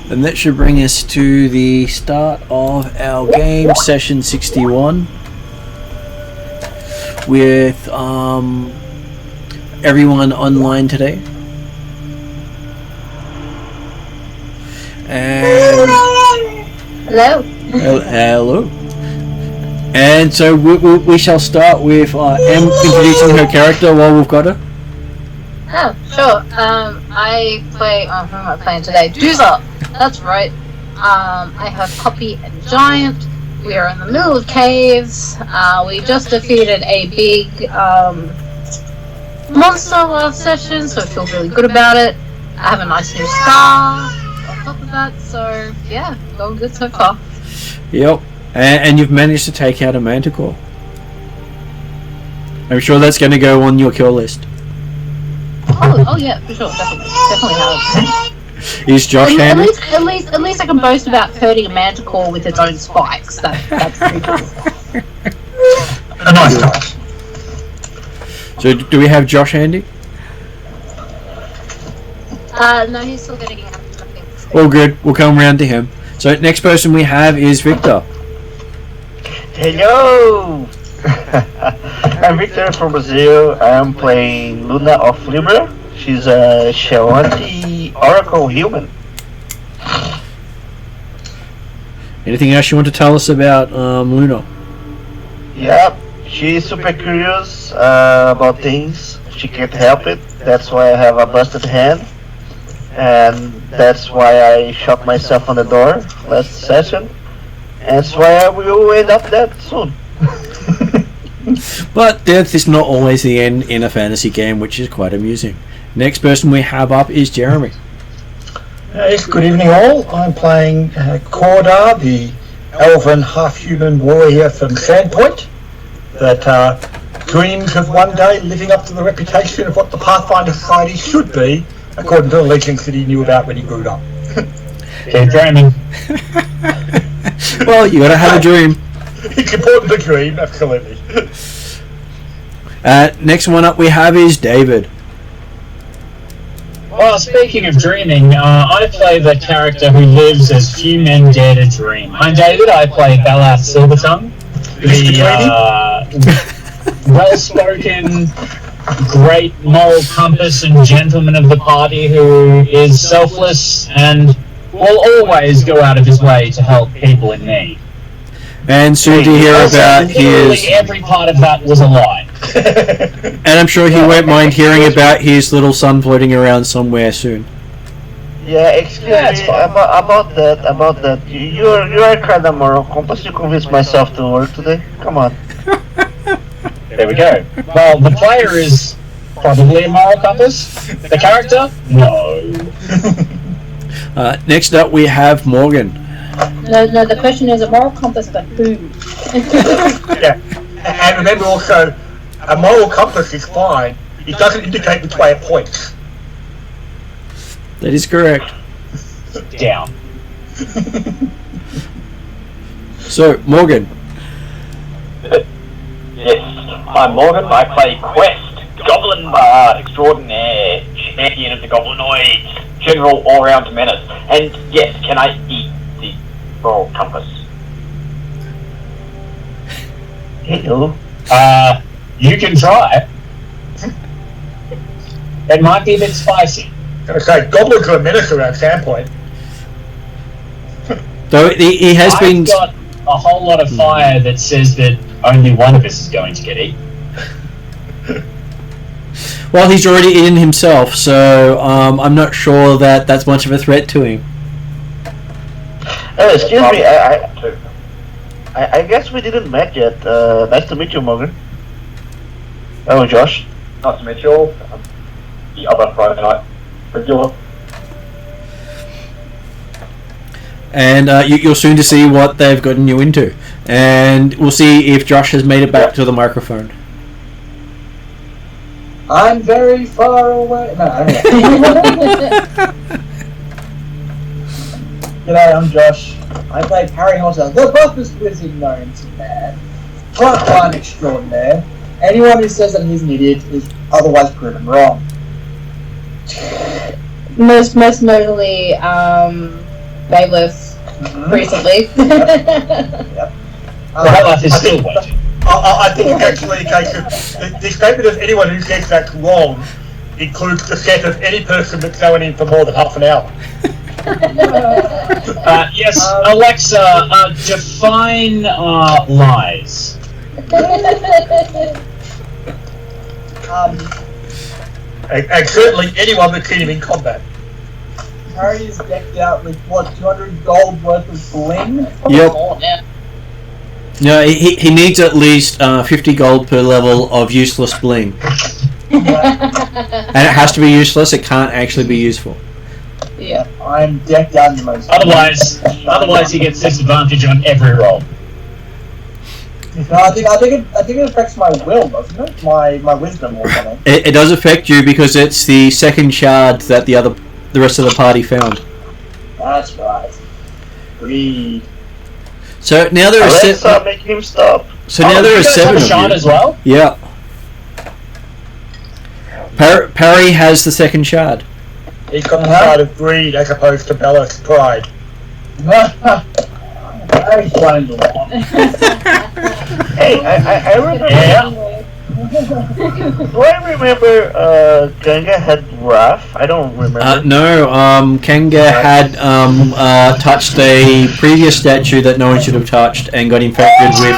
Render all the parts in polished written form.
And that should bring us to the start of our game, session 61, with everyone online today. And hello. Hello. And so we shall start with Em introducing her character while we've got her. Oh, sure. I play. Who am I playing today? Doozer. That's right. I have Puppy and Giant. We are in the middle of caves. We just defeated a big monster last session, so I feel really good about it. I have a nice new scar on top of that, so yeah, going good so far. Yep. And you've managed to take out a manticore. I'm sure that's going to go on your kill list. Oh yeah, for sure, definitely have. Is Josh handy? At least I can boast about hurting a manticore with its own spikes. That's pretty cool. A nice touch. So do we have Josh handy? No, he's still getting out. All good. We'll come round to him. So next person we have is Victor. Hello! I'm Victor from Brazil. I'm playing Luna of Libra. She's a Shawanti Oracle human. Anything else you want to tell us about Luna? Yep, she's super curious about things. She can't help it. That's why I have a busted hand. And that's why I shot myself on the door last session. And that's why I will end up dead soon. But death is not always the end in a fantasy game, which is quite amusing. Next person we have up is Jeremy. Yes, good evening all. I'm playing Cordar, the elven half-human warrior from Sandpoint that dreams of one day living up to the reputation of what the Pathfinder Society should be, according to the legends that he knew about when he grew up. Keep dreaming. Well, you gotta have a dream. It's important to dream, absolutely. Next one up we have is David. Well, speaking of dreaming, I play the character who lives as few men dare to dream. I'm David, I play Balath Silvertongue, the well-spoken, great moral compass and gentleman of the party who is selfless and will always go out of his way to help people in need. And soon to hear about his... every part of that was a lie. And I'm sure he won't mind hearing about his little son floating around somewhere soon. Yeah, excuse me, about that. You're kind of moral compass. You convinced myself to work today. Come on. There we go. Well, the player is probably a moral compass. The character? No. Next up we have Morgan. No, the question is a moral compass, but who? Yeah, and remember also, a moral compass is fine. It doesn't indicate which way it points. That is correct. Down. So, Morgan. Yes, I'm Morgan. I play Quest, Goblin Bard Extraordinaire, Champion of the Goblinoids, General All-Round Menace. And yes, can I eat the moral compass? Hello. You can try. It might be a bit spicy. I was going to say, goblins are a menace around Sandpoint. Though he has been... I've got a whole lot of fire that says that only one of us is going to get eaten. Well, he's already eaten himself, so I'm not sure that that's much of a threat to him. Excuse me, I guess we didn't met yet. Nice to meet you, Morgan. Oh, Josh. Nice to meet you all. The other Friday night regular. And you're soon to see what they've gotten you into. And we'll see if Josh has made it back to the microphone. I'm very far away. No, G'day, I'm Josh. I play Harry Hotter, the toughest wizard known to man. Frontline extraordinaire. Anyone who says that he's an idiot is otherwise proven wrong. Most notably, they live recently. Yep. High life is still waiting. I think it's actually a case of the statement of anyone who says that's wrong includes the set of any person that's going in for more than half an hour. Yes, Alexa, define lies. And certainly anyone that's seen him in combat. Harry is decked out with, 200 gold worth of bling? Yep. Oh, yeah. No, he needs at least 50 gold per level of useless bling. And it has to be useless, it can't actually be useful. Yeah. I'm decked out in the most... Otherwise he gets disadvantage on every roll. No, I think it affects my will, doesn't it? My wisdom or something. It does affect you because it's the second shard that the rest of the party found. That's right. Greed. So now there are Alexa, make him stop. So now there are 7 of shard you. as well? Yeah. Parry has the second shard. He's got the side of greed as opposed to Bella's pride. Harry's running along. Hey, I remember. Yeah. Do I remember Ganga had wrath? I don't remember. No, Kanga had touched a previous statue that no one should have touched and got infected with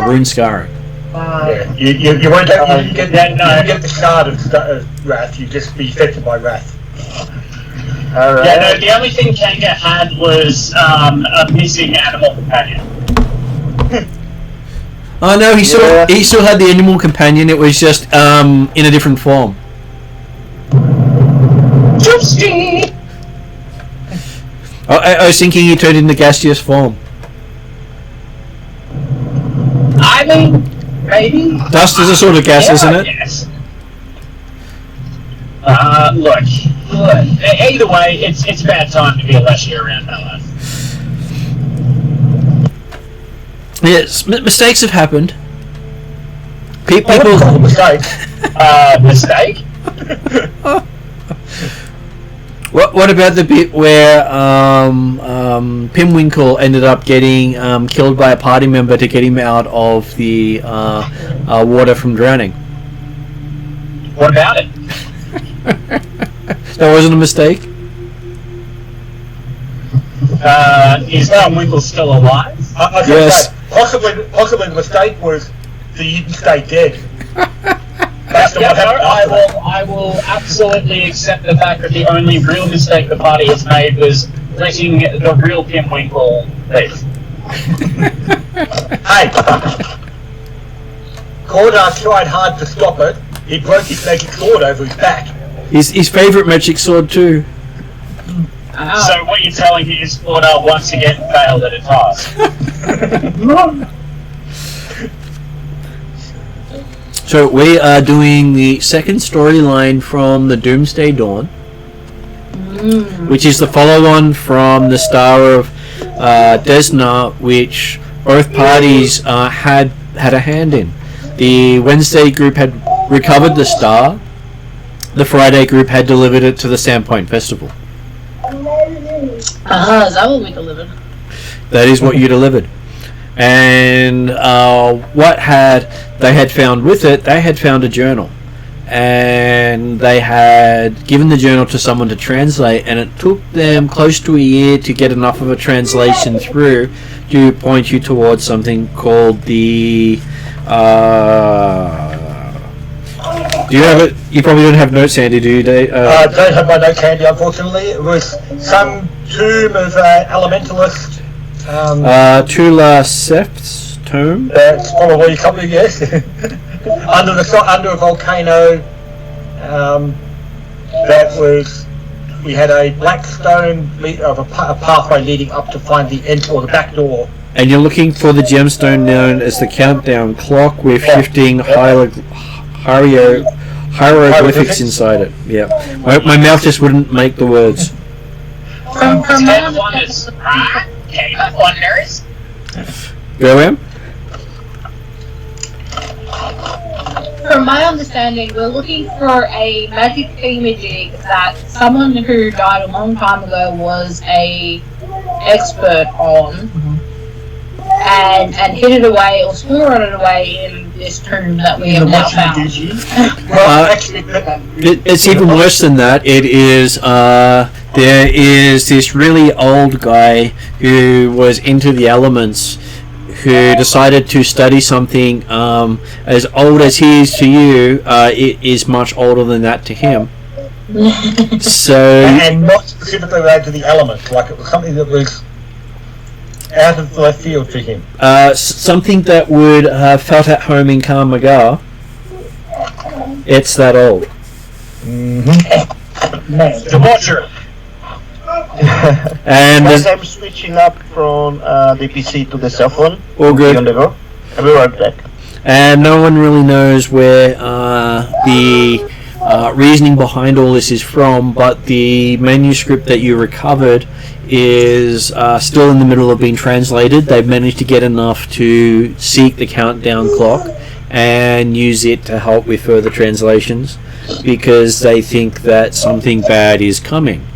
rune scarring. Yeah, you won't get the shard of wrath, you just be affected by wrath. Alright. Yeah, no, the only thing Kanga had was a missing animal companion. Oh no, he still had the animal companion, it was just in a different form. Doomsday! I was thinking he turned into gaseous form. I mean, maybe. Dust is a sort of gas, isn't it? Yes. Look, either way, it's a bad time to be a less year around Hello. Yes, mistakes have happened. People. Mistake. Mistake? What about the bit where Pimwinkle ended up getting killed by a party member to get him out of the water from drowning? What about it? That wasn't a mistake? Is Pimwinkle still alive? I Yes. say, possibly the mistake was that you didn't stay dead. Based on what happened after that. I will absolutely accept the fact that the only real mistake the party has made was letting the real Pimwinkle live. Hey! Cordar tried hard to stop it. He broke his magic sword over his back. His favourite magic sword too. So what you're telling me is Cordar once again failed at a task. So we are doing the second storyline from the Doomsday Dawn, which is the follow-on from the Star of Desna, which both parties had a hand in. The Wednesday group had recovered the star. The Friday group had delivered it to the Sandpoint Festival. Is that what we delivered? That is what you delivered. And what they had found with it, they had found a journal. And they had given the journal to someone to translate, and it took them close to a year to get enough of a translation through to point you towards something called the... do you have it? You probably don't have notes handy, do you, Dave? I don't have my notes handy, unfortunately. It was some tomb of elementalist. Tula Seft's tomb. That's probably something, yes. under a volcano. That was. We had a black stone of a pathway leading up to find the end or the back door. And you're looking for the gemstone known as the countdown clock with shifting hieroglyphics inside it. Yeah, my mouth just wouldn't make the words. Wonders. Go in. From my understanding, we're looking for a magic thingamajig that someone who died a long time ago was a expert on, and hid it away or stored it away in this tomb that we have now found. It's even worse than that. It is there is this really old guy who was into the elements, who decided to study something as old as he is to you. It is much older than that to him. So and not specifically related to the element, like it was something that was out of left field for him. Something that would have felt at home in Karmagar. It's that old. The Watcher. And Guys, I'm switching up from the PC to the cell phone. all good. On the go. I'll be right back. And no one really knows where the reasoning behind all this is from, but the manuscript that you recovered is still in the middle of being translated. They've managed to get enough to seek the countdown clock and use it to help with further translations, because they think that something bad is coming.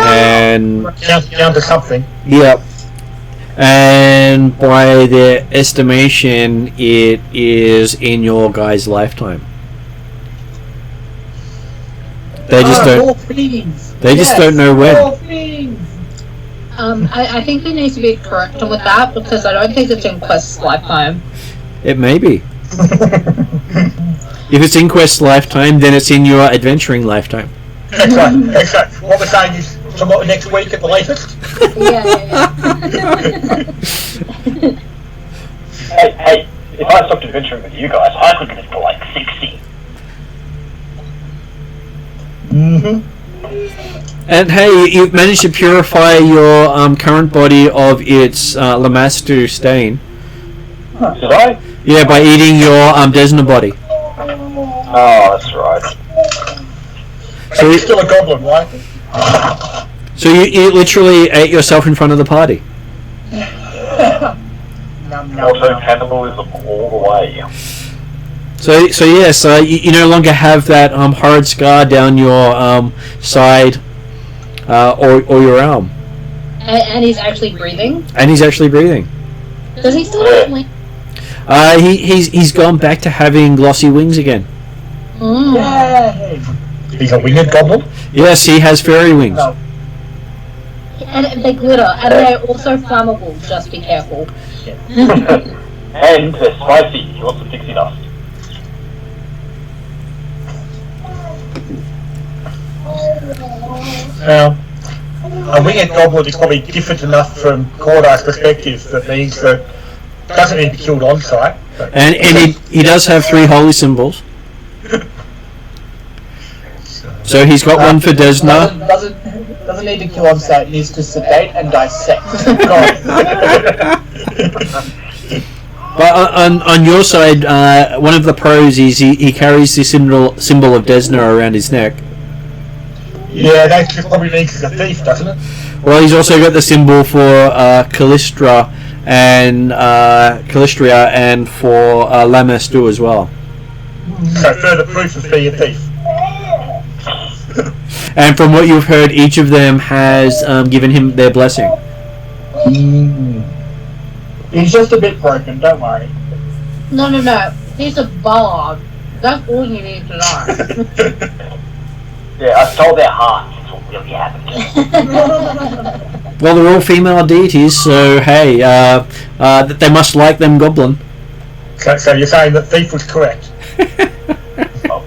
And Down to something. yep. And by their estimation, it is in your guy's lifetime. They just don't. They just don't know when. I think we need to be correct with that, because I don't think it's in Quest's lifetime. It may be. If it's in Quest's lifetime, then it's in your adventuring lifetime. Exactly. What we're saying is tomorrow, next week at the latest. Yeah. Hey, if I stopped adventuring with you guys, I could live to like 60. And hey, you've managed to purify your current body of its Lamastu stain. Did I? Yeah, by eating your Desna body. Oh, that's right. So you're still a goblin, right? So you literally ate yourself in front of the party. Also, cannibalism all the way. So yes, you no longer have that horrid scar down your side or your arm. And he's actually breathing. And he's actually breathing. Does he still have wings? He's gone back to having glossy wings again. Yay! He's a winged goblin? Yes, he has fairy wings. No. And they glitter, and they're also flammable. Just be careful. And they're spicy. You want some pixie dust? Now, a winged goblin is probably different enough from Cordar's perspective that means that doesn't need to be killed on site. And he does have 3 holy symbols. So he's got one for Desna. Doesn't need to kill on site. Needs to sedate and dissect. But on your side, one of the pros is he carries the symbol of Desna around his neck. Yeah, that just probably means he's a thief, doesn't it? Well, he's also got the symbol for Calistria and for Lamastu as well. So further proof of being a thief. And from what you've heard, each of them has given him their blessing. He's just a bit broken. Don't worry. No. He's a bard. That's all you need to know. Yeah, I stole their hearts. That's what really happened. Well, they're all female deities, so hey, they must like them goblin. So you're saying that thief was correct? Well,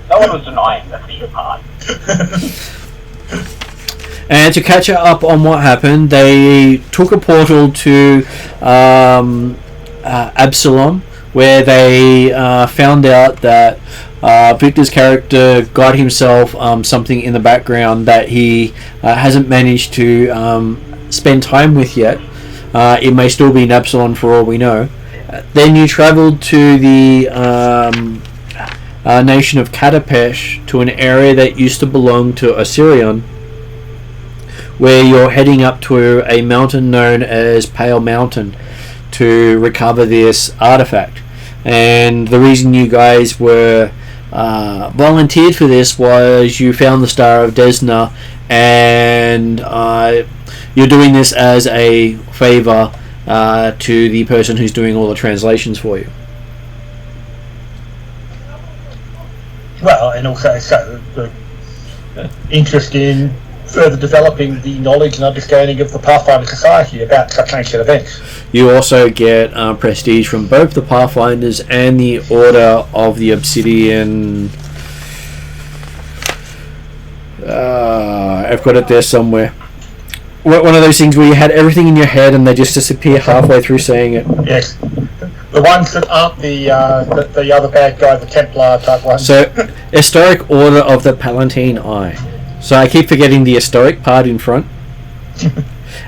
no one was denying the thief part. And to catch up on what happened, they took a portal to Absalom, where they found out that Victor's character got himself something in the background that he hasn't managed to spend time with yet. It may still be in Absalom for all we know. Then you travelled to the nation of Katapesh, to an area that used to belong to Osirion, where you're heading up to a mountain known as Pale Mountain to recover this artifact. And the reason you guys were volunteered for this was you found the Star of Desna, and you're doing this as a favor to the person who's doing all the translations for you. Well, and also the interest in further developing the knowledge and understanding of the Pathfinder Society about such ancient events. You also get prestige from both the Pathfinders and the Order of the Obsidian. I've got it there somewhere. One of those things where you had everything in your head and they just disappear halfway through saying it. Yes. The ones that aren't the other bad guy, the Templar type ones. So, Historic Order of the Palatine Eye. So I keep forgetting the historic part in front.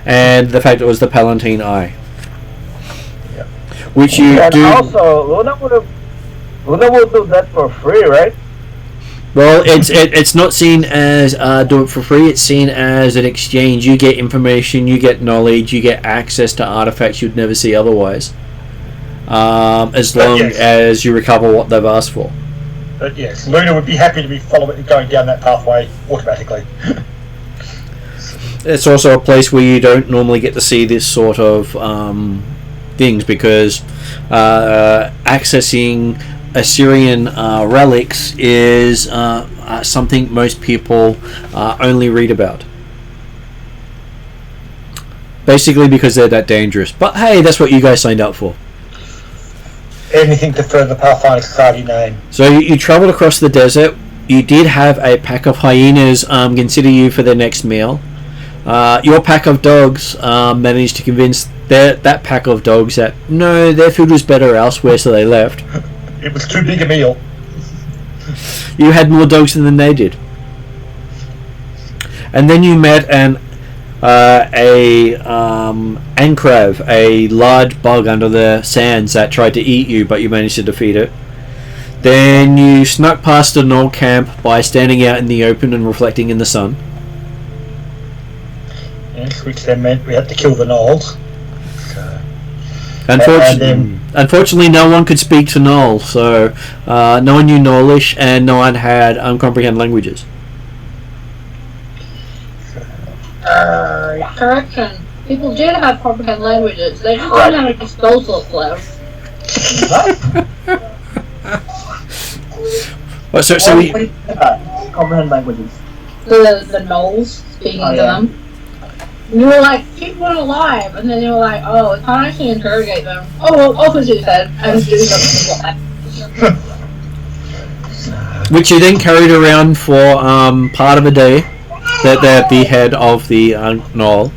And the fact it was the Palatine Eye. Yeah. Which you And do... also, Luna would do that for free, right? Well, it's not seen as do it for free. It's seen as an exchange. You get information, you get knowledge, you get access to artifacts you'd never see otherwise. As long as you recover what they've asked for. But yes, Luna would be happy to be going down that pathway automatically. It's also a place where you don't normally get to see this sort of things, because accessing Assyrian relics is something most people only read about. Basically because they're that dangerous. But hey, that's what you guys signed up for. Anything to further the Pathfinder Society name. So you travelled across the desert. You did have a pack of hyenas consider you for their next meal. Your pack of dogs managed to convince that pack of dogs that no, their food was better elsewhere, so they left. It was too big a meal. You had more dogs than they did. And then you met Ankrav, a large bug under the sands that tried to eat you, but you managed to defeat it. Then you snuck past the Knoll camp by standing out in the open and reflecting in the sun. Yes, which then meant we had to kill the Knolls. Unfortunately, no one could speak to Knoll, so no one knew Knollish, and no one had comprehend languages. Correction. People did have comprehend languages. They just didn't have a disposal flow. So we comprehend languages. The Knolls speaking to them. And you were like, keep one alive, and then you were like, oh, I can't actually interrogate them. Oh, well, off with his head, and do something. which you then carried around for part of a day, the head of the Knoll,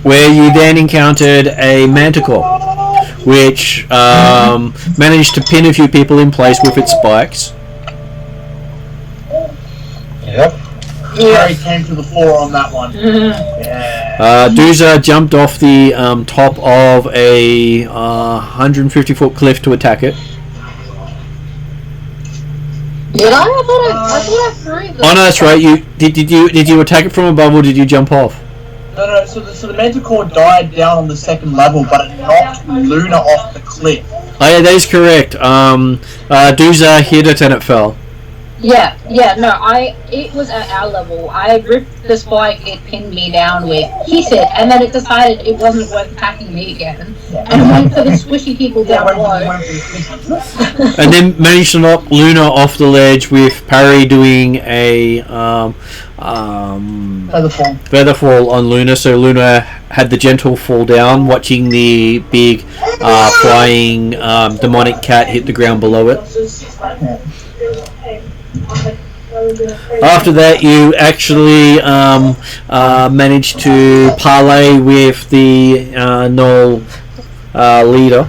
where you then encountered a manticore, which managed to pin a few people in place with its spikes. Yep. Harry came to the fore on that one. Yeah. Dooza jumped off the top of a 150-foot cliff to attack it. Did I? I thought I threw them. Oh no, that's right. Did you attack it from above, or did you jump off? No. So the manticore died down on the second level, but it knocked Luna off the cliff. Oh yeah, that is correct. Dooza hit it and it fell. Yeah, no, it was at our level. I ripped the spike it pinned me down with, he said, and then it decided it wasn't worth attacking me again. And went for the squishy people down below. And then managed to knock Luna off the ledge with Parry doing a feather fall on Luna, so Luna had the gentle fall down, watching the big flying demonic cat hit the ground below it. After that, you actually managed to parley with the Knoll leader.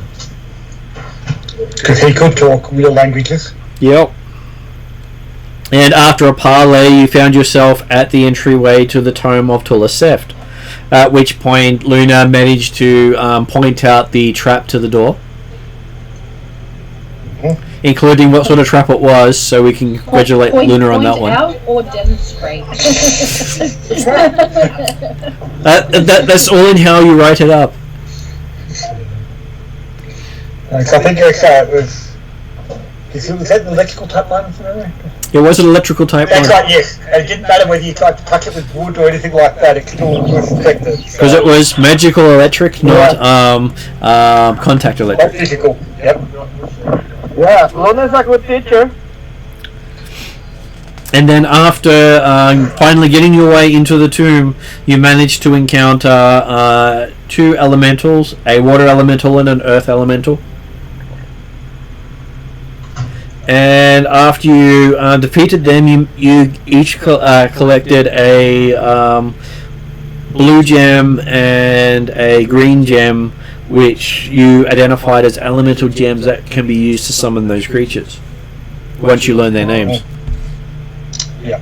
Because he could talk real languages. Yep. And after a parley, you found yourself at the entryway to the Tome of Tulaseft, at which point Luna managed to point out the trap to the door. Including what sort of trap it was, so we can congratulate Luna on that one. Out or demonstrate? That's all in how you write it up. I think it was that the electrical type line? It was an electrical type That's one. right, yes. And it didn't matter whether you tried to touch it with wood or anything like that, it still was affected. Because it was magical electric, not contact Not electric. physical, yep. Yeah, Luna's a good teacher. And then after finally getting your way into the tomb, you managed to encounter 2 elementals, a water elemental and an earth elemental. And after you defeated them, you each collected a blue gem and a green gem, which you identified as elemental gems that can be used to summon those creatures once you learn their names. Yeah.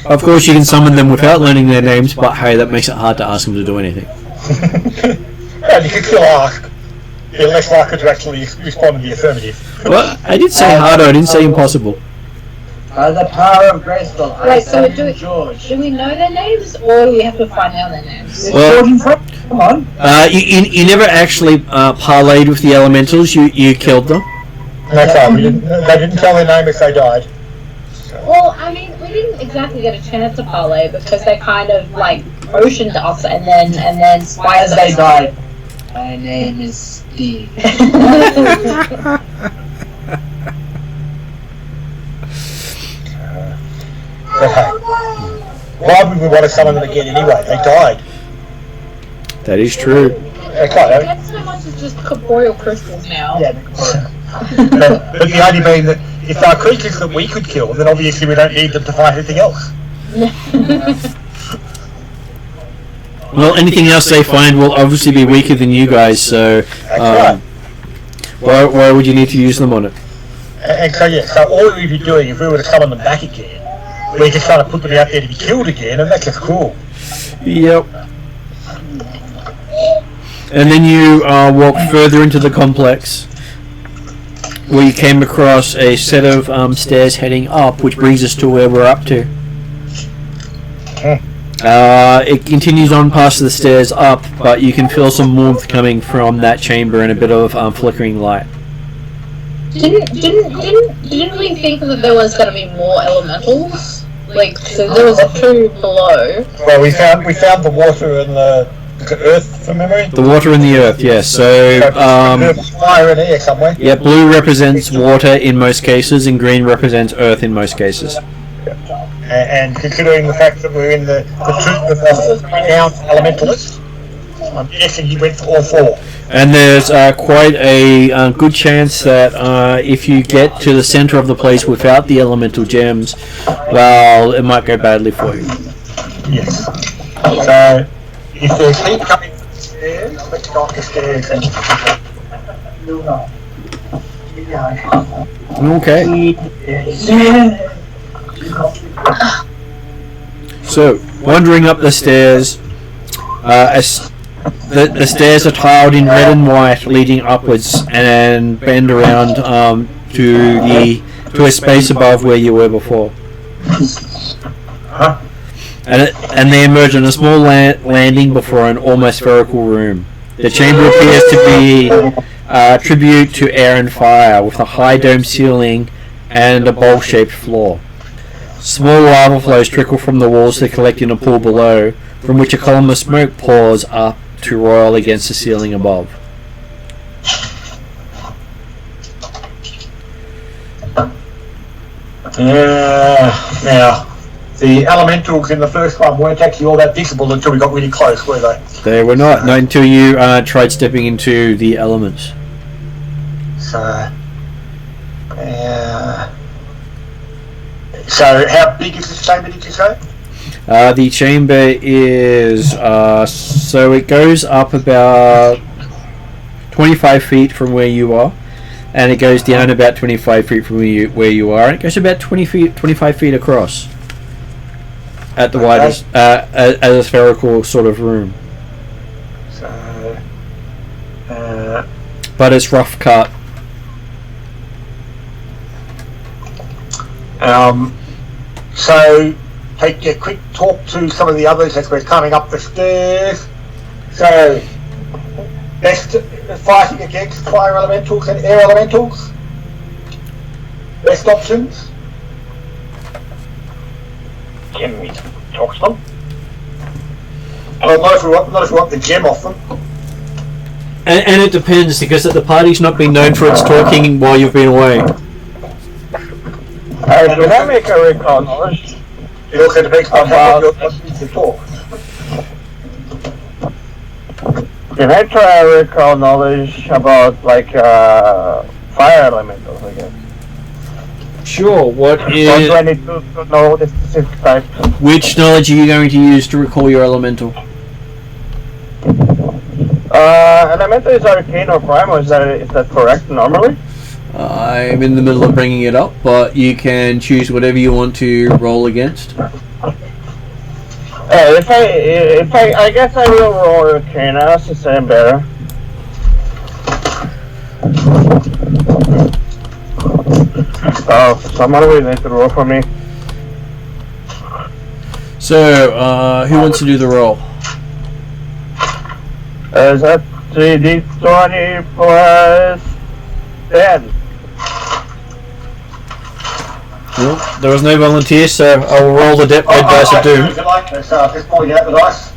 Of course, you can summon them without learning their names, but hey, that makes it hard to ask them to do anything. And you can still ask. You're less likely to actually respond in the affirmative. Well, I did say harder, I didn't say impossible. By the power of Grayskull, I Wait, so summon George. do we know their names, or do we have to find out their names? Well, Come on. you never actually parlayed with the elementals, you killed them. That's right, they didn't tell their name if they died. Well, I mean, we didn't exactly get a chance to parlay because they kind of like oceaned us and then spied As they died. My name is Steve. But hey, why would we want to summon them again anyway? They died. That is true. Okay, That's so much as just corporeal crystals now. Yeah, but the only being that if they're creatures that we could kill, then obviously we don't need them to fight anything else. Well, anything else they find will obviously be weaker than you guys, so That's right. why would you need to use them on it? And so yeah, so all we'd be doing if we were to summon them back again, we're just trying to put them out there to be killed again, and that's just cool. Yep. And then you walk further into the complex, where you came across a set of stairs heading up, which brings us to where we're up to. It continues on past the stairs up, but you can feel some warmth coming from that chamber and a bit of flickering light. Didn't we think that there was going to be more elementals? Like, so there was 2 below. Well, we found the water and the earth from memory. The water and the earth, yes. So, Fire and air somewhere. yeah, blue represents water in most cases, and green represents earth in most cases. And considering the fact that we're in the tomb of the renowned elementalist, I'm guessing he went for all 4. And there's quite a good chance that if you get to the center of the place without the elemental gems, well, it might go badly for you. Yes. So, if they keep coming up the stairs, let's go up the stairs and... Okay. So, wandering up the stairs, the stairs are tiled in red and white, leading upwards and bend around to a space above where you were before. And they emerge on a small landing before an almost spherical room. The chamber appears to be a tribute to air and fire, with a high dome ceiling and a bowl-shaped floor. Small lava flows trickle from the walls to collect in a pool below, from which a column of smoke pours up to roil against the ceiling above. Now, the elementals in the first one weren't actually all that visible until we got really close, were they? They were not until you tried stepping into the elements. So how big is this chamber, did you say? The chamber is, so it goes up about 25 feet from where you are, and it goes down about 25 feet from where you are, and it goes about 25 feet across at the widest, as a spherical sort of room. So, but it's rough cut. So take a quick talk to some of the others as we're coming up the stairs. So, best fighting against fire elementals and air elementals? best options? Can we talk to them? Well, not if we want the gem off them. And it depends, because the party's not been known for its talking while you've been away. Can I make a recall knowledge? It also depends on how you're to talk. Can I try a recall knowledge about like fire elementals, I guess? Sure, what Or do is... I need to know the specific type? Which knowledge are you going to use to recall your elemental? Elemental is arcane or primal, is that correct normally? I'm in the middle of bringing it up, but you can choose whatever you want to roll against. If I guess I will roll Arcana since I'm better. Oh, someone will need to roll for me. So, who wants to do the roll? Is that 3d20 plus 10? Well, there was no volunteer, so I will roll the red dice of doom. Just pulling out the dice.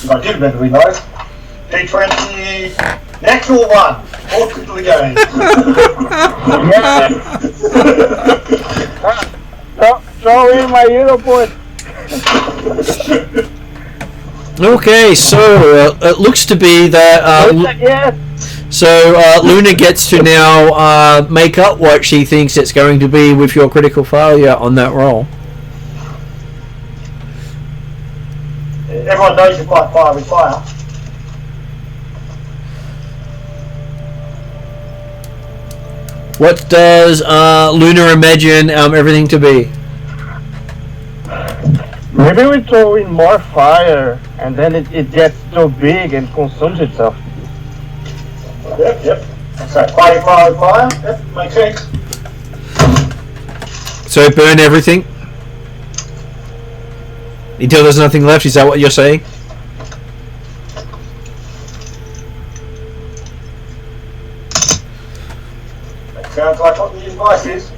If I did remember we know. D20, natural 1. All quickly going. Throw in my hero point. Okay, so it looks to be that Yes. so Luna gets to now make up what she thinks it's going to be with your critical failure on that roll. Everyone knows you fight fire with fire. What does Luna imagine everything to be? Maybe we throw in more fire and then it gets so big and consumes itself. Yep. So fighting fire with fire. Yep, makes sense. So burn everything until there's nothing left. Is that what you're saying? That sounds like what the advice is.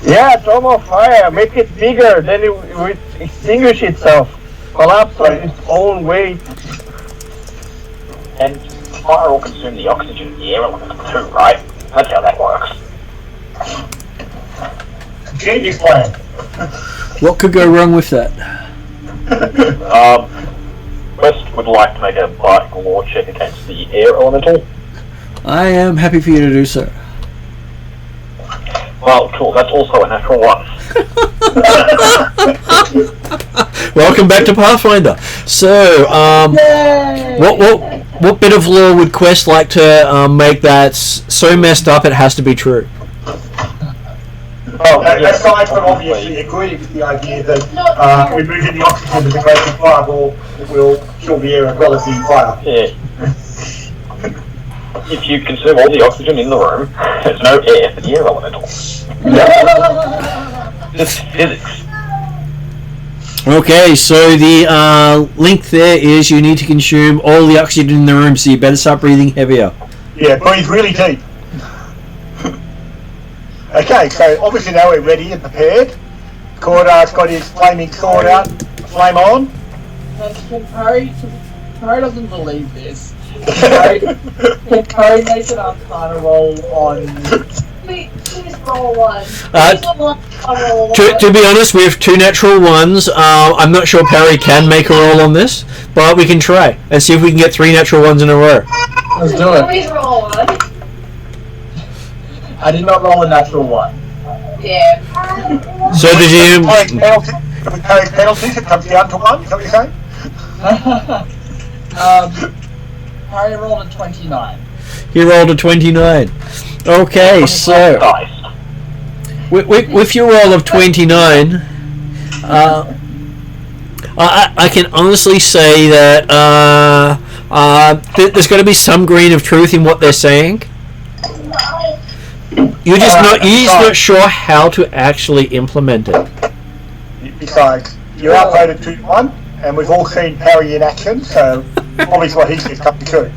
Yeah, throw more fire, make it bigger, then it will extinguish itself, collapse on its own weight. And fire will consume the oxygen in the air element too, right? That's how that works. Genius plan. What could go wrong with that? West would like to make a bardic law check against the air elemental. I am happy for you to do so. Well, cool, that's also a natural 1. Welcome back to Pathfinder. So, what bit of law would Quest like to make that's so messed up it has to be true? Aside from obviously agreeing with the idea that removing the oxygen with a great big fireball will kill the air as well as the fire. Yeah. If you consume all the oxygen in the room, there's no air for the air elemental. Just physics. Okay, so the link there is you need to consume all the oxygen in the room, so you better start breathing heavier. Yeah, breathe really deep. Okay, so obviously now we're ready and prepared. Cordar's got his flaming sword out, flame on. Harry doesn't believe this. Can Harry make an Arcana roll on... Please roll one. To be honest, with 2 natural 1s, I'm not sure Parry can make a roll on this, but we can try and see if we can get 3 natural 1s in a row. Let's do it. Please roll one. I did not roll a natural 1. Yeah. So did you... Penalties, it comes down to 1, is that what you're saying? Harry rolled a 29. He rolled a 29. Okay, so... With your roll of 29, I can honestly say that there's got to be some grain of truth in what they're saying. You're just not sure how to actually implement it. Besides, you're outvoted 2-1, and we've all seen Parry in action, so Obviously, what he says can't be true.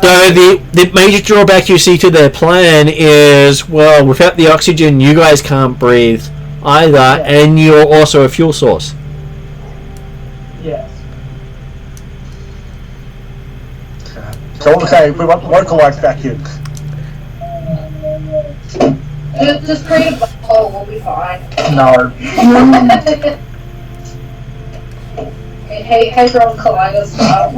So the major drawback you see to their plan is, well, without the oxygen, you guys can't breathe either, and you're also a fuel source. Yes. So okay, we want localized vacuums. Just create a black hole, we'll be fine. No. Hey, Hadron Collider style.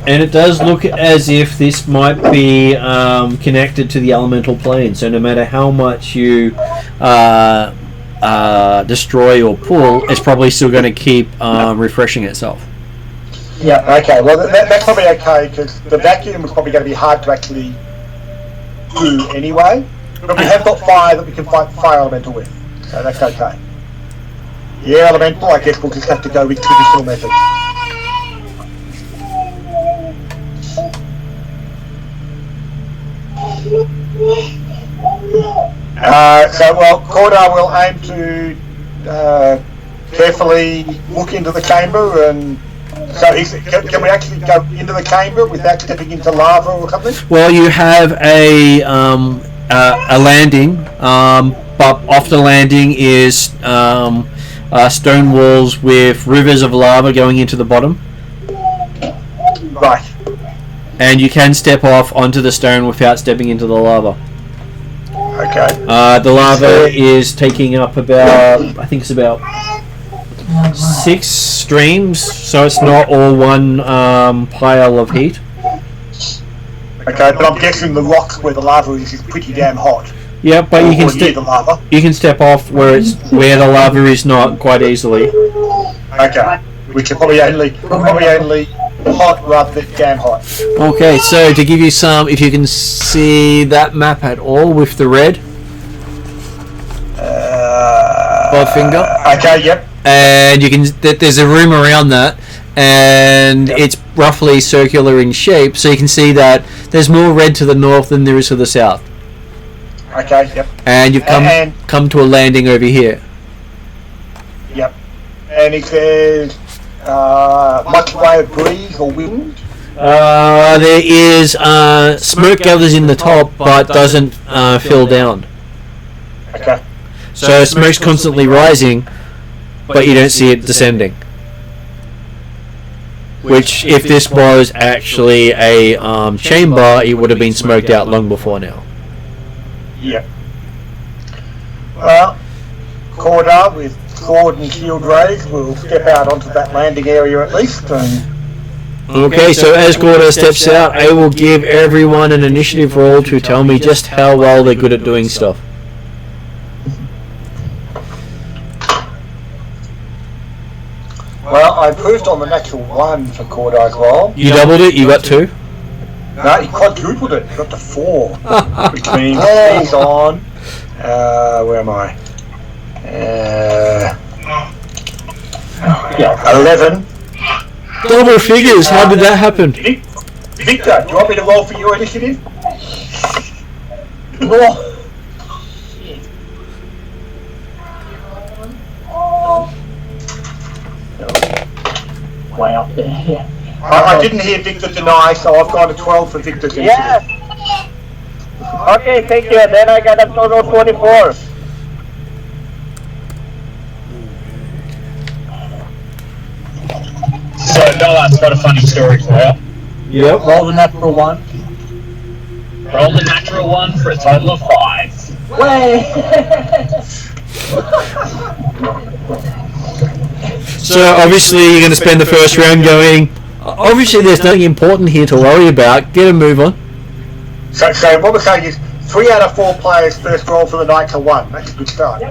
And it does look as if this might be connected to the elemental plane, so no matter how much you destroy or pull, it's probably still going to keep refreshing itself. Yeah, okay, well that's probably okay, because the vacuum is probably going to be hard to actually do anyway, but we have got fire that we can fight fire elemental with, so that's okay. Yeah, elemental, I guess we'll just have to go with traditional methods. Cordar will aim to carefully look into the chamber, and so can we actually go into the chamber without stepping into lava or something? Well, you have a landing, but off the landing is stone walls with rivers of lava going into the bottom. Right. And you can step off onto the stone without stepping into the lava. Okay. The lava is taking up about, I think it's about 6 streams, so it's not all one pile of heat. Okay, but I'm guessing the rock where the lava is pretty damn hot. Yeah, but you can step off where the lava is not quite easily. Okay, which are probably only hot rather than damn hot. Okay, so to give you some, if you can see that map at all with the red finger. Okay, yep. And you can there's a room around that, and it's roughly circular in shape, so you can see that there's more red to the north than there is to the south. Okay, yep. And you've come to a landing over here. Yep. And it says much way of breeze or wind? There is smoke gathers in the top, but doesn't fill down. Okay. So smoke's constantly rising, but you don't see it descending. Which, if this was actually a chamber, it would have been smoked out long before now. Yeah. Well, Cordar with sword and shield raised will step out onto that landing area at least. Okay, so as Cordar steps out, I will give everyone an initiative roll to tell me just how well they're good at doing stuff. Well, I improved on the natural 1 for Cordar's roll. You doubled it, you got 2? No, he quadrupled it, he got to 4. Which means he's on, where am I? 11. Double figures, how did that happen? Victor, do you want me to roll for your initiative? Way up there, yeah. I didn't hear Victor deny, so I've got a 12 for Victor's initiative. Yes! Okay, thank you. Then I got a total of 24. So, Nolan's got a funny story for you. Yep. Roll the natural 1. Roll the natural 1 for a total of 5. Way! So obviously you're going to spend the first round going, obviously there's nothing important here to worry about, get a move on. So what we're saying is 3 out of 4 players first roll for the night to 1. That's a good start.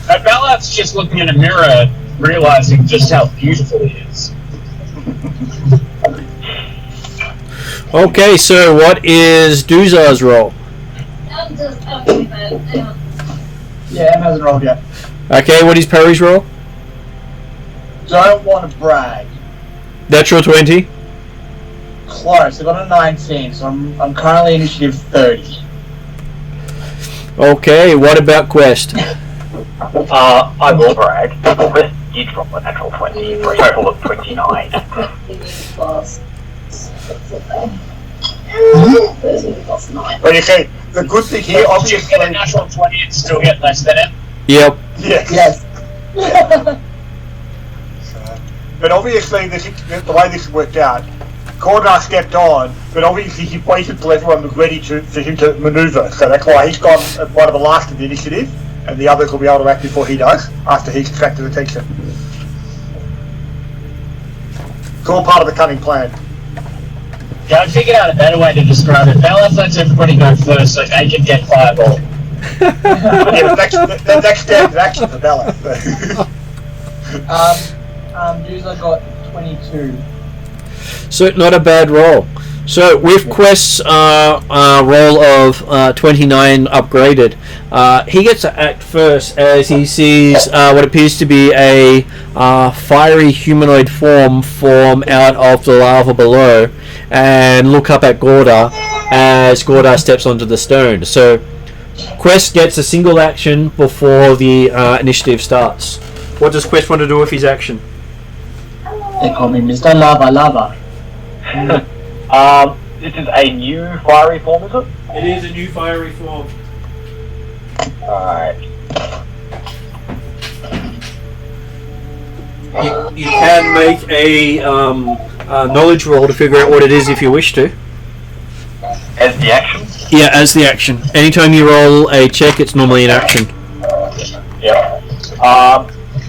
Ballat's just looking in a mirror, realizing just how beautiful he is. Okay, so what is Duzar's roll? Yeah, Em hasn't rolled yet. Okay, what is Perry's roll? Don't want to brag. Natural 20. Close, I got a 19, so I'm currently initiative 30. Okay, what about Quest? I will brag. Chris did drop a natural 20 for a total of 29. But you see, the good thing here, If you get a obviously. natural 20 and still get less than it. Yep. Yes. But obviously, the way this worked out, Cordar stepped on, but obviously he waited till everyone was ready for him to manoeuvre. So that's why he's gone one of the last of the initiative, and the others will be able to act before he does, after he's attracted attention. It's all part of the cunning plan. Yeah, I figured out a better way to describe it. Bella lets everybody go first so they can get fireball. Yeah, the next standard action for Bella. User got 22. So not a bad roll. So with Quest's roll of 29 upgraded, he gets to act first as he sees what appears to be a fiery humanoid form out of the lava below, and look up at Gordar as Gordar steps onto the stone. So Quest gets a single action before the initiative starts. What does Quest want to do with his action? They call me Mr. Lava Lava. This is a new fiery form, is it? It is a new fiery form. Alright. You can make a knowledge roll to figure out what it is if you wish to. As the action? Yeah, as the action. Anytime you roll a check, it's normally an action. Yep.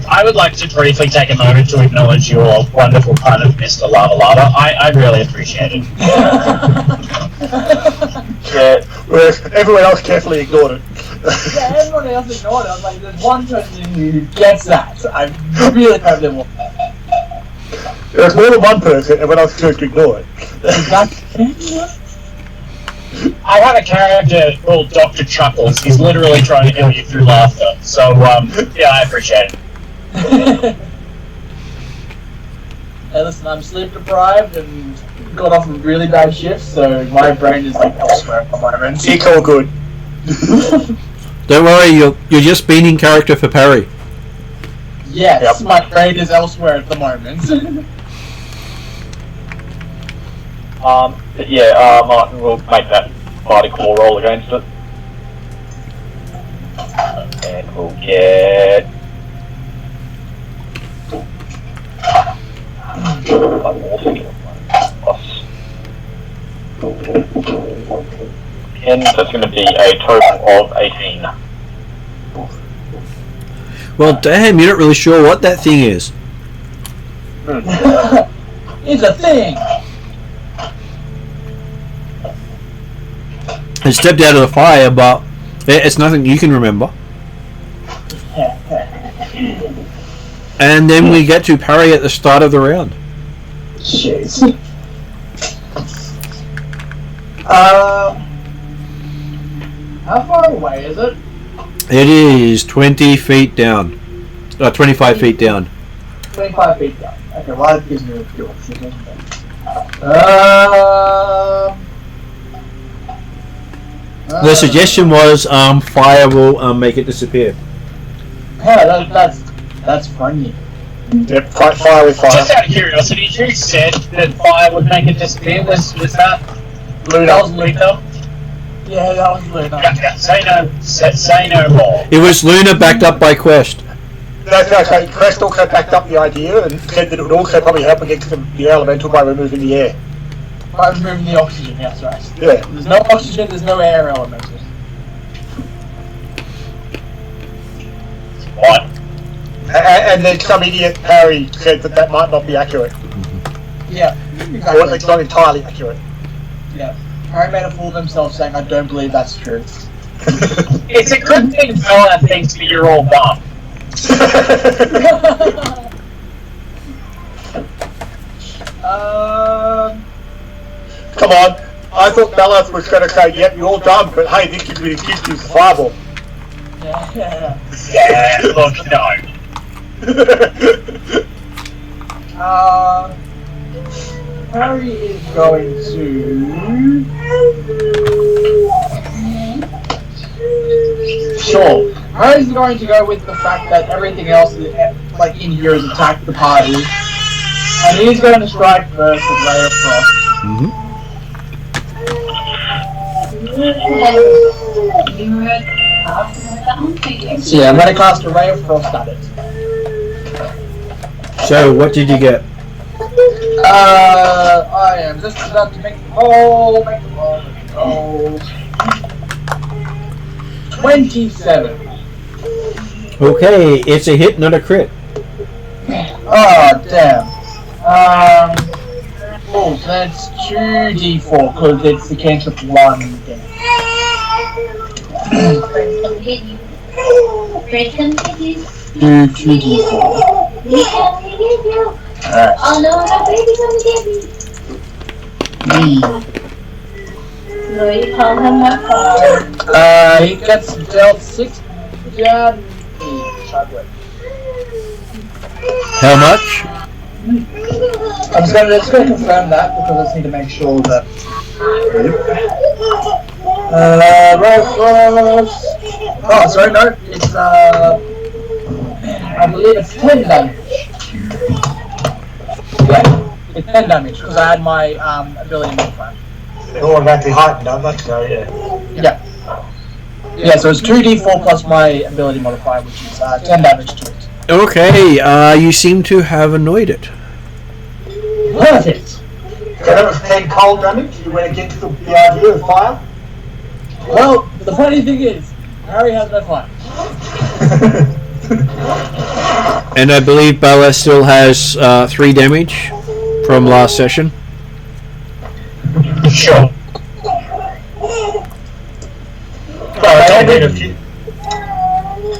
I would like to briefly take a moment to acknowledge your wonderful pun of Mr. Lava Lava. I really appreciate it. Yeah. Whereas everyone else carefully ignored it. Yeah, everybody else ignored it. I was like, there's one person who gets that. I really hope they will. There's more than one person, everyone else chose to ignore it. I have a character called Dr. Chuckles. He's literally trying to heal you through laughter. So, yeah, I appreciate it. Hey, listen, I'm sleep deprived and got off a really bad shift, so my brain is like elsewhere at the moment. It's all good. Don't worry, you're just being in character for Parry. Yes, Yep. my brain is elsewhere at the moment. Martin will make that Pathfinder Core roll against it. And we'll get... And that's going to be a total of 18. Well, damn, you're not really sure what that thing is. It's a thing! It stepped out of the fire, but it's nothing you can remember. And then we get to Parry at the start of the round. Jeez. How far away is it? It is 20 feet down. 25 feet down. 25 feet down. Okay, well that gives me a few options, doesn't it? The suggestion was fire will make it disappear. Yeah, that's funny. Yep, fire with fire. Just out of curiosity, who said that fire would make it disappear? Was that Luna. That was Luna? Yeah, that was Luna. Yeah, say no more. It was Luna backed up by Quest. That's okay. Crest also backed up the idea and said that it would also probably help against the elemental by removing the air. By removing the oxygen, that's right. Yeah. There's no oxygen, there's no air elementals. What? And then some idiot Harry said that might not be accurate. Yeah, Or exactly. it's not entirely accurate. Yeah. Harry made a fool of himself saying, I don't believe that's true. It's a good thing Bella thinks that you're all dumb. Come on. I thought Bella was going to say, yep, you're all dumb, but hey, this gives me an excuse to use the fireball. Yeah. Yeah, look, no. Harry is going to... Sure. Harry's going to go with the fact that everything else like in here has attacked the party. And he's going to strike first with Ray of Frost. So yeah, I'm going to cast a Ray of Frost at it. So, what did you get? I am just about to make the roll. 27. Okay, it's a hit, not a crit. Oh, damn. So that's 2d4, because it's the cantrip 1 again. Do 2d4. Alright. Oh no, baby's gonna get me. No, you call him my father. He gets dealt 6 damage. How much? I'm just gonna confirm that because I just need to make sure that. Oh, sorry, no, it's I believe it's 10 damage. Yeah, it's 10 damage because I had my ability modifier. They're automatically heightened, aren't they? So yeah. Yeah, so it's 2d4 plus my ability modifier, which is 10 damage to it. Okay, you seem to have annoyed it. Perfect! So that was 10 cold damage. You went against the idea of fire. Well, the funny thing is, Harry has no fire. And I believe Bella still has 3 damage from last session. Sure.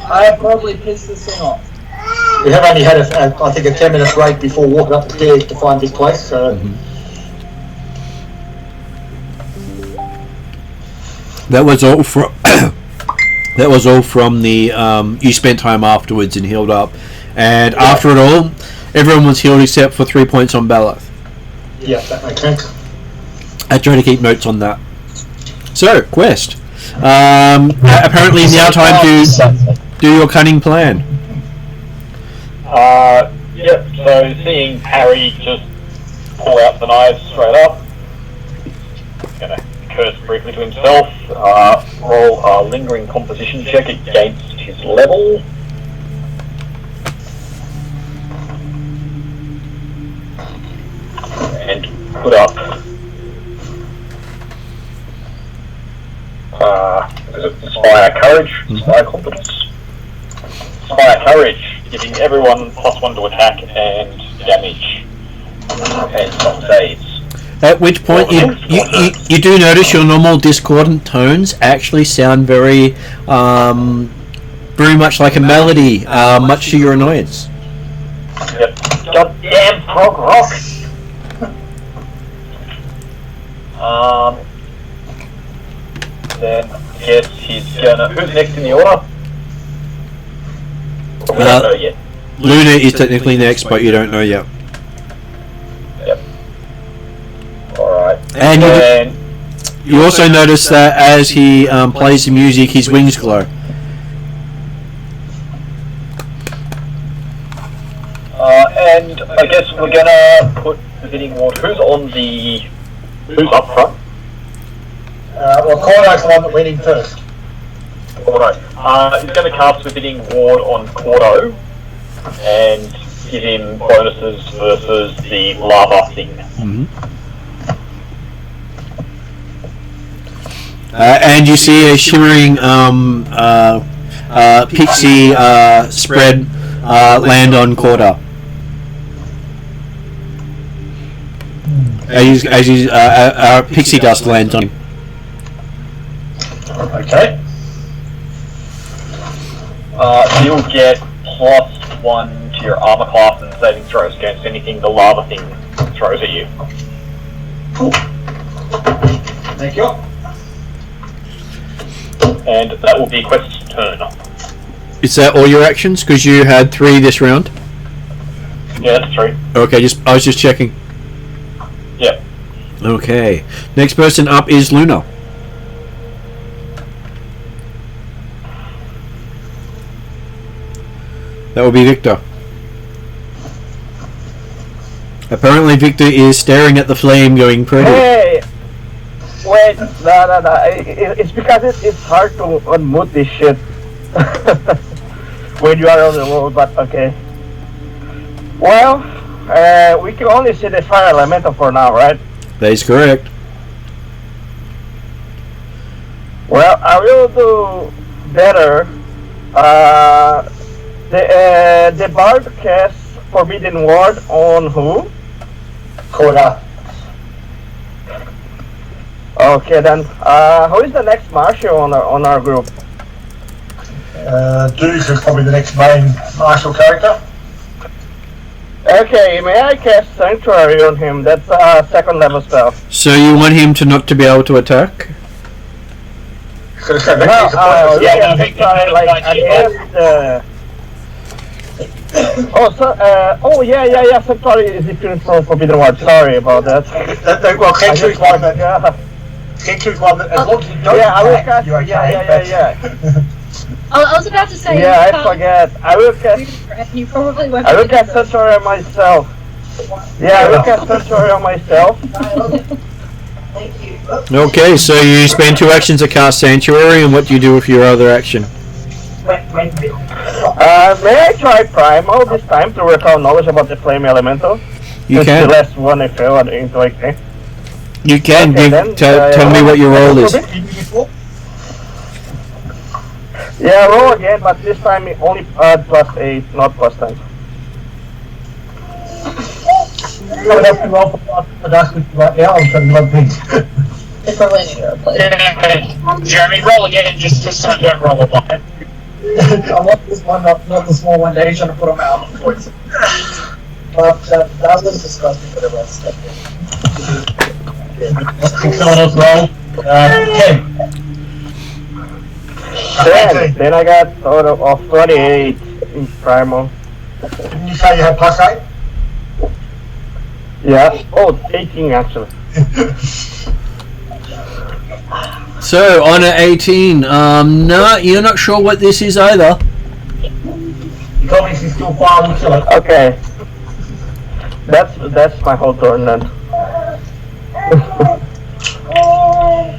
I have probably pissed this thing off. We have only had, I think, a 10-minute break before walking up the stairs to find this place, so... That was all from... that was all from the... you spent time afterwards and healed up. And after it all, everyone was healed except for 3 points on Bella. Yeah, that makes sense. I try to keep notes on that. So, quest. Apparently now time to do your cunning plan. Yep, so seeing Harry just pull out the knives straight up, he's gonna curse briefly to himself, roll a lingering composition check against his level. And put up is it Inspire Courage? Inspire Confidence? Inspire Courage, giving everyone +1 to attack and damage. And some saves. At which point you do notice your normal discordant tones actually sound very much like a melody, much to your annoyance. Yep. Goddamn prog rock! Then I guess he's gonna... Who's next in the order? We don't know yet. Luna is technically next, but you don't know yet. Yep. Alright. And you also notice that as he plays the music, his wings glow. And I guess we're gonna put the bidding ward. Who's up front? Well, Cordo's the one that went in first. Cordo. He's going to cast the bidding ward on Cordo and give him bonuses versus the lava thing. And you see a shimmering pixie spread land on Corda. As pixie dust lands on him. Okay. You'll get +1 to your armor class and saving throws against anything the lava thing throws at you. Cool. Thank you. And that will be Quest's turn. Is that all your actions? Because you had 3 this round. Yeah, that's 3. Okay, I was just checking. Yep. Okay. Next person up is Luna. That would be Victor. Apparently Victor is staring at the flame going pretty. Hey! Wait, no. It's because it's hard to unmute this shit when you are on the road, but okay. Well, we can only see the fire elemental for now, right? That is correct. Well, I will do better. The bard casts Forbidden Ward on who? Koda. Okay then. Who is the next martial on our group? Deuce is probably the next main martial character. Okay, may I cast Sanctuary on him? That's a 2nd level spell. So you want him to not to be able to attack? So it's going to No, be yeah, Sanctuary, like, I guess, yeah, Sanctuary is different from Forbidden Ward. Sorry about that. well, Kentu's one that, Kentu's one that, as long as you don't attack, you're okay. Yeah. I was about to say. Yeah, I forget. I will cast. You probably won't. I will cast Sanctuary on myself. Yeah, I will cast Sanctuary on myself. Okay, so you spend 2 actions to cast Sanctuary, and what do you do with your other action? May I try Primal this time to recall knowledge about the Flame Elemental? You It's can. the last one I failed into, okay. You can. Okay, Tell me what your roll is. Yeah, roll again, but this time it only +8, not +10. You don't have to roll for Darkness right now, I'm trying to love things. It's probably need to replace. Jeremy, roll again, just so I don't roll a one. I want this one, not the small one that he's trying to put him out. But that was disgusting for the rest. Someone else roll. Ken. Then I got total of 28 in Primal. Didn't you say you had +8? Yeah. Oh, 18 actually. So on an 18, no, you're not sure what this is either. You told me she's still far and kill it. Okay. That's my whole turn then.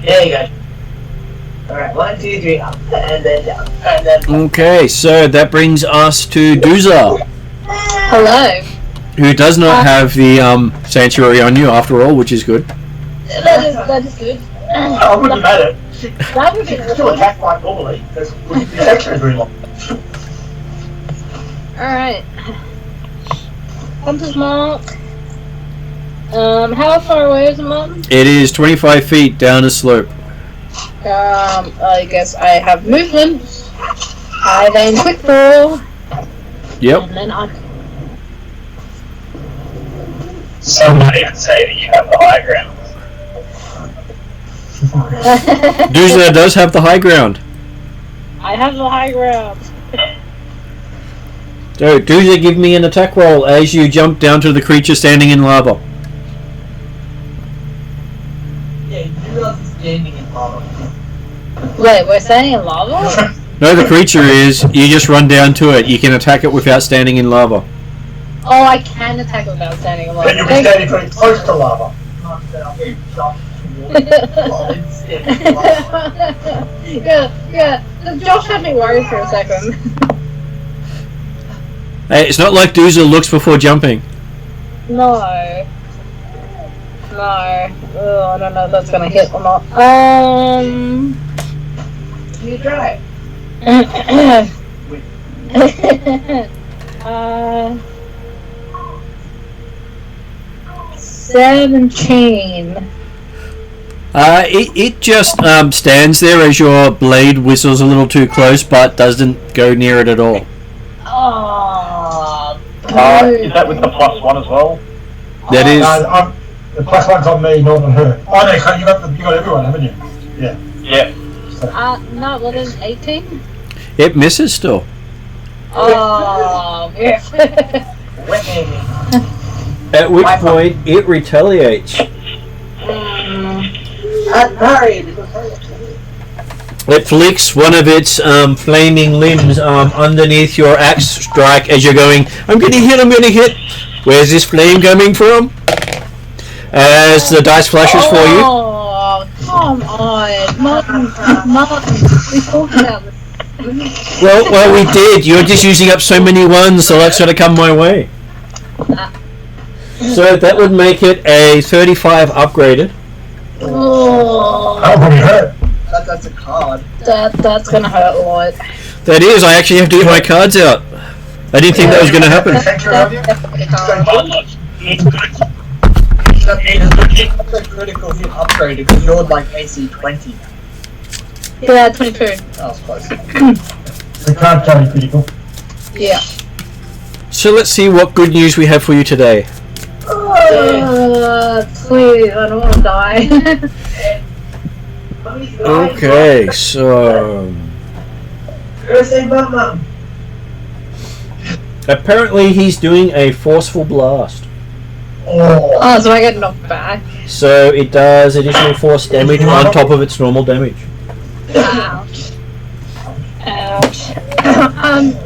There you go. Alright, 1, 2, 3, up, and then down, and then. Okay, so that brings us to Duza, Hello. who does not have the Sanctuary on you after all, which is good. That is good. I wouldn't have had it. That would She be can still attack quite normally. That's actually very long. Alright. Hunter's Mark. How far away is the mountain? It is 25 feet down a slope. I guess I have movement. I then quick roll. Yep. And then I. Somebody would say that you have the high ground. Duza does have the high ground. I have the high ground. So, Duza, give me an attack roll as you jump down to the creature standing in lava. Yeah, you realize he's standing in lava. Wait, we're standing in lava? No, the creature is. You just run down to it. You can attack it without standing in lava. Oh, I can attack without standing in lava. Then you'll be standing pretty close to lava. yeah. Josh had me worried for a second. Hey, it's not like Duza looks before jumping. No. I don't know if that's gonna hit or not. You try. 17. It just stands there as your blade whistles a little too close, but doesn't go near it at all. Oh. Is that with the +1 as well? That is. The +1's on me, not on her. Oh no, so you got everyone, haven't you? Yeah. Yeah. No, what is 18? It misses still. Oh, yeah. At which point it retaliates. It flicks one of its flaming limbs underneath your axe strike as you're going, I'm gonna hit. Where's this flame coming from? As the dice flashes for you. Oh, come on. Martin, we talked about this. Well, we did. You're just using up so many ones, so that's gonna come my way. So that would make it a 35 upgraded. Oh, That would hurt. That's a card. that's gonna hurt a lot. That is, I actually have to get my cards out. I didn't think that was gonna happen. That's a critical hit upgrade because you're like AC 20. Yeah, 22. That was close. The card carry critical. Yeah. So let's see what good news we have for you today. Please, I don't want to die. Okay, so apparently he's doing a forceful blast. Oh, so I get knocked back. So it does additional force damage on top of its normal damage. Ouch. Ouch.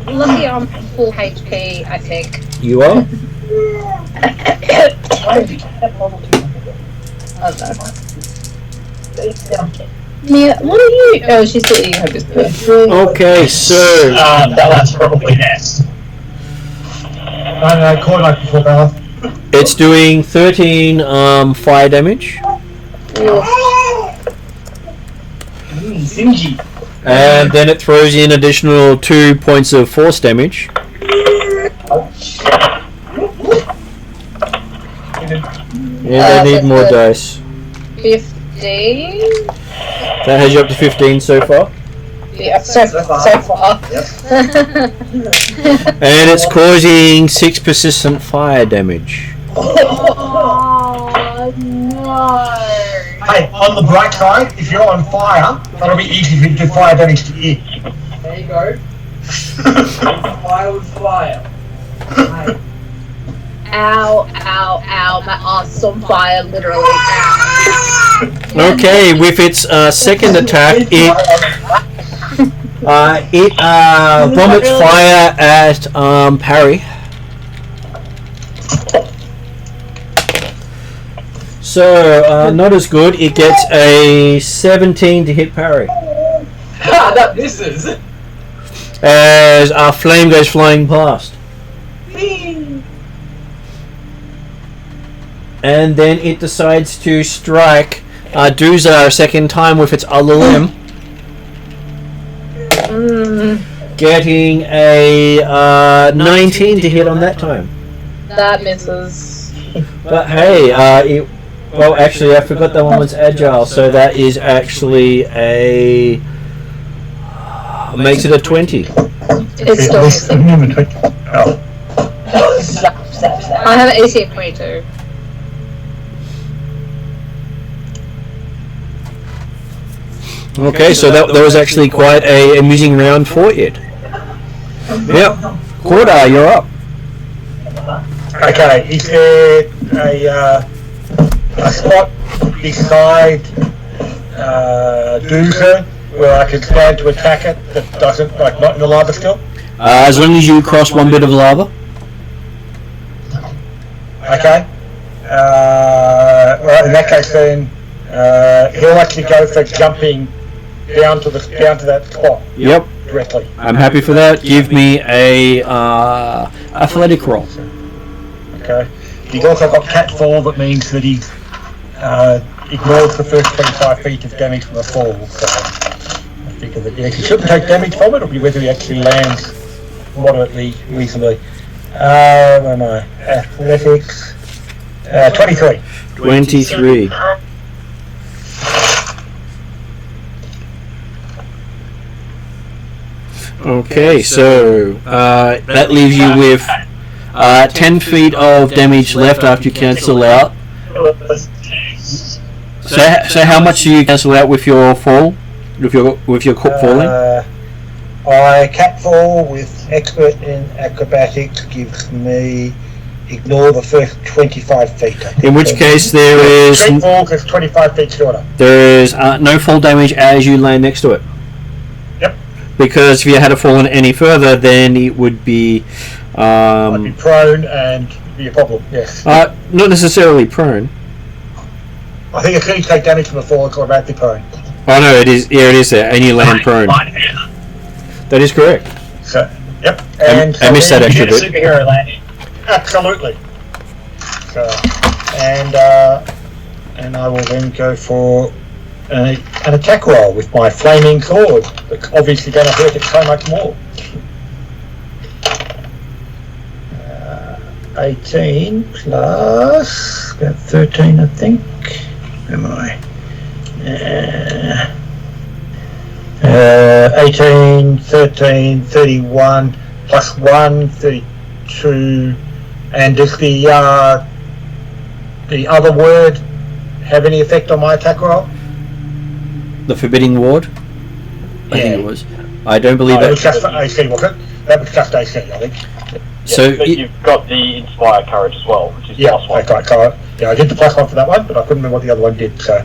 Lucky I'm full HP, I think. You are? Mia, what are you? Oh, she's still eating her biscuit. Okay, so That's probably next. I caught like before Bella. it's doing 13 fire damage, Singy. and then it throws in additional 2 points of force damage. Yeah, they need more dice. 15? That has you up to 15 so far. Yeah, so far. And it's causing 6 persistent fire damage. Oh, no. Hey, on the bright side, if you're on fire, that'll be easy for you to do fire damage to you. There you go. Fire with fire. Right. Ow, ow, ow. My arse on fire, literally. Ow. Okay, with its second attack, it vomits fire at Parry. So, not as good. It gets a 17 to hit Parry. That misses. As our flame goes flying past. And then it decides to strike Duza a second time with its other limb. Getting a 19 to hit on that time. That misses. But hey, well, actually, I forgot that one was agile, so that is actually a makes it a 20. It's still missing. I have an AC of 22. Okay, so that was actually quite a amusing round for it. Yep, Korda, you're up. Okay, is there a spot beside Doomsday where I can stand to attack it that doesn't, like, not in the lava still? As long as you cross one bit of lava. Okay. Well, in that case then, he'll actually go for jumping down to that spot Yep, directly. I'm happy for that. Give me a athletic roll. Okay. He's also got catfall, that means that he ignores the first 25 feet of damage from the fall. So I figure that he shouldn't take damage from it. It'll be whether he actually lands moderately, reasonably. Where am I? Athletics. 23. 23. Okay, so that leaves you with 10 feet of damage left after you cancel out. So how much do you cancel out with your fall? With your falling? I catfall with expert in acrobatics gives me ignore the first 25 feet. In which case there is Straight fall is 25 feet shorter. no fall damage as you land next to it. because if you had fallen any further, then it would be. I'd be prone and be a problem. Yes. Not necessarily prone. I think you take damage from a fall and automatically prone. Oh no, it is. Yeah, it is there, and you land prone. That is correct. So, yep. And I missed that extra bit. Superhero landing. Absolutely. So, and I will then go for an attack roll with my flaming sword. That's obviously going to hurt it so much more. 18 plus about 13, I think. Am I? 18, 13, 31 plus 1, 32. And does the other word have any effect on my attack roll? The forbidding ward? I think it was. I don't believe it that. was just for AC, wasn't it? That was just AC, I think. So but you've got the Inspire Courage as well, which is plus 1. Okay, yeah, I did the plus 1 for that one, but I couldn't remember what the other one did. So,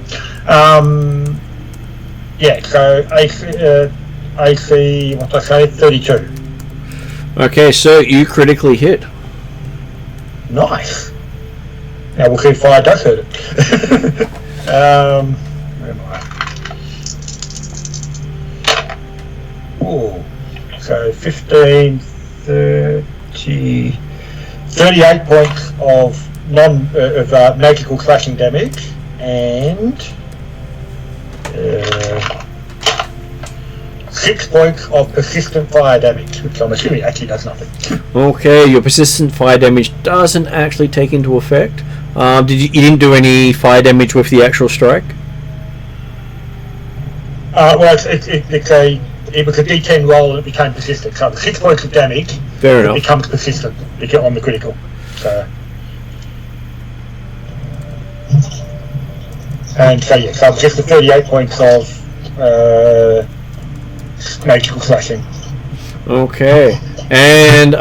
so AC, what did I say? 32. Okay, so you critically hit. Nice. Now we'll see if fire does hurt it. Where am I? Oh, so 15, 30, 38 points of magical slashing damage, and 6 points of persistent fire damage, which I'm assuming actually does nothing. Okay, your persistent fire damage doesn't actually take into effect. You didn't do any fire damage with the actual strike? Well, it was a D10 roll and it became persistent. So the 6 points of damage becomes persistent on the critical. So, so just the 38 points of magical slashing. Okay, and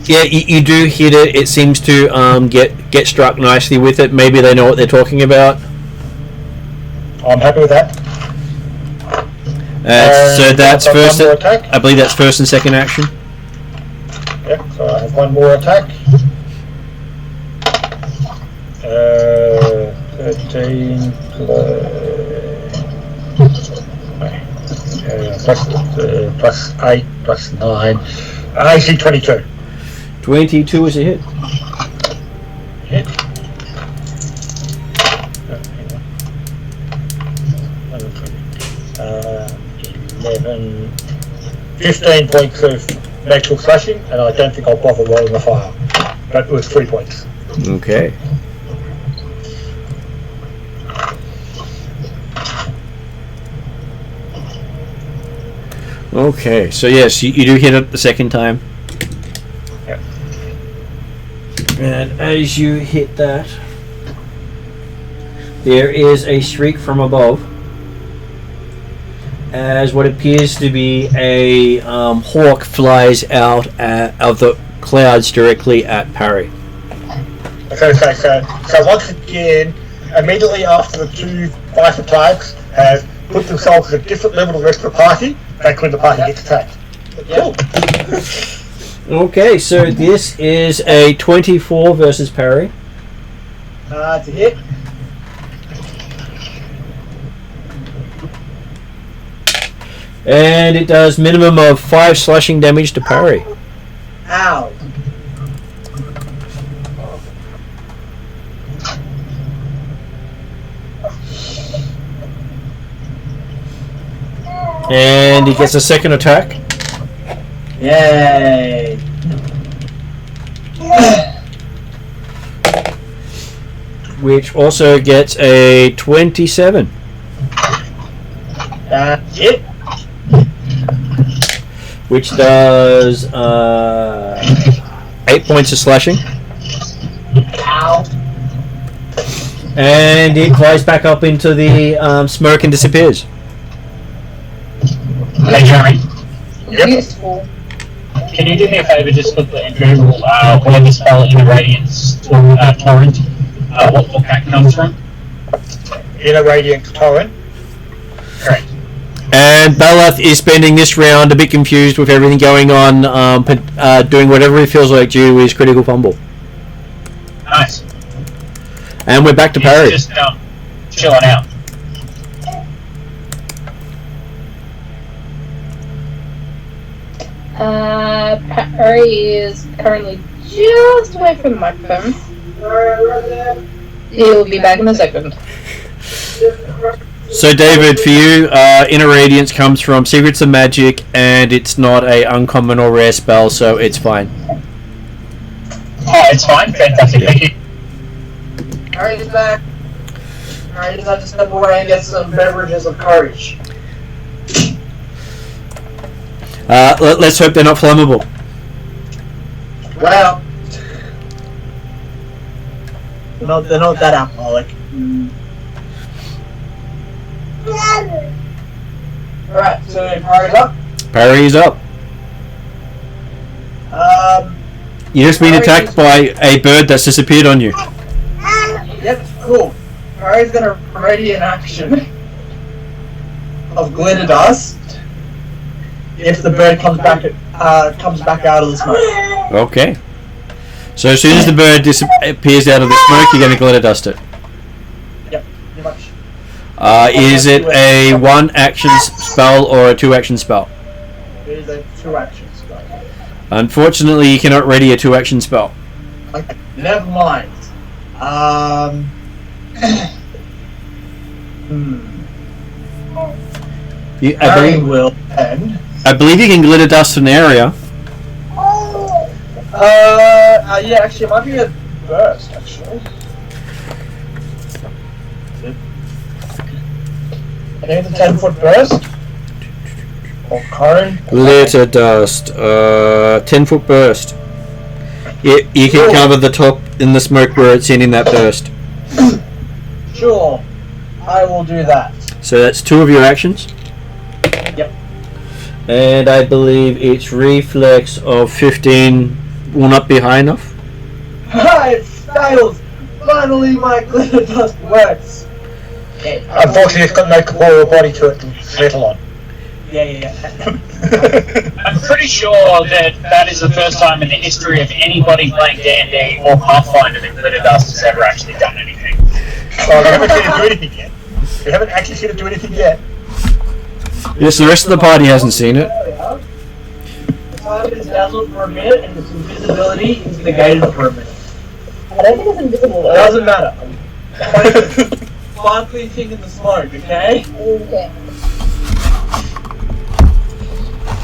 you do hit it. It seems to get struck nicely with it. Maybe they know what they're talking about. I'm happy with that. So that's first. Attack. I believe that's first and second action. Yep. So I have one more attack. 13 plus 8 plus 9. AC 22. 22 is a hit. Hit. 11, 15 points of magical slashing, and I don't think I'll bother rolling the fire. But it was 3 points. Okay. Okay, so yes, you do hit it the second time. Yep. And as you hit that, there is a shriek from above, as what appears to be a hawk flies out of the clouds directly at Parry. Okay, so once again, immediately after the two fighter types have put themselves at a different level to the rest of the party, that's when the party gets attacked. Cool. Okay, so this is a 24 versus Parry. To hit. And it does minimum of 5 slashing damage to Parry. Ow. And he gets a second attack. Yay. Which also gets a 27. That's it. Which does 8 points of slashing. Ow. And it flies back up into the smoke and disappears. Hey Jeremy, Yep. Useful. can you do me a favour just quickly and Google where the spell Inner Radiance Torrent, what book that comes from? Inner Radiant Torrent. Correct. And Balath is spending this round a bit confused with everything going on, doing whatever he feels like due to his critical fumble. Nice. And we're back to Parry. He's just chilling out. Parry is currently just away from the microphone. He'll be back in a second. So David, for you, Inner Radiance comes from Secrets of Magic, and it's not a uncommon or rare spell, so it's fine. Oh, it's fine. Fantastic. Thank you. Alright, he's back. Alright, he's had to step away and get some beverages of courage. Let's hope they're not flammable. Well, they're not that alcoholic. Alright, so Parry's up. Parry's up. You just been attacked by a bird that's disappeared on you. Yep, cool. Parry's gonna ready an action of glitter dust if the bird comes back out of the smoke. Okay. So as soon as the bird disappears out of the smoke, you're going to glitter dust it. Yep, pretty much. Is it a 1-action spell or a 2-action spell? It is a 2-action spell. Unfortunately, you cannot ready a 2-action spell. Okay, never mind. I will end. I believe you can glitter dust an area. Yeah, actually, it might be a burst, actually. I think it's a 10-foot burst. Or cone. Glitter dust. 10-foot burst. You can cover the top in the smoke where it's in that burst. Sure. I will do that. So that's 2 of your actions. Yep. And I believe its reflex of 15 will not be high enough. It fails! Finally, my glitter dust works! Unfortunately, it's got no corporeal body to it to settle on. Yeah. I'm pretty sure that is the first time in the history of anybody playing D&D or Pathfinder that glitter dust has ever actually done anything. Oh, we haven't seen it do anything yet. We haven't actually seen it do anything yet. Yes, the rest of the party hasn't seen it. Time is dazzled for a minute, and its invisibility is negated for a minute. I don't think it's invisible. It doesn't matter. I'm sparkly thing in the smoke, okay? Okay.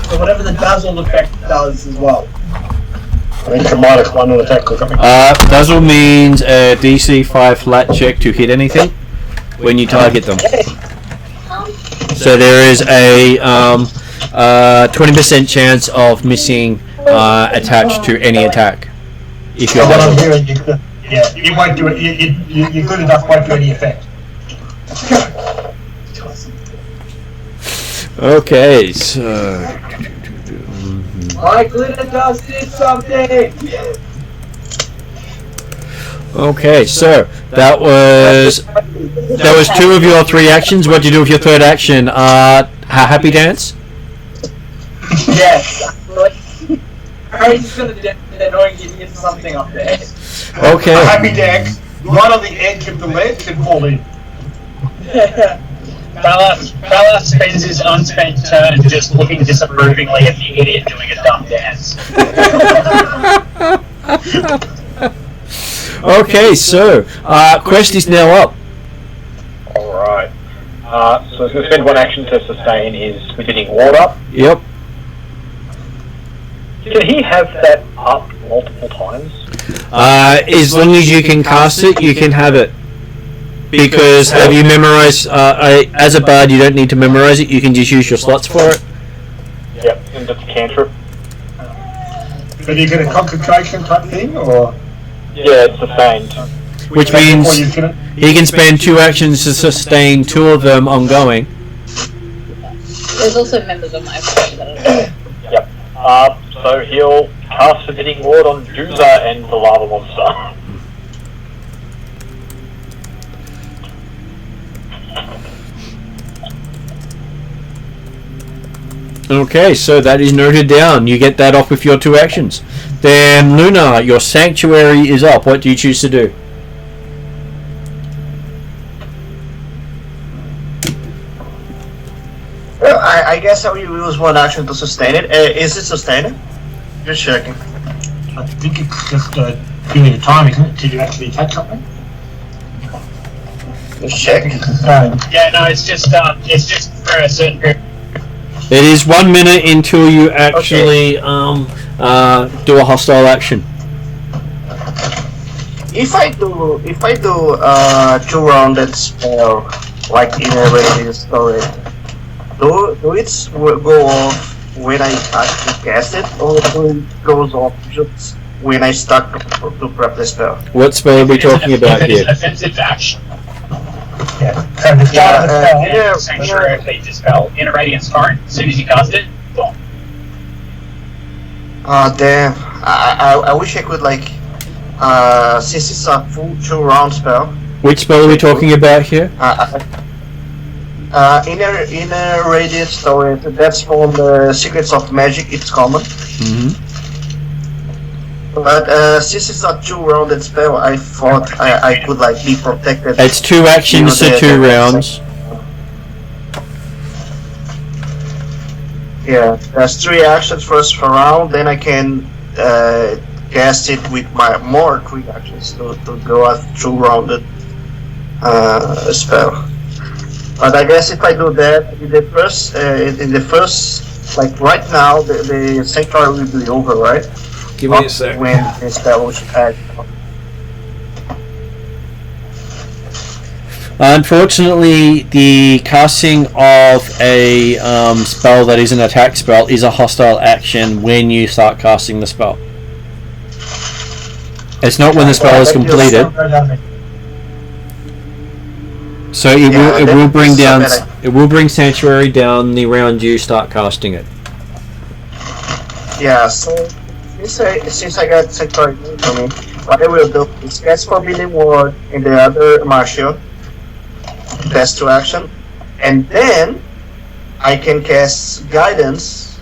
So whatever the dazzle effect does as well. I think it's a -1 on attack or something. Dazzle means a DC 5 flat check to hit anything when you target them. So there is a 20% chance of missing attached to any attack. If you're What I'm dazzled. hearing, you won't do it. You good enough won't do any effect. Okay, so My glitter dust did something! okay, so that was 2 of your 3 actions. What do you do with your 3rd action? Happy dance. Yes. I'm just gonna do the annoying idiot something up there. Okay. A happy dance right on the edge of the ledge and fall in. Bala spends his unspent turn just looking disapprovingly at the idiot doing a dumb dance. Okay, so quest is now up. Alright. So it's going to spend 1 action to sustain his spitting water. Yep. Can he have that up multiple times? As long as you can cast it, you can have it. Because have you memorized? As a bard, you don't need to memorize it. You can just use your slots for it. Yep, and that's a cantrip. But you get a concentration type thing, or Yeah, it's sustained. Which means or you can he can spend 2 actions to sustain 2 of them ongoing. There's also members of my party that are Yep. So he'll cast Forbidding Ward on Dooza and the lava monster. Okay, so that is noted down. You get that off with your 2 actions. Then, Luna, your sanctuary is up. What do you choose to do? Well, I guess I will use 1 action to sustain it. Is it sustained? Just checking. I think it's just a period of time, isn't it, till you actually take something? Just checking. Yeah, no, it's just for a certain period. It is 1 minute until you actually do a hostile action. If I do 2-rounded spell, like in a regular story, do it go off when I actually cast it, or do it goes off just when I start to prep the spell? What spell are we talking about It is here? an offensive action. Yeah. So the start of the spell. Sanctuary complete the spell in a radiance current. As soon as you cast it, boom. Damn. I wish I could, like, since it's a full 2-round spell. Which spell are we talking about here? In a radiant story, that's from the Secrets of Magic, it's common. Mm-hmm. But since it's a 2-rounded spell, I thought I could, like, be protected. It's 2 actions to 2 rounds. Yeah, there's 3 actions first per round, then I can cast it with my more 3 actions to go a 2-rounded spell. But I guess if I do that in the first, like right now, the sanctuary will be over, right? Give me a sec. When the spell was act. Unfortunately, the casting of a spell that is an attack spell is a hostile action when you start casting the spell. It's not when the spell is completed. So it will bring Sanctuary down the round you start casting it. Yeah, so since I got Sanctuary for me, what I will do is cast Forbidden Ward in the other martial. That's 2 action, and then I can cast Guidance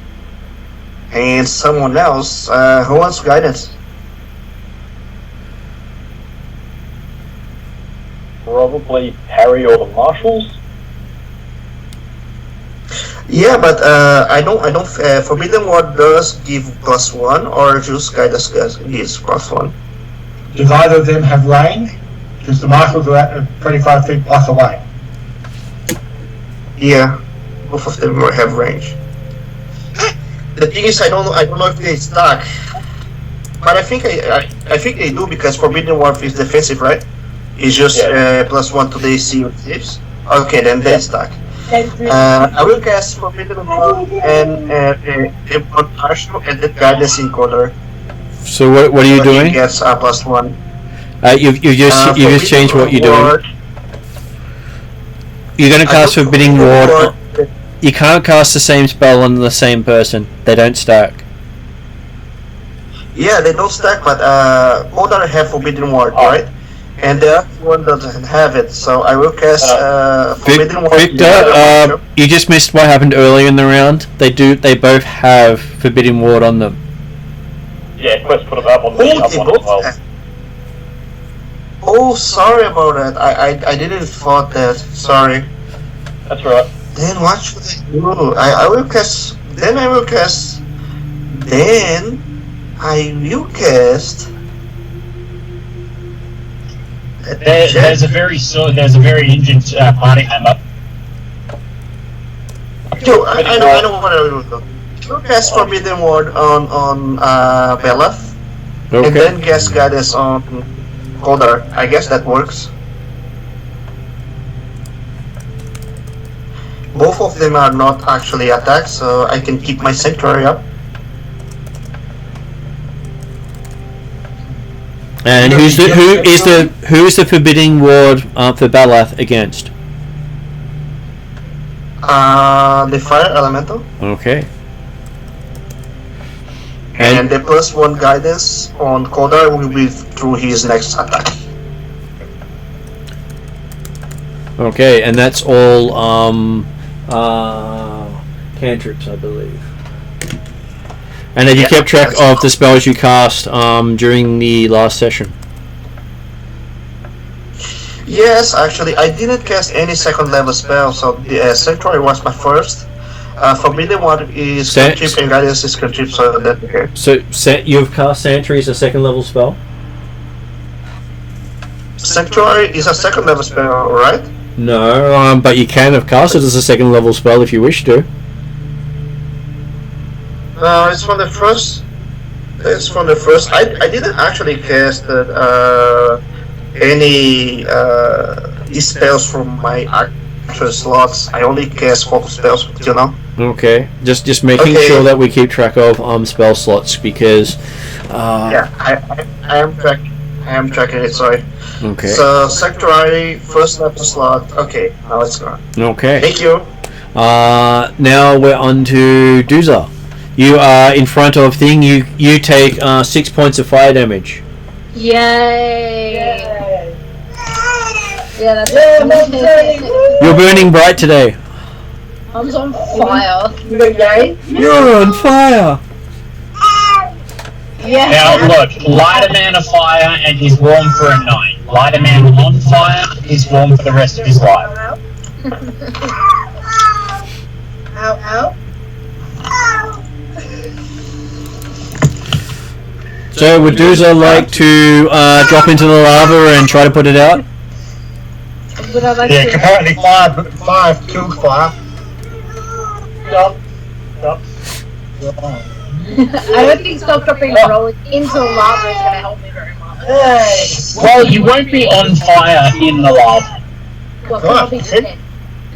and someone else who wants Guidance. Probably Harry or the Marshals. Yeah, but I don't. Forbidden Ward does give +1, or just Guidance gives +1. Do either of them have range? Because the marshals are at 25 feet plus away. Yeah, both of them have range. The thing is, I don't know if they stack, but I think they do, because Forbidden Ward is defensive, right? It's just +1 to the AC with saves. Okay, then they stack. I will cast Forbidden Ward and one partial and then Guidance in quarter. So what are you doing? Gets +1. You've just changed what you're doing. You're going to cast Forbidden Ward. You can't cast the same spell on the same person. They don't stack. Yeah, they don't stack, but otehr have Forbidden Ward, right? And the other one doesn't have it, so I will cast Forbidden Ward. Victor, you just missed what happened earlier in the round. They both have Forbidden Ward on them. Yeah, Quest put it up on the up one as well. Oh, sorry about that. I didn't thought that. Sorry. That's right. Then what should I do? I will cast. Then I will cast. Then I will cast. There's a very injured party member. Yo, I know what I will do. I will cast Forbidden Ward on Beleth, Okay. and then cast Goddess on Otehr. I guess that works. Both of them are not actually attacked, so I can keep my sanctuary up. And who is the Forbidding Ward for Beleth against? The Fire Elemental. Okay. And the +1 Guidance on Otehr will be through his next attack. Okay, and that's all. cantrips, I believe. And have you kept track of the spells you cast during the last session? Yes, actually, I didn't cast any second level spells, so the Sanctuary was my first. Forbidden One is cantrip and Guidance is cantrip, so that's okay. So you've cast Sanctuary as a second level spell? Sanctuary is a second level spell, right? No, but you can have cast it as a second level spell if you wish to. No, it's from the first. It's from the first. I didn't actually cast any spells from my actual slots. I only cast focus spells till now. Okay, just making sure that we keep track of spell slots because. Yeah, I am tracking. I am tracking it. Sorry. Okay. So Sanctuary first level slot. Okay, now it's gone. Okay. Thank you. Now we're on to Duza. You are in front of Thing. You take 6 points of fire damage. Yay! Yeah, that's You're burning bright today. I'm on fire. You're on fire. Yeah. Now look, light a man a fire and he's warm for a night. Light a man on fire, he's warm for the rest of his life. Ow. So would Duza like to drop into the lava and try to put it out? Would I like Yeah, to... apparently fire killed fire. Stop. I don't think stop dropping and rolling into the lava is going to help me very much. Hey! Well, you won't be on fire in the lava. Well, I'll be dead.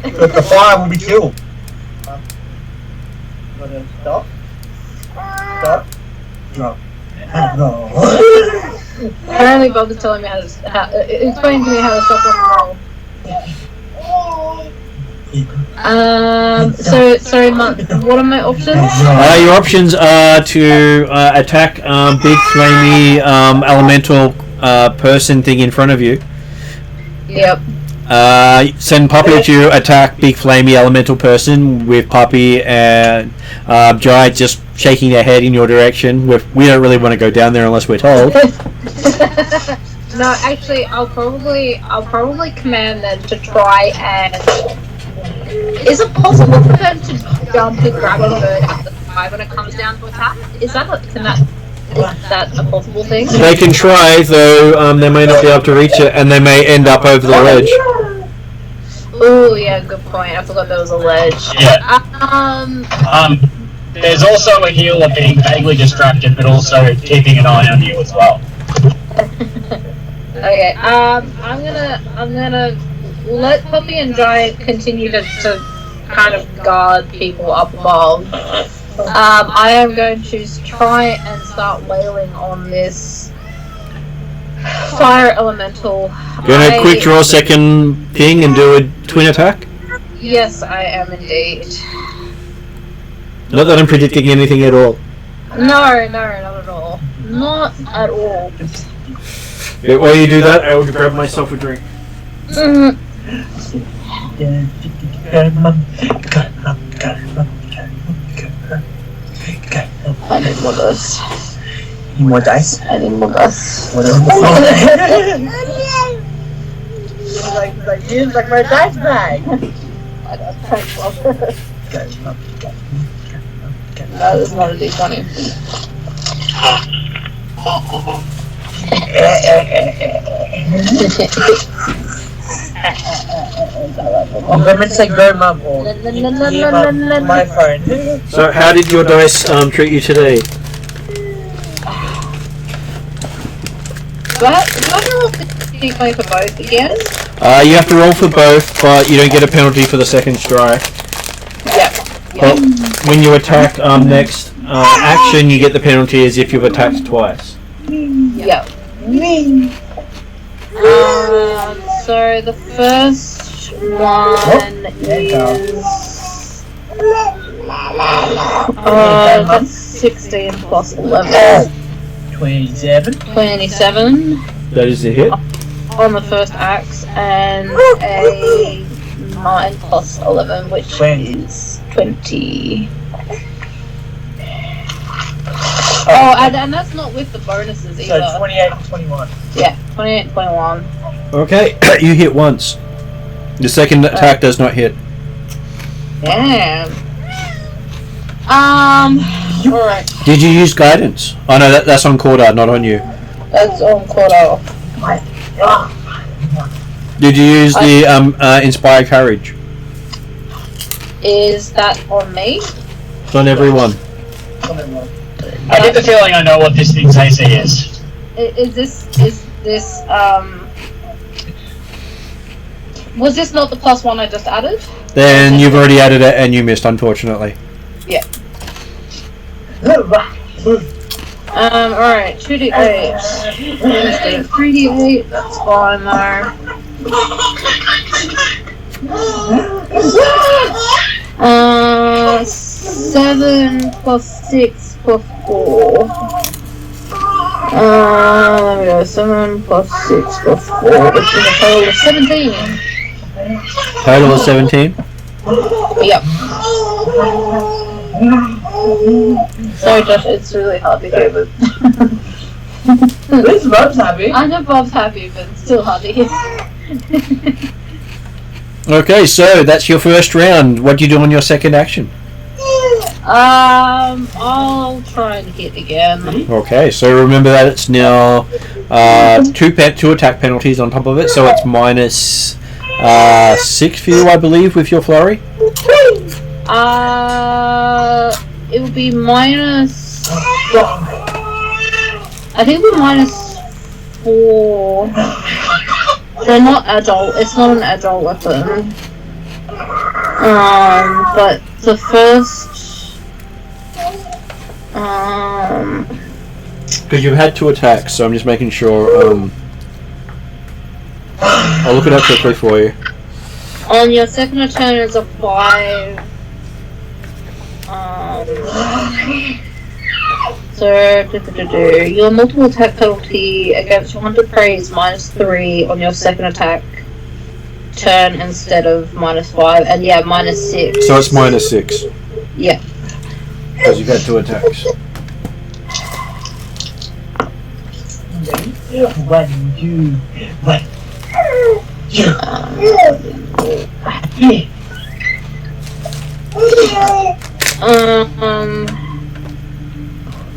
But the fire will be killed. Stop. Drop. No. Apparently Bob is telling me how to... explain to me how to stop rock and roll. Sorry, what are my options? Your options are to attack big flamey elemental person thing in front of you. Yep. Send Puppy to attack big flamey elemental person with Puppy and Jai just shaking their head in your direction. We don't really want to go down there unless we're told. No, actually, I'll probably command them to try and. Is it possible for them to jump and grab a bird at the sky when it comes down to attack? Is that a possible thing? They can try, though they may not be able to reach it, and they may end up over the ledge. Oh yeah, good point. I forgot there was a ledge. Yeah. There's also a healer being vaguely distracted, but also keeping an eye on you as well. Okay. I'm gonna let Puppy and Giant continue to kind of guard people up above. I am going to try and start wailing on this fire elemental. Gonna quick draw second thing and do a twin attack? Yes, I am indeed. Not that I'm predicting anything at all. No, not at all. Not at all. Yeah, while you do that, I will grab myself a drink. I need more dice. You more dice? I need more dice. What like my dice bag. That is not a D20. I'm going to say go mum or my phone. So how did your dice treat you today? Do I have to roll D20 for both again? You have to roll for both, but you don't get a penalty for the second strike. Yep. But when you attack next action, you get the penalty as if you've attacked twice. Yep. So the first one is that's 16 plus 11. 27. 27 That is a hit. on the first axe, and a 9 plus 11, which 20. is 20. Oh, and that's not with the bonuses either. So 28 and 21. Yeah, 28 and 21. Okay, you hit once. The second attack does not hit. Damn. Alright. Did you use guidance? Oh no, that's on Cordar, not on you. That's on Cordar. Did you use the Inspire Courage? Is that on me? It's on everyone. I get the feeling I know what this thing's AC is. Is this was this not the +1 I just added? Then you've already added it and you missed, unfortunately. Yeah. Alright, 2d8. 3d8, that's fine though. 7 plus 6 plus 4. There we go, 7 plus 6 plus 4, which is a total of 17. Total of 17? Yep. Sorry Josh, it's really hard to hear, but... At least Bob's happy. I know Bob's happy, but it's still hard to hear. Okay, so that's your first round. What do you do on your second action? I'll try and hit again. Okay, so remember that it's now two attack penalties on top of it, so it's minus 6 for you, I believe, with your flurry. It would be minus. I think it would be minus 4. They're not agile. It's not an agile weapon. But the first. Because you've had 2 attacks, so I'm just making sure. I'll look it up quickly for you. On your second turn is a 5. So, your multiple attack penalty against your hunted prey is minus 3 on your second attack turn instead of minus 5, and yeah, minus 6. So it's minus 6. Yeah. Because you've had 2 attacks.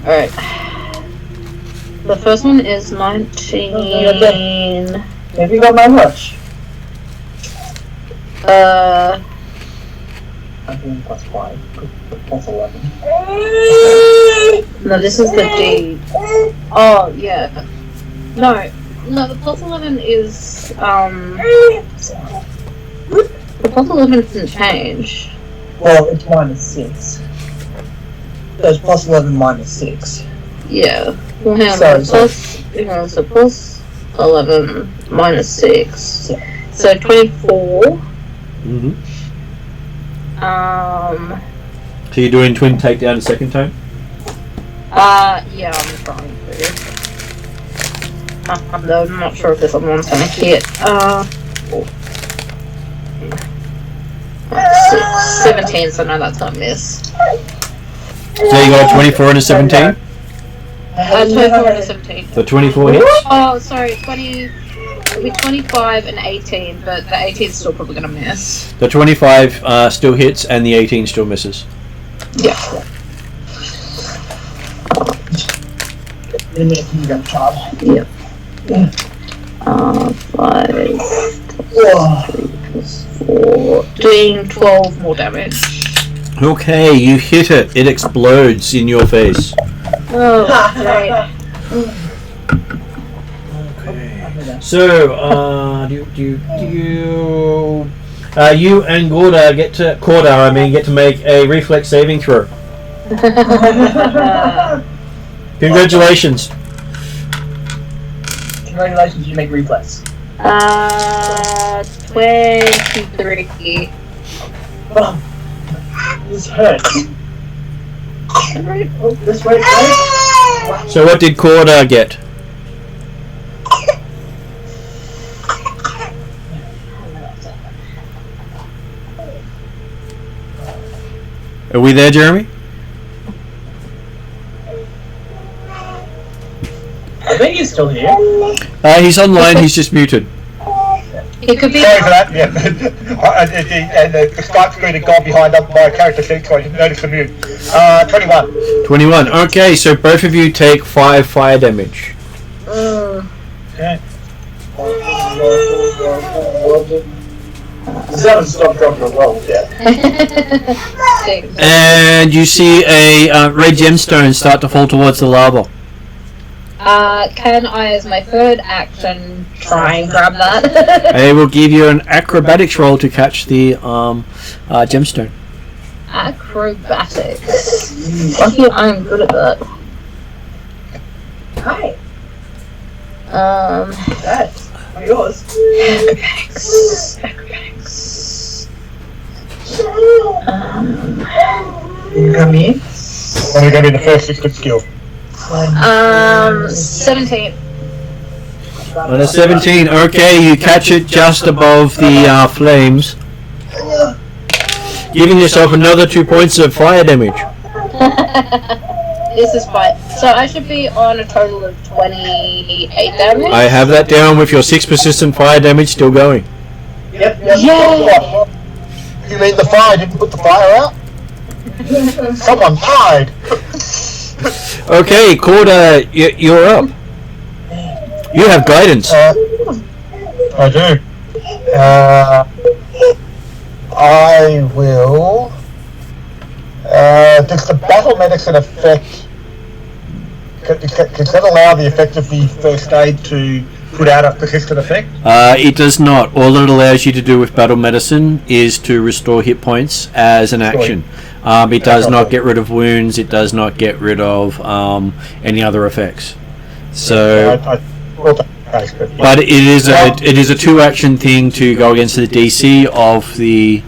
Alright. The first one is 19. Have you got my watch? I think plus 5. Plus 11. No, this is the D. Oh, yeah. No, the plus 11 is, the plus 11 didn't change. Well, it's minus 6. So it's plus 11 minus 6. Yeah. Well, hang on, so plus 11 minus 6. So 24. Mm-hmm. So you're doing twin takedown a second time? Yeah, I'm trying to. Though I'm not sure if this other one's gonna hit. 17, so no, that's gonna miss. So you got a 24 and a 17? 24 and a 17. So 24 hits? Oh, sorry, it'll be 25 and 18, but the 18 is still probably gonna miss. The 25 still hits and the 18 still misses. Yeah. In a minute, you got a charge. Yep. 5 plus 3 plus 4. Doing 12 more damage. Okay, you hit it. It explodes in your face. Oh, great. Okay. So, you and Cordar get to make a reflex saving throw. Congratulations. Congratulations, you make reflex. 23. Oh, this hurts. Oh, this way, right? So what did Cordar get? Are we there, Jeremy? I think he's still here. He's online. He's just muted. It could be. Sorry for that. Yeah. and the Skype screen had gone behind my character sheet, so I didn't notice the mute. 21. 21. Okay, so both of you take 5 fire damage. Okay. Seven stop dropping a roll. Yeah. And you see a red gemstone start to fall towards the lava. Can I, as my third action, try and grab that? I will give you an acrobatics roll to catch the gemstone. Acrobatics. Lucky I'm good at that. Hi. That's Yours. Acrobatics. You come in. I'm going to go to the first system skill. 17. On a 17, okay, you catch it just above the flames, giving yourself another 2 points of fire damage. This is fine. So I should be on a total of 28 damage? I have that down with your 6 persistent fire damage still going. Yep. Yay! You mean the fire didn't put the fire out? Someone died. Okay, Corda, you're up. You have guidance. I do. I will. Does the battle medicine effect? Does that allow the effect of the first aid to put out a persistent effect? It does not. All it allows you to do with battle medicine is to restore hit points as an action. It does not get rid of wounds. It does not get rid of any other effects. So, but it is a 2-action thing to go against the DC of the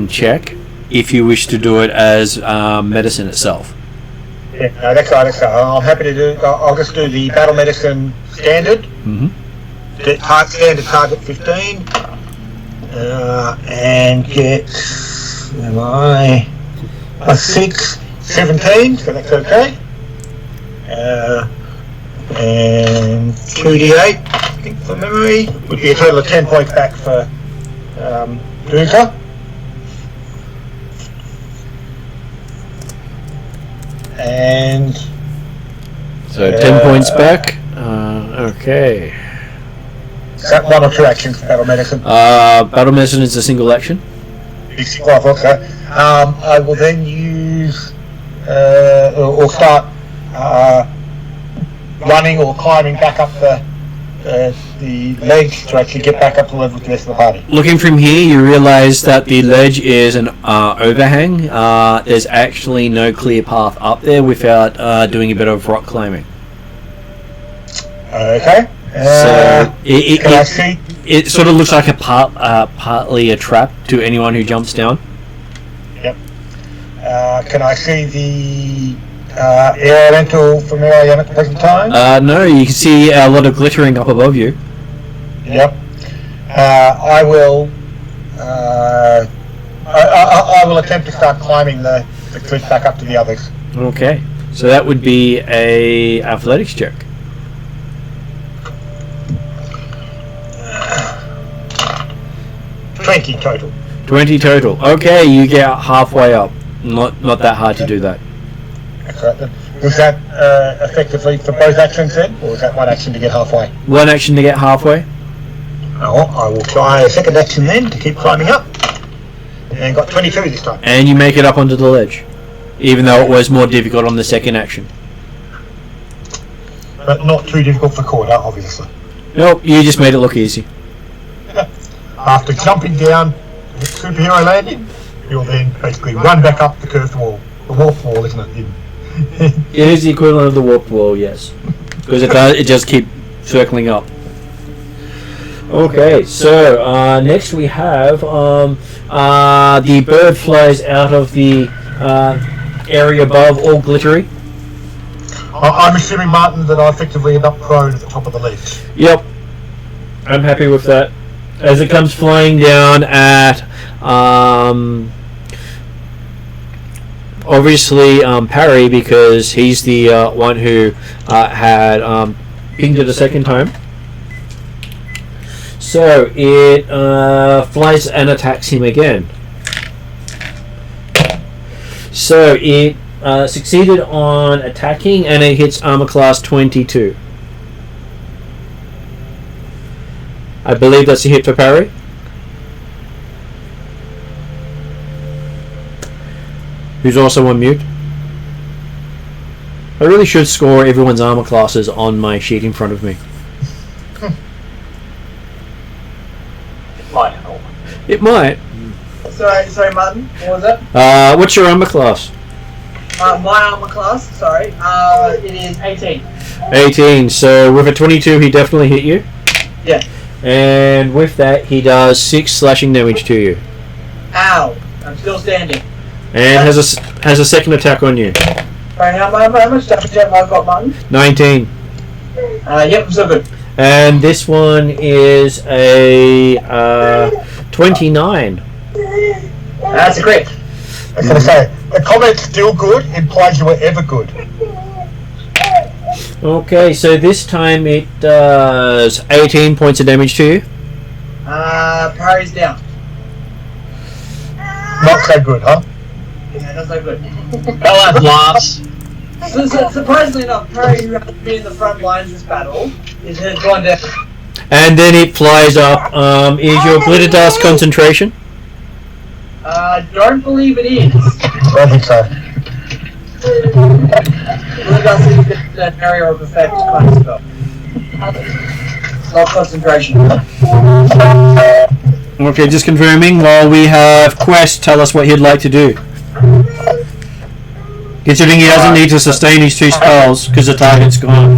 check if you wish to do it as medicine itself. Yeah, no, that's right. I'm happy to do. I'll just do the battle medicine standard. Mm-hmm. Standard target 15, and get a 6, 17. So that's okay. And 2d8, I think from memory, would be a total of 10 points back for Doomsday. And so 10 points back. Okay. Is that 1 or 2 actions for battle medicine? Battle medicine is a single action. I will then use or start running or climbing back up the ledge to actually get back up to level with the rest of the party. Looking from here, you realise that the ledge is an overhang. There's actually no clear path up there without doing a bit of rock climbing. Okay. So it it sort of looks like a partly a trap to anyone who jumps down. Yep. Can I see the air elemental from where I am at the present time? No, you can see a lot of glittering up above you. Yep. I will. I will attempt to start climbing the cliff back up to the others. Okay, so that would be a athletics check. 20 total. 20 total. Okay, you get halfway up. Not that hard to do that. That's right then. Was that effectively for both actions then, or was that one action to get halfway? One action to get halfway. Oh, I will try a second action then to keep climbing up. And got 22 this time. And you make it up onto the ledge, even though it was more difficult on the second action. But not too difficult for Corda, obviously. Nope, you just made it look easy. After jumping down the superhero landing, you'll then basically run back up the curved wall. The warped wall, isn't it? It is the equivalent of the warped wall, yes. Because it just keep circling up. Okay, so next we have the bird flies out of the area above, all glittery. I'm assuming, Martin, that I effectively end up prone at the top of the ledge. Yep, I'm happy with that. As it comes flying down at obviously parry because he's the one who had pinged it a second time. So it flies and attacks him again. So it succeeded on attacking, and it hits armor class 22. I believe that's a hit for parry. Who's also on mute. I really should score everyone's armor classes on my sheet in front of me. It might help. It might. Sorry, Martin. What was it? What's your armor class? My armor class. Sorry. It is 18. 18. So with a 22, he definitely hit you. Yeah. And with that, he does 6 slashing damage to you. Ow! I'm still standing. And has a second attack on you. Sorry, how much damage have I got, Martin? 19. Yep, I'm so good. And this one is a 29. That's a crit. I was going to say, the comment's still good, implies you were ever good. Okay, so this time it does 18 points of damage to you. Parry's down. Not so good, huh? Yeah, not so good. Beleth laughs. Surprisingly enough, Parry, who has been in the front lines this battle, has gone down. And then it flies up. Is your glitter dust concentration? Don't believe it is. I don't think so. Glitter dust is an area of effect kind of stuff. Not concentration. Okay, just confirming. While we have Quest, tell us what he'd like to do. Considering he doesn't need to sustain his 2 spells because the target's gone.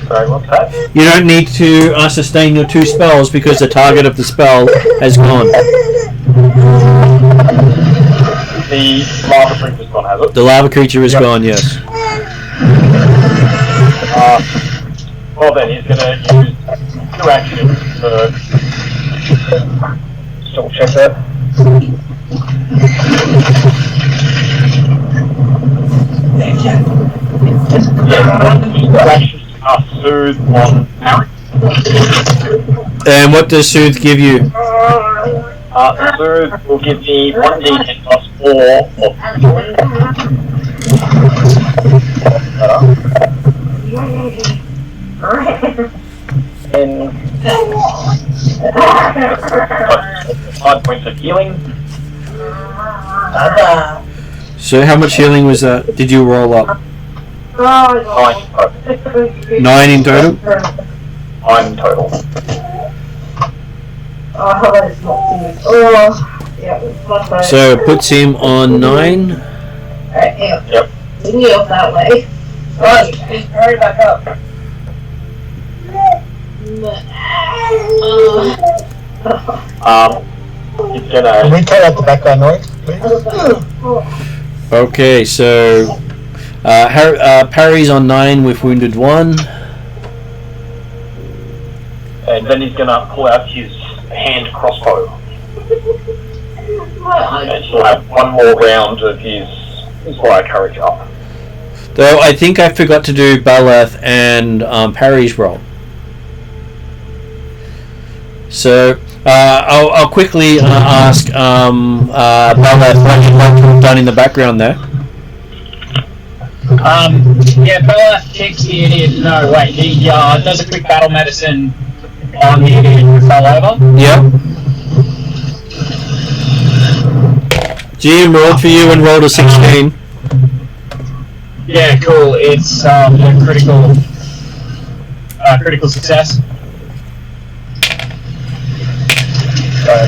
Sorry, what's that? You don't need to sustain your 2 spells because the target of the spell has gone. The lava creature's gone, has it? The lava creature is gone, yes. Well then, he's gonna use 2 actions to still check that. Yeah, 2 actions to cast Soothe on Harry. And what does Soothe give you? Soothe will give me 1d10 plus 4 of healing. And 5 points of healing. So how much healing was that? Did you roll up? 9 in total? 9 in total. So it puts him on 9. Yep. Me off that way. Right, hurry back up. He's gonna. Can we cut out the background noise, please? Okay, so Parry's on 9 with wounded 1. And then he's gonna pull out his hand crossbow. And he'll have 1 more round of his fire courage up. Though I think I forgot to do Beleth and Parry's roll. So I'll quickly ask Beleth what you'd like to have done in the background there. Yeah, Beleth kicks the idiot. No, wait, he does a quick battle medicine on the idiot who fell over. Yep. GM rolled for you and rolled a 16. Yeah, cool. It's a critical success.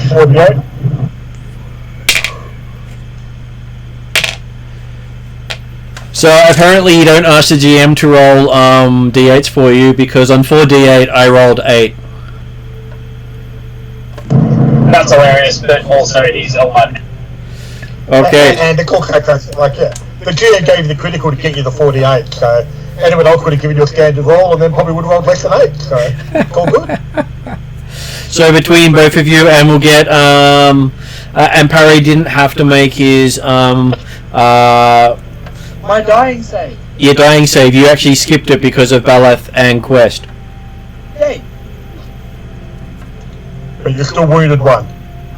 48. So apparently you don't ask the GM to roll d8s for you because on 4d8 I rolled 8. That's hilarious, but also he's a 1. Okay. And the cool characters, like, yeah, the GM gave you the critical to get you the 48, so anyone else would have given you a standard roll and then probably would have rolled less than 8, so it's all good. So between both of you, and we'll get and Parry didn't have to make his My dying save. your dying save. You actually skipped it because of Balath and Quest. Yay! But you're still wounded one.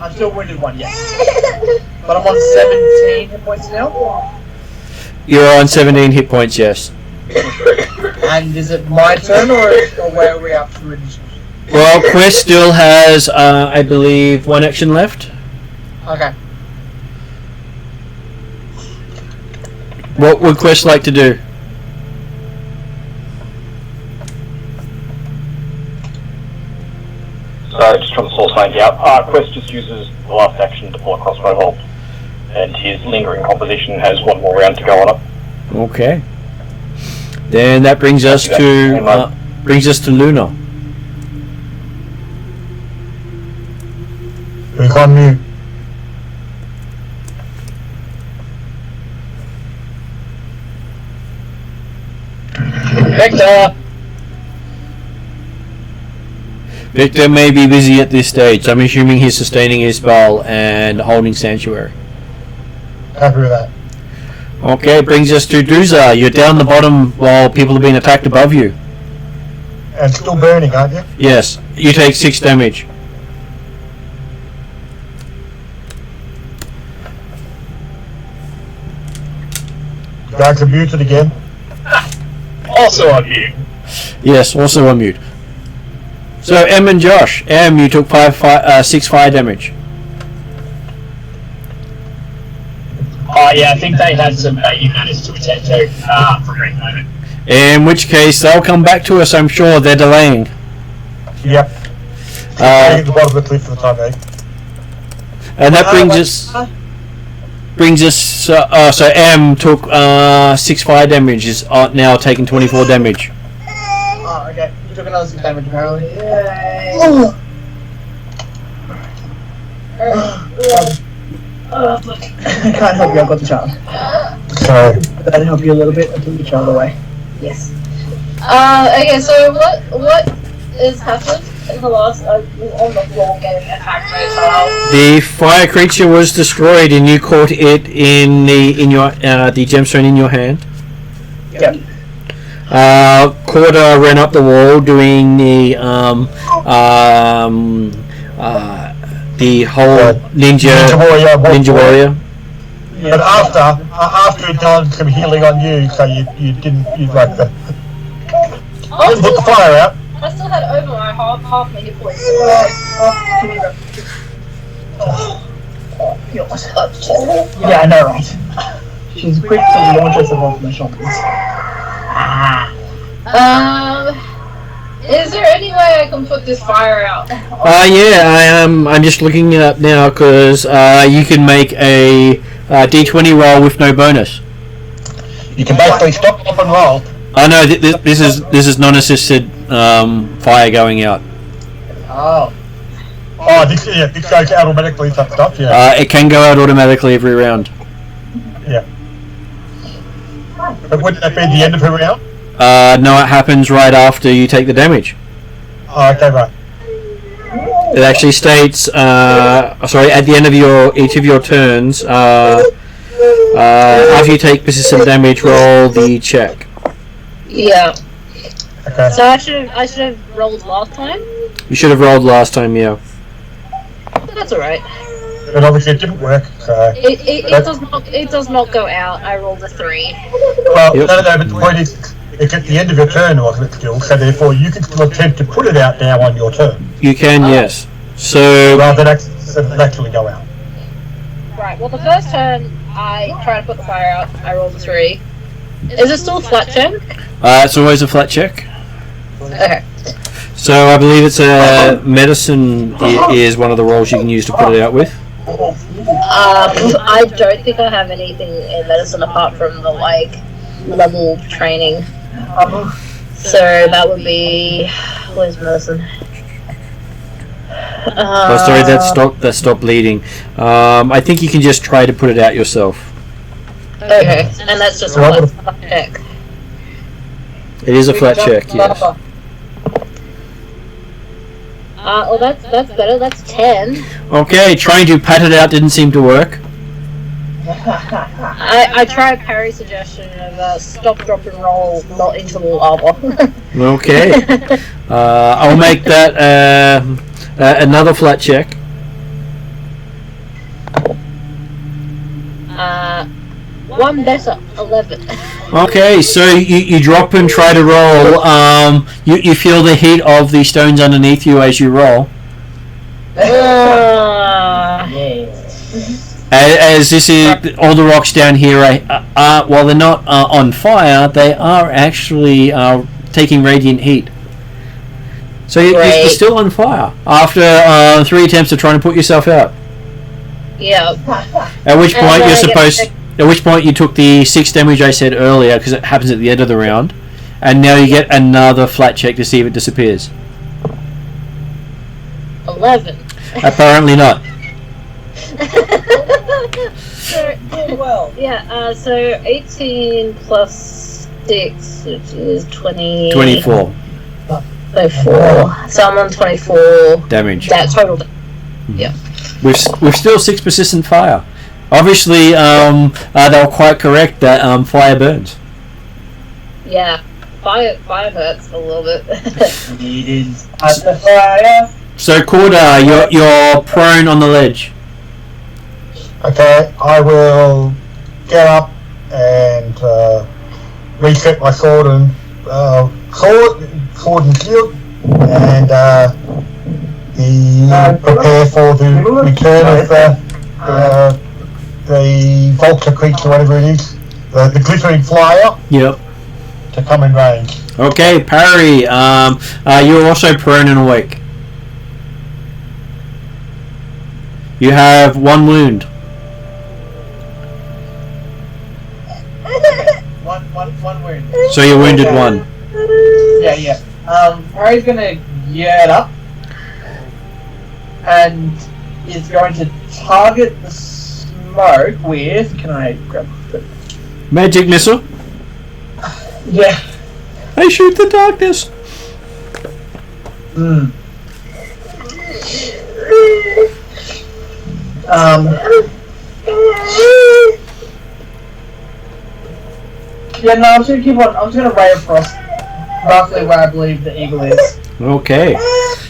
I'm still wounded one, yes. But I'm on 17 hit points now. You're on 17 hit points, yes. And is it my turn or where are we up to initiative? Well, Quest still has, I believe, one action left. Okay. What would Quest like to do? So just trying to source something out. Quest just uses the last action to pull a crossbow bolt, and his lingering composition has one more round to go on it. Okay. Then that brings us to Luna. We can't mute. Victor! Victor may be busy at this stage. I'm assuming he's sustaining his spell and holding Sanctuary. Happy with that. Okay, brings us to Duza. You're down the bottom while people are being attacked above you. And still burning, aren't you? Yes, you take 6 damage. Guys are muted again. Also on you. Yes, also on mute. So M and Josh. M, you took 6 fire damage. Oh yeah, I think they had some you managed to attend to for a brief moment. In which case, they'll come back to us, I'm sure. They're delaying. Yep. At the bottom of the cliff for the time being. And that brings us. So M took 6 fire damage. Is now taking 24 damage. Oh, okay. You took another 6 damage apparently. I can't help you, I've got the charm. So, That'll help you a little bit. I took the charm away. Yes. Okay, so what is happened in the last on the floor getting attacked by a child? The fire creature was destroyed, and you caught it in your the gemstone in your hand. Yep. Corda ran up the wall doing the whole ninja warrior. but after he'd done some healing on you, so you didn't like the didn't put the fire out. I still had over my half my hit points. Yeah, I know, right? She's quick to launch us above the shoulders. Is there any way I can put this fire out? Yeah, I am. I'm just looking it up now because you can make a D20 roll with no bonus. You can basically stop and roll. Oh no, this is non-assisted fire going out. Oh. Oh, this goes automatically type stuff, yeah. It can go out automatically every round. Yeah. But wouldn't that be the end of her round? No, it happens right after you take the damage. Oh, okay, right. It actually states, sorry, at the end of each of your turns, after you take persistent damage, roll the check. Yeah. Okay. So I should have rolled last time. You should have rolled last time, yeah. That's alright. But obviously it didn't work, so... It does not go out. I rolled a 3. Well, Yep. no, but the point is, it's at the end of your turn, wasn't it, still? So therefore you can still attempt to put it out now on your turn, You can, yes. So, rather than actually go out. Right. Well, the first turn I tried to put the fire out. I rolled a 3. Is it still flat check? it's always a flat check. Okay. So I believe it's a medicine is one of the rolls you can use to put it out with. I don't think I have anything in medicine apart from the level training. So that would be where's medicine? Oh, sorry, that stopped bleeding. I think you can just try to put it out yourself. Okay, and that's just a flat check. It is a flat check, yes. Oh, that's better. That's 10. Okay, trying to pat it out didn't seem to work. I tried Parry's suggestion of stop, drop, and roll, not into the lava. Okay. I'll make that another flat check. One better, 11. Okay, so you drop and try to roll. You feel the heat of the stones underneath you as you roll. As this is all the rocks down here while they're not on fire, they are actually taking radiant heat. So you're still on fire after 3 attempts of trying to put yourself out. Yeah. At which point At which point you took the 6 damage I said earlier, because it happens at the end of the round, and now you get another flat check to see if it disappears. 11. Apparently not. Well, yeah. So 18 plus 6, which is 20. 24 24. So I'm on 24 damage. That total. Yeah. With still 6 persistent fire. Obviously, they were quite correct that fire burns. Yeah, fire hurts a little bit. It is at the fire. So, Corda, you're prone on the ledge. Okay, I will get up and reset my sword and shield, and prepare for the return of the vulture creature, whatever it is, the glittering flyer. Yep. To come in range. Okay, Parry. You're also prone and awake. You have 1 wound. One wound. So you're wounded 1. Yeah. Parry's gonna get up and is going to target the smoke with. Can I grab the Magic missile. Yeah. I shoot the darkness. Yeah, no, I'm just gonna keep on. I'm just gonna ray across roughly where I believe the eagle is. Okay.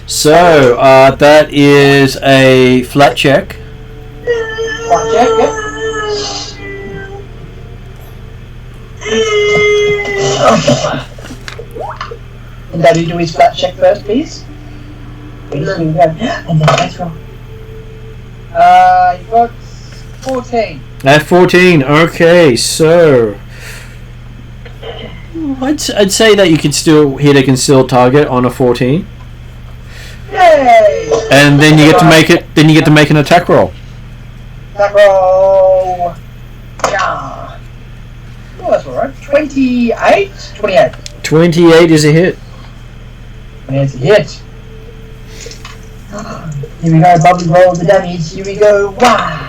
So, that is a flat check. Flat check, yep. And Daddy, do his flat check first, please. And then let's roll. You got 14. At 14, okay, so I'd say that you can still hit a concealed target on a 14. Yay! And then you get to make it. Then you get to make an attack roll. Attack roll. Yeah. Oh, that's alright. 28. 28. 28 is a hit. And it's a hit. Here we go, Bobby, roll the damage. Here we go. Wow.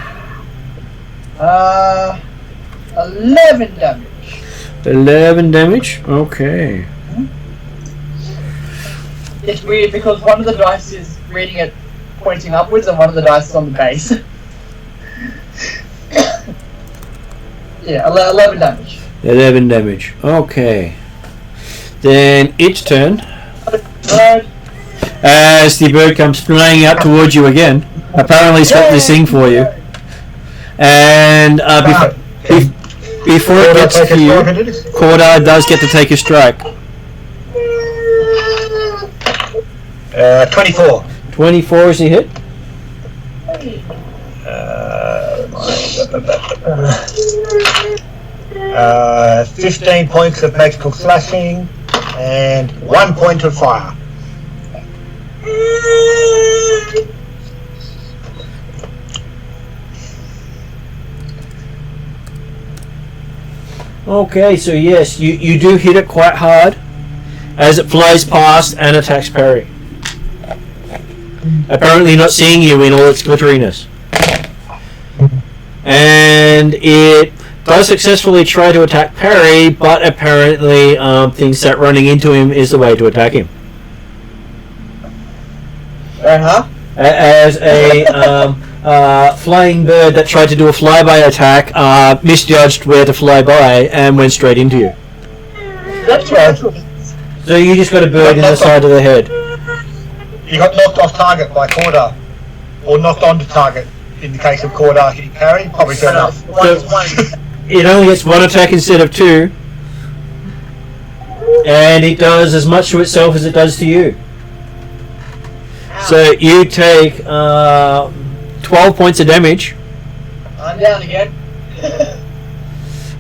11 damage. 11 damage. Okay. It's weird because one of the dice is reading it pointing upwards and one of the dice is on the base. Yeah, 11 damage. 11 damage. Okay. Then its turn. As the bird comes flying out towards you again. Apparently it's got this thing for you. And before it gets to you, Corda does get to take a strike. 24. 24 is a hit. 15 points of magical slashing and 1 point of fire. Okay, so yes, you do hit it quite hard as it flies past and attacks Perry. Apparently not seeing you in all its glitteriness. And it does successfully try to attack Perry, but apparently thinks that running into him is the way to attack him. As a flying bird that tried to do a flyby attack misjudged where to fly by and went straight into you. That's right. So you just got a bird in the side of the head. You got knocked off target by Cordar. Or knocked onto target in the case of Cordar hitting parry. Probably fair enough. It only gets one attack instead of two. And it does as much to itself as it does to you. So you take 12 points of damage. I'm down again.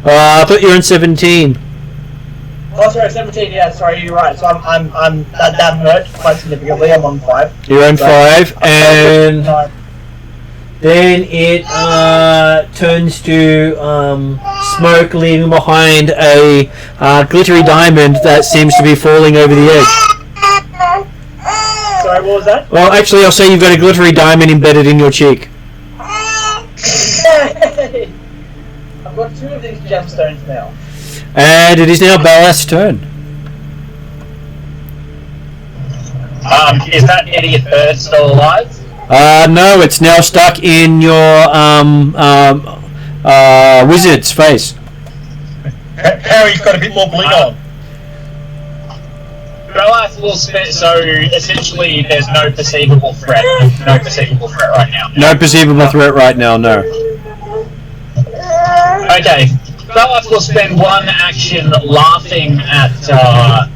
I thought you were in 17. Oh, sorry, 17. Yeah, sorry, you're right. So I'm that hurt quite significantly. I'm on 5. You're on 5, and then it turns to smoke, leaving behind a glittery diamond that seems to be falling over the edge. Sorry, what was that? Well, actually, I'll say you've got a glittery diamond embedded in your cheek. Hey! I've got 2 of these gemstones now. And it is now Balast's turn. Is that idiot bird still alive? No, it's now stuck in your wizard's face. Harry's got a bit more bleed on. Balast will spit, so essentially there's no perceivable threat. No perceivable threat right now. No perceivable threat right now, no. Okay. Balast will spend one action laughing at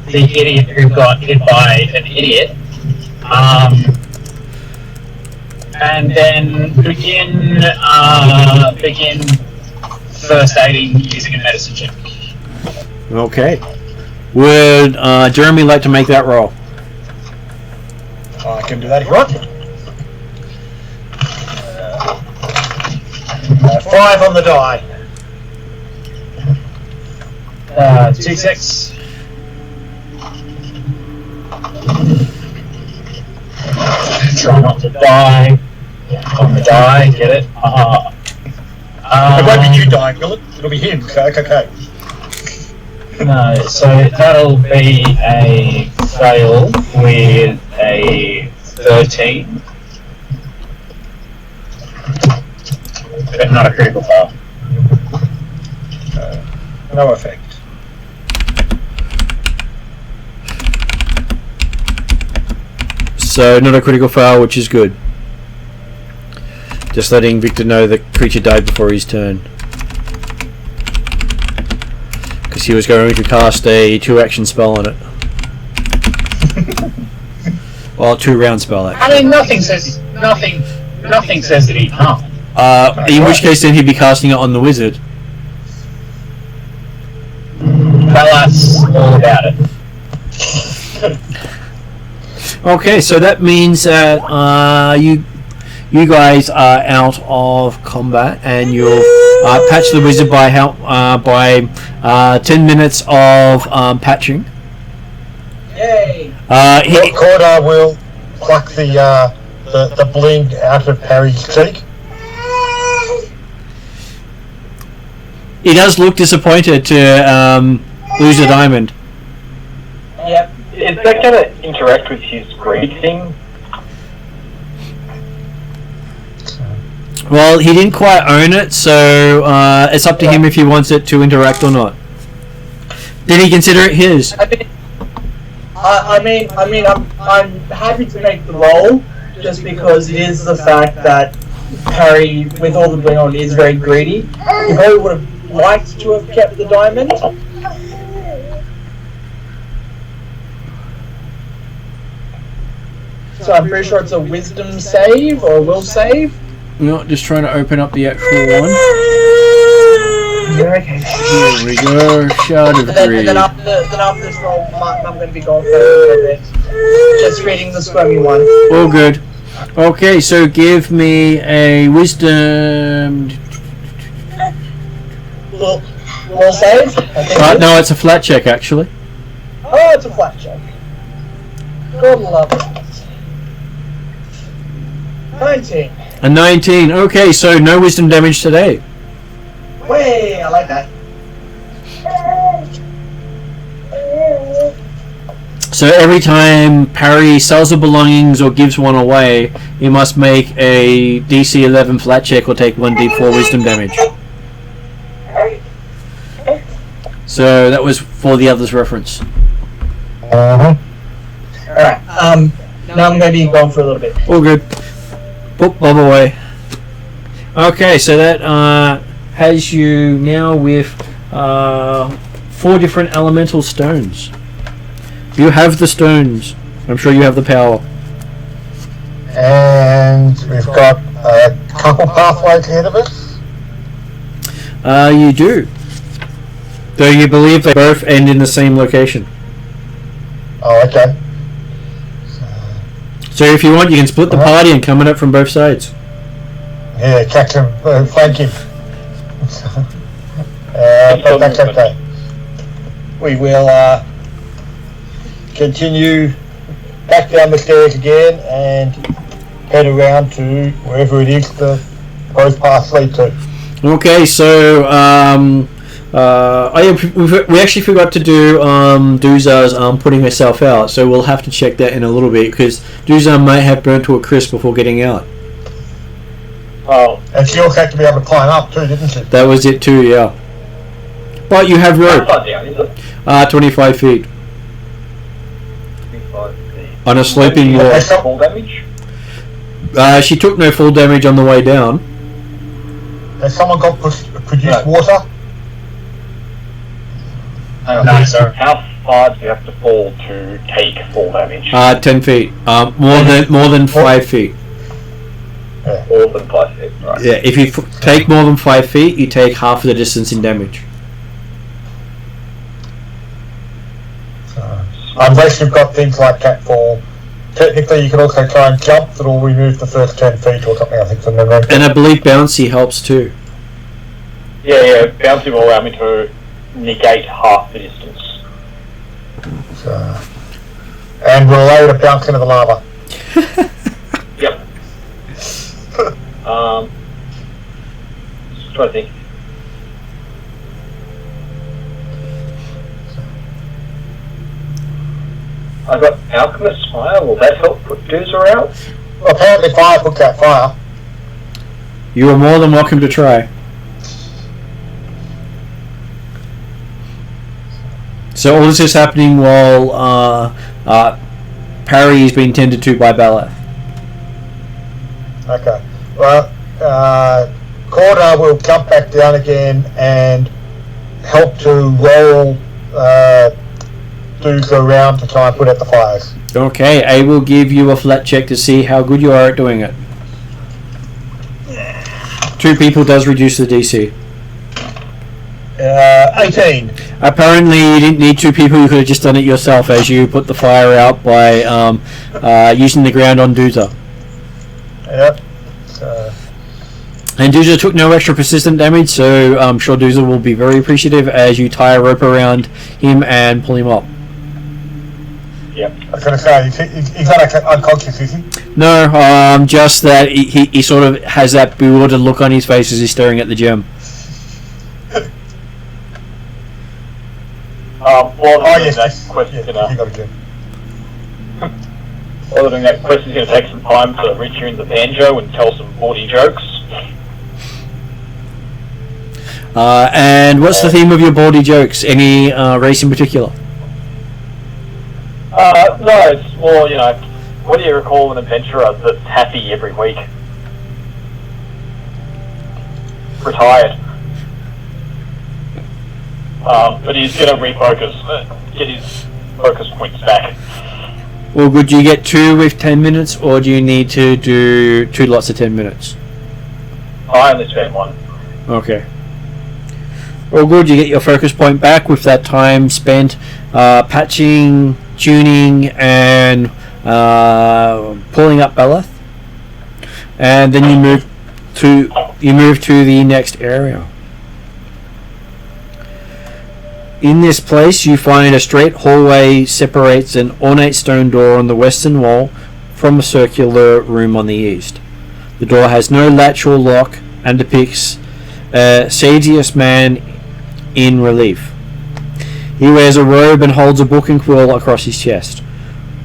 the idiot who got hit by an idiot. And then begin first aiding using a medicine check. Okay. Would Jeremy like to make that roll? I can do that if you want. 5 on the die. 2-6. Try not to die. On the die, get it? It won't be you dying, will it? It'll be him, so okay. No, so that'll be a fail with a 13. But not a critical fail. No effect. So, not a critical fail, which is good. Just letting Victor know the creature died before his turn. Because he was going to cast a 2-action spell on it. Well, 2-round spell, actually. I mean, nothing says that he can't. In which case, then he'd be casting it on the wizard. Well, that's all about it. Okay, so that means that you guys are out of combat, and you'll patch the wizard by 10 minutes of patching. Yay! Cordar will pluck the bling out of Parry's cheek. He does look disappointed to lose a diamond. Yep. Is that going to interact with his greed thing? Well, he didn't quite own it, so it's up to him if he wants it to interact or not. Did he consider it his? I'm happy to make the roll, just because it is the fact that Parry, with all the bling on, is very greedy. He probably would have liked to have kept the diamond. So I'm pretty sure it's a wisdom save or a will save. No, just trying to open up the actual one. Okay. Here we go. Shard of Greed. Then after this roll, I'm going to be going for a little bit. Just reading the squirmy one. All good. Okay, so give me a wisdom. Will save? No, it's a flat check actually. Oh, it's a flat check. Good love it. 19. A 19. Okay, so no wisdom damage today. Way, I like that. So every time Parry sells the belongings or gives one away, he must make a DC 11 flat check or take 1d4 wisdom damage. So that was for the other's reference. Uh-huh. Alright, now I'm going to be gone for a little bit. All good. Boop, bob away. Okay, so that has you now with 4 different elemental stones. You have the stones. I'm sure you have the power. And we've got a couple pathways ahead of us. You do. Though you believe they both end in the same location. Oh, okay. So if you want, you can split the party and come at it from both sides. Yeah, catch him, flank him. But that's okay. We will continue back down the stairs again and head around to wherever it is the both paths lead to. Okay, so we actually forgot to do Duzar's putting herself out, so we'll have to check that in a little bit because Duzar might have burnt to a crisp before getting out. Oh, And she also had to be able to climb up too, didn't she? That was it too, yeah. But you have rope. Not down, is it? 25 feet 25 feet. on a sloping wall. Full damage? She took no full damage on the way down. Has someone got produced No. water? Hang on. No, sir. How far do you have to fall to take full damage? 10 feet. More than 5 feet. More than 5 feet, right. Yeah, if you take more than 5 feet, you take half of the distance in damage. Unless you've got things like catfall. Technically, you can also try and jump, that will remove the first 10 feet or something, I think, from memory. And I believe bouncy helps too. Yeah, bouncing will allow me to negate half the distance. So, and we'll allow you to bounce into the lava. Yep. Just trying to think. I got Alchemist's Fire. Will that help put Doozer out? Well, apparently fire puts out fire. You are more than welcome to try. So all this is happening while Parry is being tended to by Balath. Okay. Well, Corda will jump back down again and help to roll dudes around to try and put out the fires. Okay, I will give you a flat check to see how good you are at doing it. 2 people does reduce the DC. 18. Apparently you didn't need 2 people, you could have just done it yourself as you put the fire out by using the ground on Doozer. Yep. So, And Doozer took no extra persistent damage, so I'm sure Doozer will be very appreciative as you tie a rope around him and pull him up. Yep. I was going to say, he's not unconscious, is he? No, just that he sort of has that bewildered look on his face as he's staring at the gem. That quest is you gonna. got a gem. Other than that quest is gonna take some time to reach you in the banjo and tell some bawdy jokes. And what's the theme of your baldy jokes? Any race in particular? No, it's more, what do you recall an adventurer that's happy every week? Retired. But he's gonna refocus, get his focus points back. Well, would you get 2 with 10 minutes, or do you need to do 2 lots of 10 minutes? I only spent 1. Okay. Well, good, you get your focus point back with that time spent patching, tuning, and pulling up Beleth. And then you move to the next area. In this place, you find a straight hallway separates an ornate stone door on the western wall from a circular room on the east. The door has no latch or lock and depicts a sagest man in relief. He wears a robe and holds a book and quill across his chest.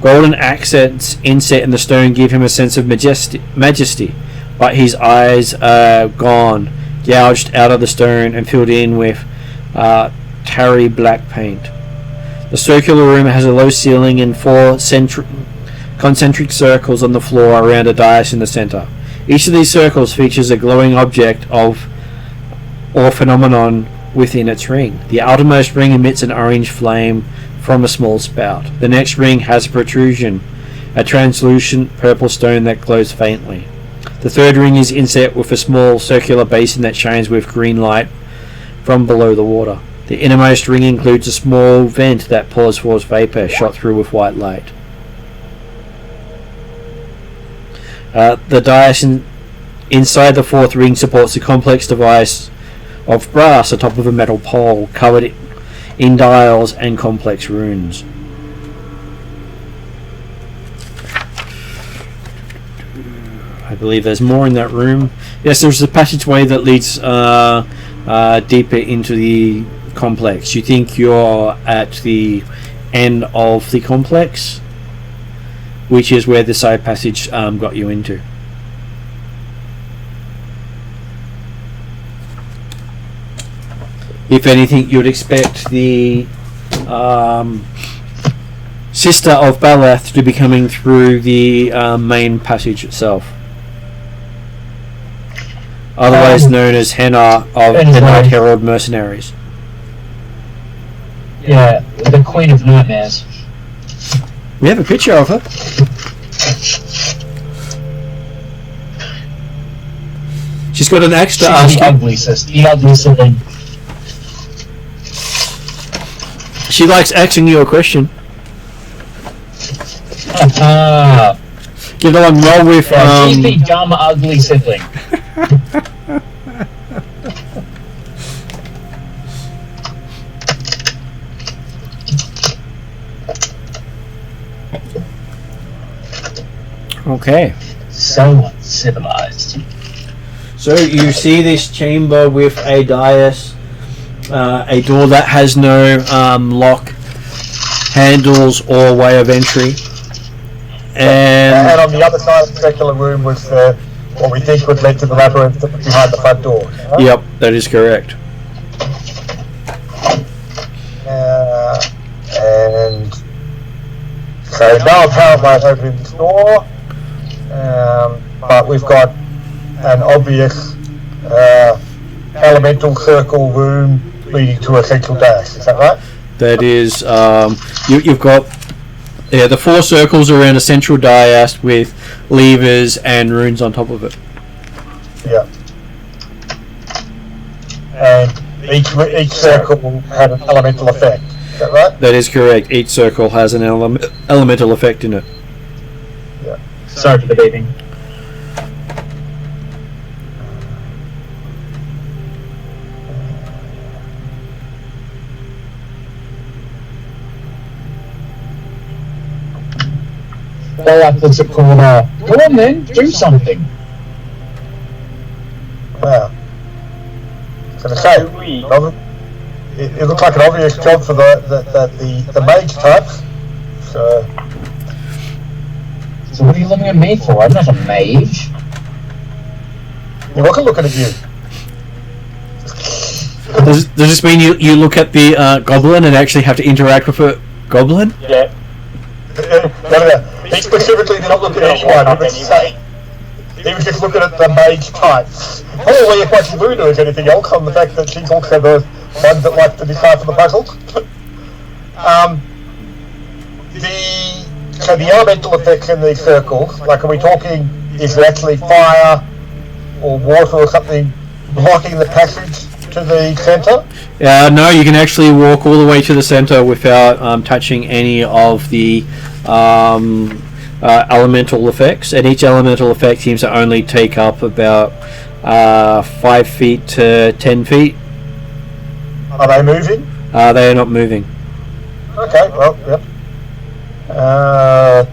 Golden accents inset in the stone give him a sense of majesty, but his eyes are gone, gouged out of the stone and filled in with tarry black paint. The circular room has a low ceiling and 4 concentric circles on the floor around a dais in the center. Each of these circles features a glowing object or phenomenon within its ring. The outermost ring emits an orange flame from a small spout. The next ring has a protrusion, a translucent purple stone that glows faintly. The third ring is inset with a small circular basin that shines with green light from below the water. The innermost ring includes a small vent that pours forth vapor shot through with white light. The dais inside the fourth ring supports a complex device of brass atop of a metal pole covered in dials and complex runes. I believe there's more in that room. Yes, there's a passageway that leads deeper into the complex. You think you're at the end of the complex, which is where the side passage got you into. If anything, you'd expect the Sister of Balath to be coming through the main passage itself. Otherwise known as Henna of the Night Herald Mercenaries. Yeah, the Queen of Nightmares. We have a picture of her. She's got an extra She's the ugly sister. The ugly sibling. She likes asking you a question. Give that one roll with she's the dumb ugly sibling. Okay. So civilized. So you see this chamber with a dais, a door that has no lock, handles, or way of entry. And on the other side of the circular room was what we think would lead to the labyrinth behind the front door. Right? Yep, that is correct. And so no apparent way of opening this door, but we've got an obvious elemental circle room leading to a central dais. Is that right? That is, you've got the 4 circles around a central dais with levers and runes on top of it. Yeah. And each circle had an elemental effect. Is that right? That is correct. Each circle has an elemental effect in it. Yeah. Sorry for the beeping. Balak looks at Corner. Go on then, do something. Wow. I was going to say, it looked like an obvious job for the mage types. So what are you looking at me for? I'm not a mage. You're not looking at you. Does this mean you look at the goblin and actually have to interact with a goblin? Yeah. No. He specifically did not look at anyone. He was just looking at the mage types. Probably if what Luna is anything else on the fact that she's also the one that likes to decipher the puzzles. So the elemental effects in these circles, like are we talking, is it actually fire or water or something blocking the passage to the centre? No, you can actually walk all the way to the centre without touching any of the elemental effects, and each elemental effect seems to only take up about 5 feet to 10 feet. Are they moving? They are not moving. Okay, well, yep. So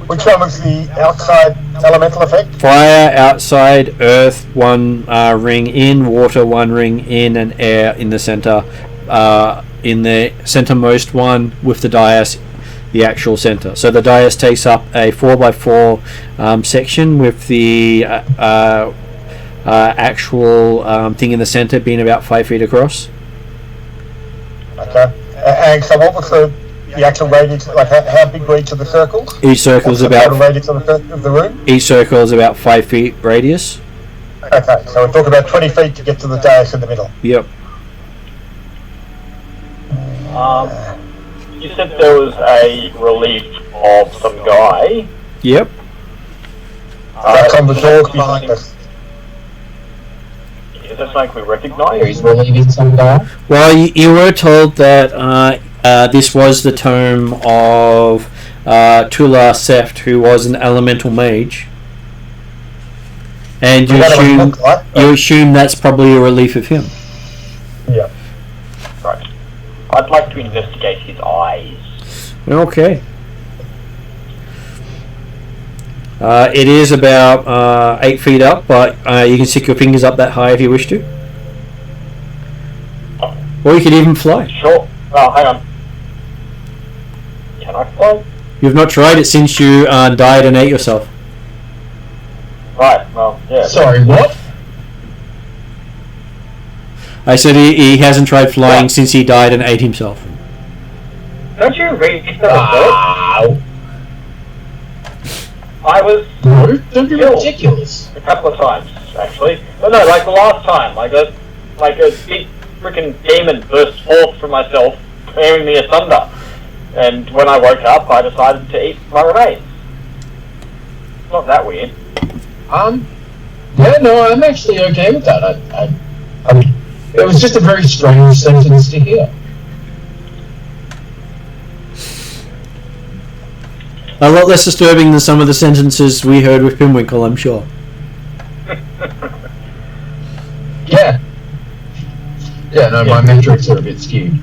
Which one was the outside elemental effect? Fire outside, earth 1 ring in, water 1 ring in, and air in the center. In the centermost one with the dais, the actual center. So the dais takes up a 4x4 section with the actual thing in the center being about 5 feet across. Okay. And so what was the actual radius, like how big were each of the circles? Each circle is about the radius of the room? Each circle is about 5 feet radius. Okay, so we're talking about 20 feet to get to the dais in the middle. Yep. You said there was a relief of some guy. Yep. That's on the doors behind us. Is that something we recognise? He's relieving some guy. Well, you were told that this was the tome of Tula Seft, who was an elemental mage. And you assume that's probably a relief of him. Yeah. Right. I'd like to investigate his eyes. Okay. It is about 8 feet up, but you can stick your fingers up that high if you wish to. Or you could even fly. Sure. Oh, hang on. Can I fly? You've not tried it since you died and ate yourself. Right, well, yeah. Sorry, what? I said he hasn't tried flying since he died and ate himself. Don't you read the book? Wow. I was No, don't be killed ridiculous. a couple of times, actually. But no, like the last time, like a big freaking demon burst forth from myself, tearing me asunder. And when I woke up, I decided to eat my remains. Not that weird. Yeah, no, I'm actually okay with that. I mean, it was just a very strange sentence to hear. A lot less disturbing than some of the sentences we heard with Pinwinkle, I'm sure. Yeah. Yeah, no, my metrics are a bit skewed.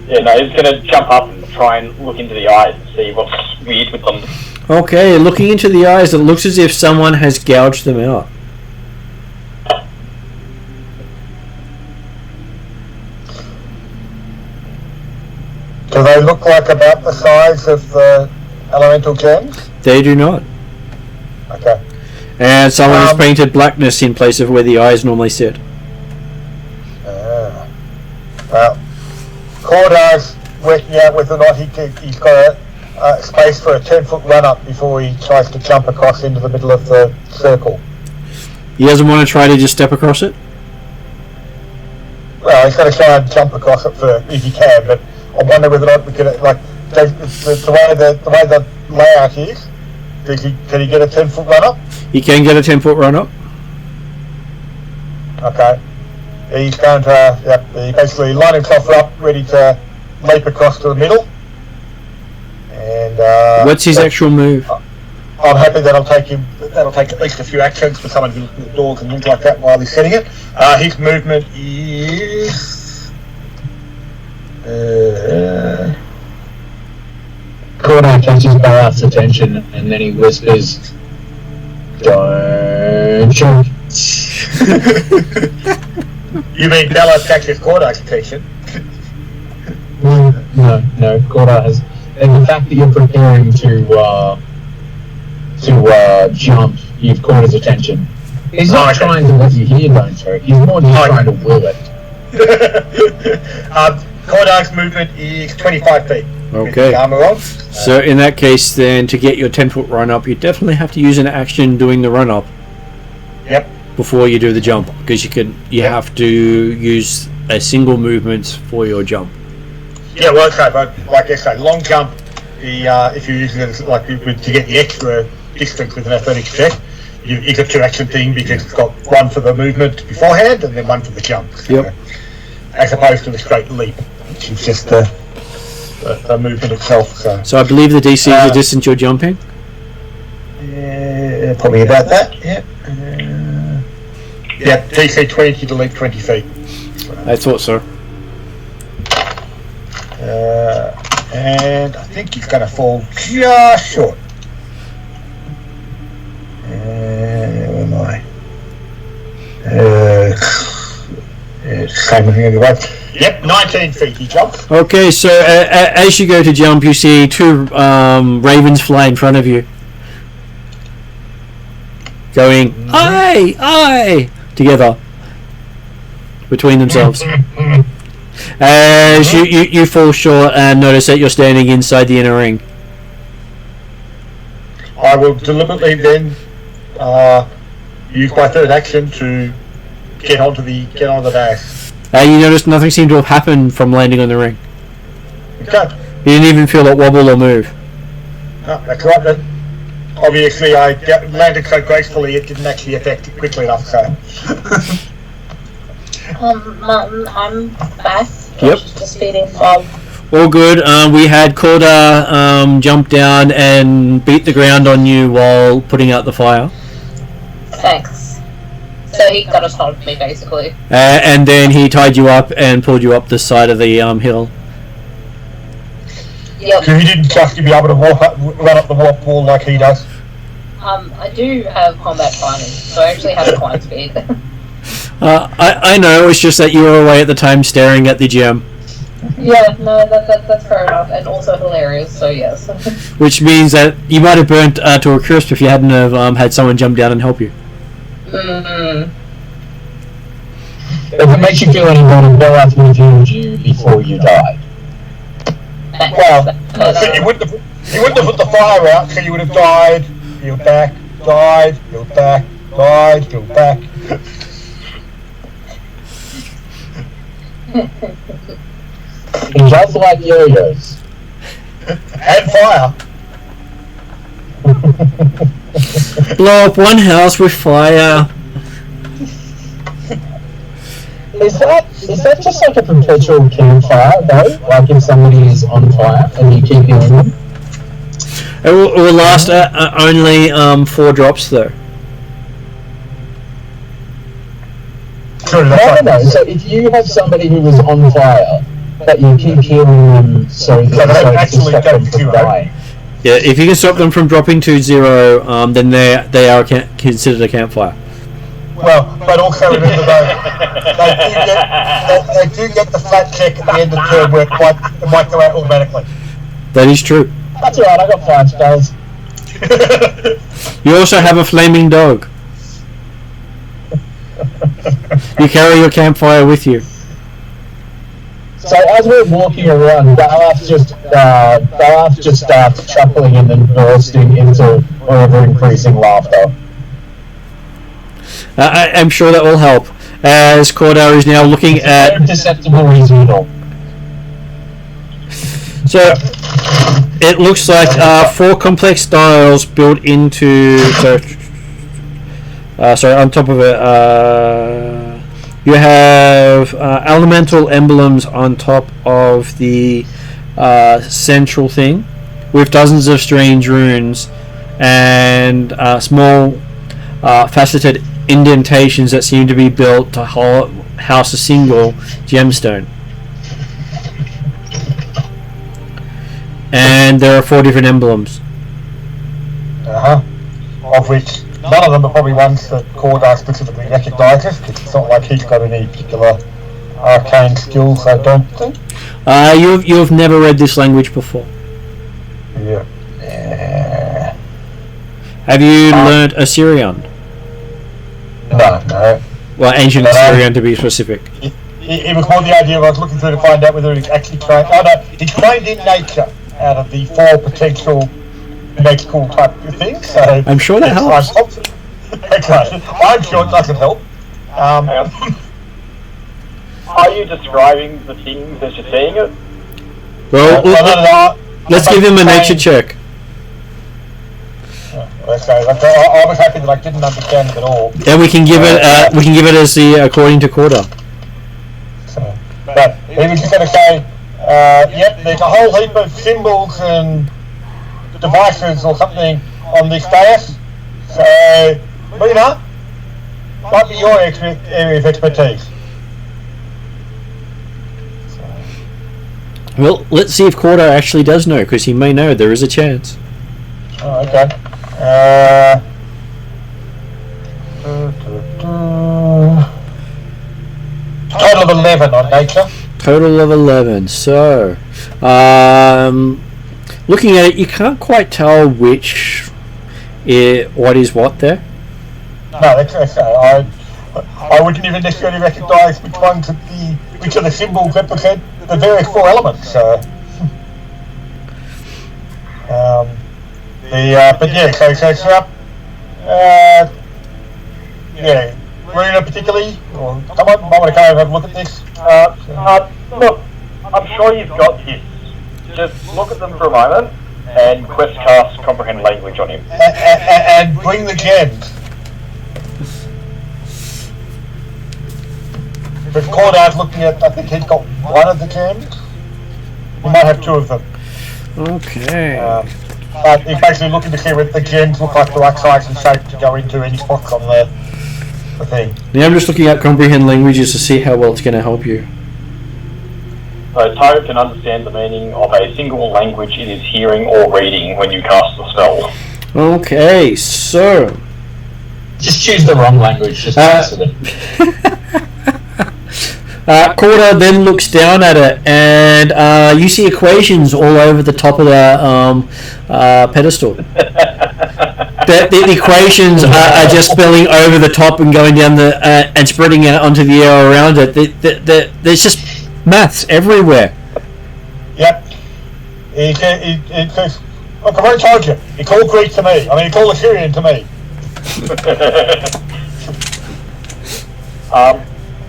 Yeah, no, he's gonna jump up and try and look into the eyes and see what's weird with them. Okay, looking into the eyes, it looks as if someone has gouged them out. Do they look like about the size of the elemental gems? They do not. Okay. And someone has painted blackness in place of where the eyes normally sit. Well, Cordar's working out whether or not he's got a space for a 10-foot run-up before he tries to jump across into the middle of the circle. He doesn't want to try to just step across it? Well, he's going to try and jump across it if he can, but I wonder whether or not we can, like, the way the layout is, can he get a 10-foot run-up? He can get a 10-foot run-up. Okay. He's going to, he basically line himself up, ready to leap across to the middle. And what's his actual move? I'm happy that'll take at least a few actions for someone who looks at the doors and things like that while he's setting it. His movement is Cordar catches Barat's attention and then he whispers, "Don't choke." You mean Bella catches Cordar's attention? No, Cordar has. And the fact that you're preparing to jump, you've caught his attention. He's not trying to let you hear don't choke, he's more just trying to will it. Cordar's movement is 25 feet. Okay. Armor on. So in that case, then, to get your 10-foot run-up, you definitely have to use an action doing the run-up. Yep. Before you do the jump, because you have to use a single movement for your jump. Yeah, well, okay, but like I say, long jump. If you're using it as, like to get the extra distance with an athletics check, you got two action thing because it's got one for the movement beforehand and then one for the jump. So, yep. As opposed to the straight leap, which is just the movement itself. So I believe the DC is the distance you're jumping. Yeah, probably about that. Yeah. Yeah, DC 20 to leap 20 feet. I thought so. And I think he's going to fall just short. Where am I? Same thing anyway. Yep, 19 feet he jumps. Okay, so as you go to jump, you see two ravens fly in front of you. Going, aye, aye, together. Between themselves. As you fall short and notice that you're standing inside the inner ring. I will deliberately then use my third action to get onto the dash. You notice nothing seemed to have happened from landing on the ring. Okay. You didn't even feel it wobble or move. Oh, that's right then. Obviously I landed so gracefully it didn't actually affect it quickly enough, so... Martin, I'm back. Yep. Just feeding Bob. All good. We had Corda jump down and beat the ground on you while putting out the fire. Thanks. So he got a hold of me, basically. And then he tied you up and pulled you up the side of the hill. Yep. So he didn't just be able to run up the warp wall like he does? I do have combat climbing, so I actually have a climb speed. I know, it's just that you were away at the time staring at the gem. Yeah, no, that's fair enough, and also hilarious, so yes. Which means that you might have burnt to a crisp if you hadn't have had someone jump down and help you. If it makes you feel any better, Bella reviewed you before you died. Well, he wouldn't have put the fire out, so you would have died, healed back, died, healed back, died, healed back. He does like yo-yos. And fire. Blow up one house with fire. Is that just like a perpetual campfire though? Like if somebody is on fire and you keep healing them? It will last only 4 drops though. No. So if you have somebody who is on fire, but you keep healing them so that actually stop them from dying. Yeah, if you can stop them from dropping to 0, then they are considered a campfire. Well, but also remember though, they do get the flat check at the end of the turn where it might go out automatically. That is true. That's alright, I got 5 spells. You also have a flaming dog. You carry your campfire with you. So as we're walking around, Balaf just starts chuckling and then bursting into ever-increasing laughter. I'm sure that will help, as Cordar is now looking at... Imperceptible reasonable. So, it looks like 4 complex styles built into... sorry, on top of it, you have elemental emblems on top of the central thing, with dozens of strange runes and small faceted indentations that seem to be built to house a single gemstone. And there are 4 different emblems. Of which none of them are probably ones that Cordar specifically recognises, because it's not like he's got any particular arcane skills, I don't think. You've never read this language before. Yeah. Have you learnt Assyrian? No. Well, ancient Assyrian to be specific. It was more the idea of I was looking through to find out whether he's actually trained. Oh no, he's trained in nature out of the 4 potential magical type of things. So I'm sure that helps. I'm sure it doesn't help. Are you describing the things as you're seeing it? Well, let's give him a nature check. Okay, I was happy that I didn't understand it at all. And we can give it as the according to Corda. So, but he was just going to say, yep, there's a whole heap of symbols and devices or something on this dais. So, Lena, might be your area of expertise. Well, let's see if Cordar actually does know, because he may know. There is a chance. Oh, okay. Total of 11 on nature. Total of 11. So, looking at it, you can't quite tell what is what there. No, that's I wouldn't even necessarily recognise which of the symbols represent the various 4 elements. But yeah, so yeah, Runa particularly, or someone might want to go and have a look at this. Look, I'm sure you've got his. Just look at them for a moment and quest cast comprehend language on him. And bring the gems. But Cordar's looking at, I think he's got one of the gems. He might have 2 of them. Okay. But he's basically looking to see what the gems look like the right size and shape to go into any spots on the thing. Now I'm just looking at comprehend languages to see how well it's going to help you. So target can understand the meaning of a single language it is hearing or reading when you cast the spell. Okay, so... Just choose the wrong language, just answer it. Corda then looks down at it, and you see equations all over the top of the pedestal. The equations are just spilling over the top and going down and spreading out onto the air around it. There's just maths everywhere. Yep. He says, look, I've already told you. He called Greek to me. I mean, he called Assyrian to me.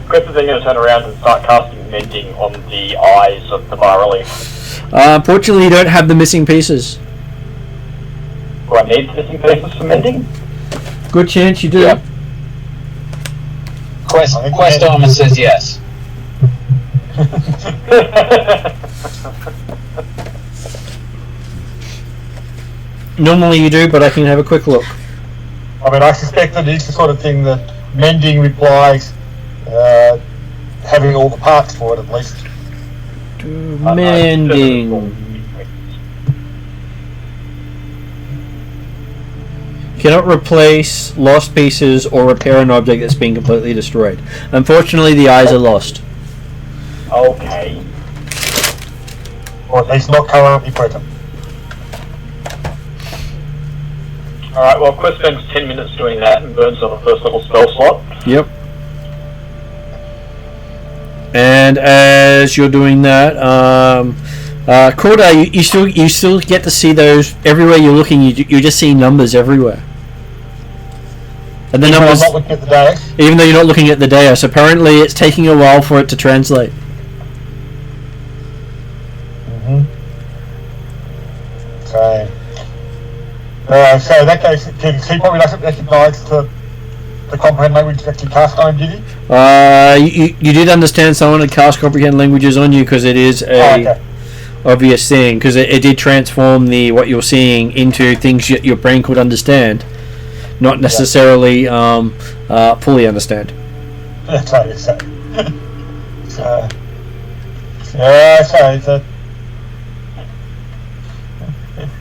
Chris is then going to turn around and start casting mending on the eyes of the bas-relief. Unfortunately, you don't have the missing pieces. Do I need missing pieces for mending? Good chance you do. Yeah. Quest armor says yes. Normally you do, but I can have a quick look. I mean, I suspect that it's the sort of thing that mending replies having all the parts for it, at least. Mending. Cannot replace lost pieces or repair an object that's been completely destroyed. Unfortunately, the eyes are lost. Okay. Or at least not currently present. Alright, well, Quest spends 10 minutes doing that and burns on a first level spell slot. Yep. And as you're doing that, Corda, you still get to see those everywhere you're looking. You just see numbers everywhere. And the numbers, I'm not looking at the dash. even though you're not looking at the dash, apparently it's taking a while for it to translate. So in that case, he probably doesn't recognise the comprehend language actually cast on him, did he? You did understand someone had cast comprehend languages on you because it is a obvious thing, because it did transform what you're seeing into things your brain could understand, not necessarily fully understand. That's right. So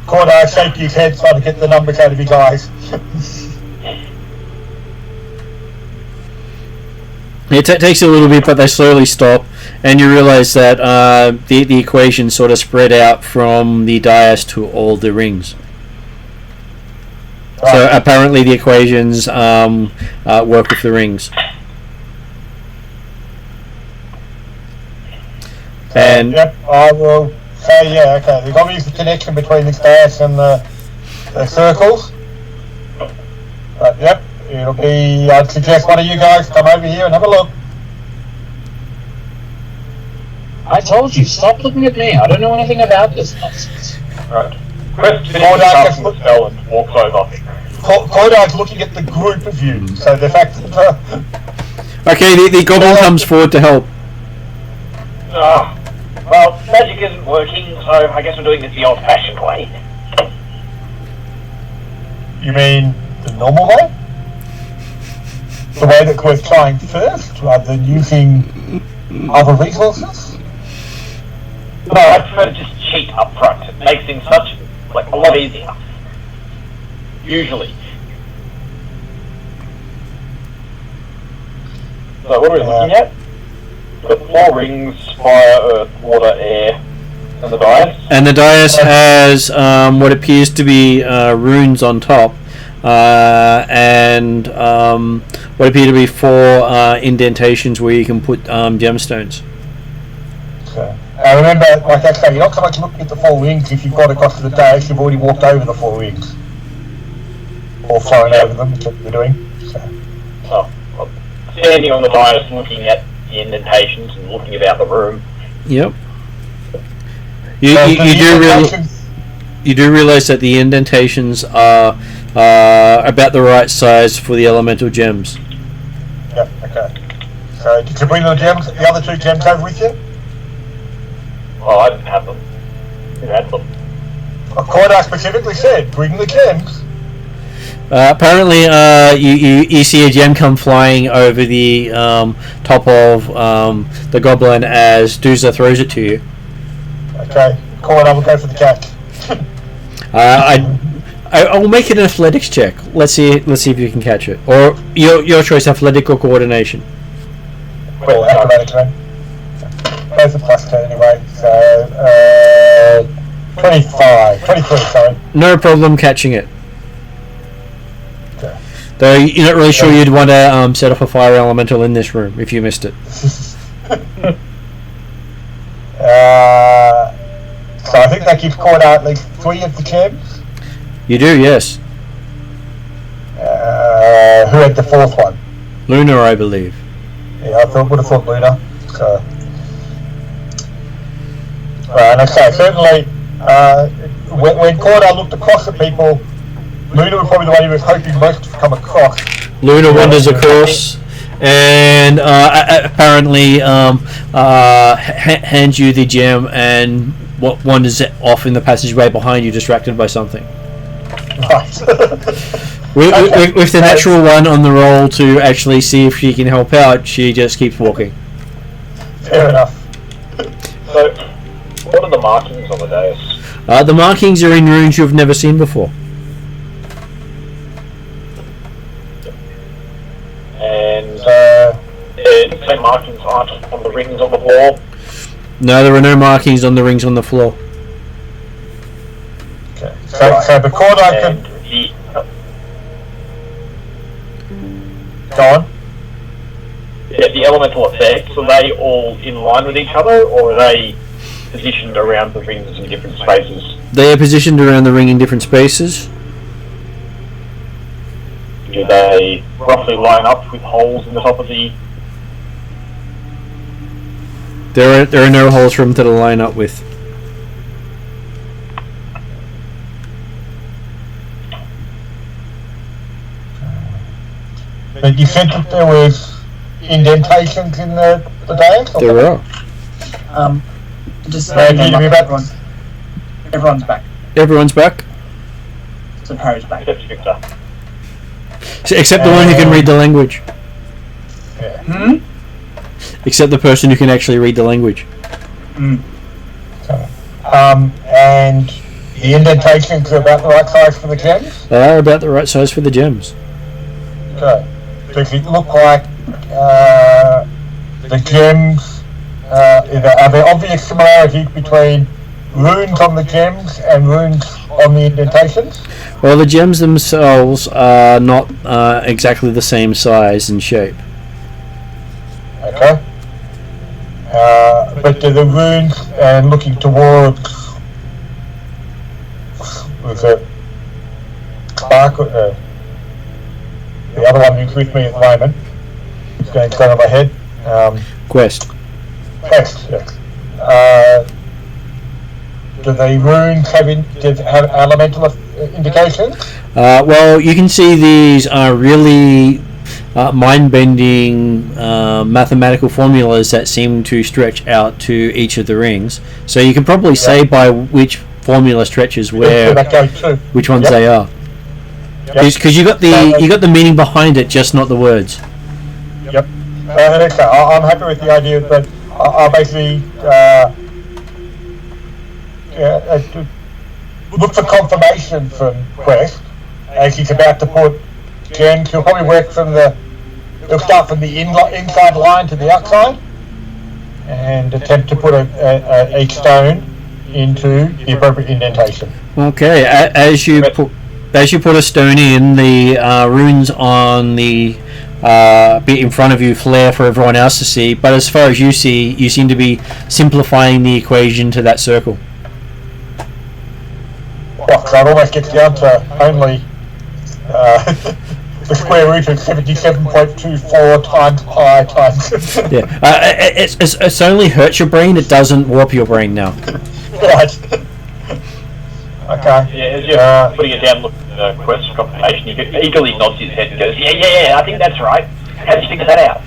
Corda shaking his head trying to get the numbers out of his eyes. It takes a little bit, but they slowly stop, and you realise that the equations sort of spread out from the dais to all the rings. Right. So apparently the equations work with the rings. And yep, I will say okay. There's obviously a connection between this dais and the circles. But yep. It'll be, I'd suggest one of you guys come over here and have a look. I told you, stop looking at me. I don't know anything about this nonsense. Right. Quest finishes the spell and walks over. Clodag's looking at the group of you, so the fact that... Okay, the goblin comes forward to help. Well, magic isn't working, so I guess we're doing this the old-fashioned way. You mean the normal way? The way that we're trying first, rather than using other resources? No, I prefer to just cheat up front. It makes things a lot easier. Usually. So what are we looking at? We've got 4 rings: fire, earth, water, air, and the dais. And the dais has what appears to be runes on top, and what appear to be 4 indentations where you can put gemstones. Okay. Remember, like I say, you're not so much looking at the 4 rings. If you've got across to the dais, you've already walked over the 4 rings. Or flown over them, that's what you're doing. So. Oh, well, standing on the dais, looking at the indentations and looking about the room. Yep. So You do realize that the indentations are about the right size for the elemental gems. Yep, okay. So, did you bring the other 2 gems over with you? Oh, I didn't have them. Who had them? Cordar specifically said, bring the gems. Apparently, you see a gem come flying over the top of the goblin as Duza throws it to you. Okay, Cordar will go for the catch. I will make it an athletics check. Let's see if you can catch it, or your choice: athletic or coordination. Well, acrobatics, man. Both are +2 anyway. So 23. Sorry. No problem catching it. Okay. Though you're not really sure you'd want to set off a fire elemental in this room if you missed it. So I think that gives Cordar at least 3 of the gems. You do, yes. Who had the 4th one? Luna, I believe. Yeah, I would have thought Luna. So, and I say certainly, when Cordar looked across at people, Luna was probably the one he was hoping most to come across. Luna wanders across and apparently hands you the gem and wanders off in the passageway behind you, distracted by something. Right. With the natural one on the roll to actually see if she can help out, she just keeps walking. Fair enough. So, what are the markings on the dais? The markings are in runes you've never seen before. And the same markings aren't on the rings on the wall? No, there are no markings on the rings on the floor. Okay. So the Cordar can go on. Yeah, the elemental effects, are they all in line with each other, or are they positioned around the rings in different spaces? They are positioned around the ring in different spaces. Do they roughly line up with holes in the top of the... There are no holes for them to line up with. But you said that there was indentations in the dais? There are. Just everyone's back. Everyone's back? So Harry's back. Except Victor. Except the one who can read the language. Yeah. Except the person who can actually read the language. And the indentations are about the right size for the gems? They are about the right size for the gems. Okay. So if it look like the gems, are there obvious similarities between runes on the gems and runes on the indentations? Well, the gems themselves are not exactly the same size and shape. Okay. But the runes and looking towards was it Clark? The other one who's with me at the moment. It's going to go over my head. Quest. Quest, yes. Do the runes have elemental indications? Well, you can see these are really mind-bending mathematical formulas that seem to stretch out to each of the rings. So you can probably say by which formula stretches where, which ones they are. Because you got the meaning behind it, just not the words. Yep. I'm happy with the idea, but I'll basically look for confirmation from Quest as he's about to put gems. He'll probably work from he'll start from the inside line to the outside and attempt to put each stone into the appropriate indentation. Okay, as you put a stone in, the runes on the bit in front of you flare for everyone else to see, but as far as you see, you seem to be simplifying the equation to that circle. Well, so it almost gets down to only the square root of 77.24 times pi times. Yeah, it's only hurts your brain, it doesn't warp your brain now. Right. Okay. Yeah, as you're putting it down, looking at the Quest confirmation, he eagerly nods his head and goes, yeah, I think that's right. How did you figure that out?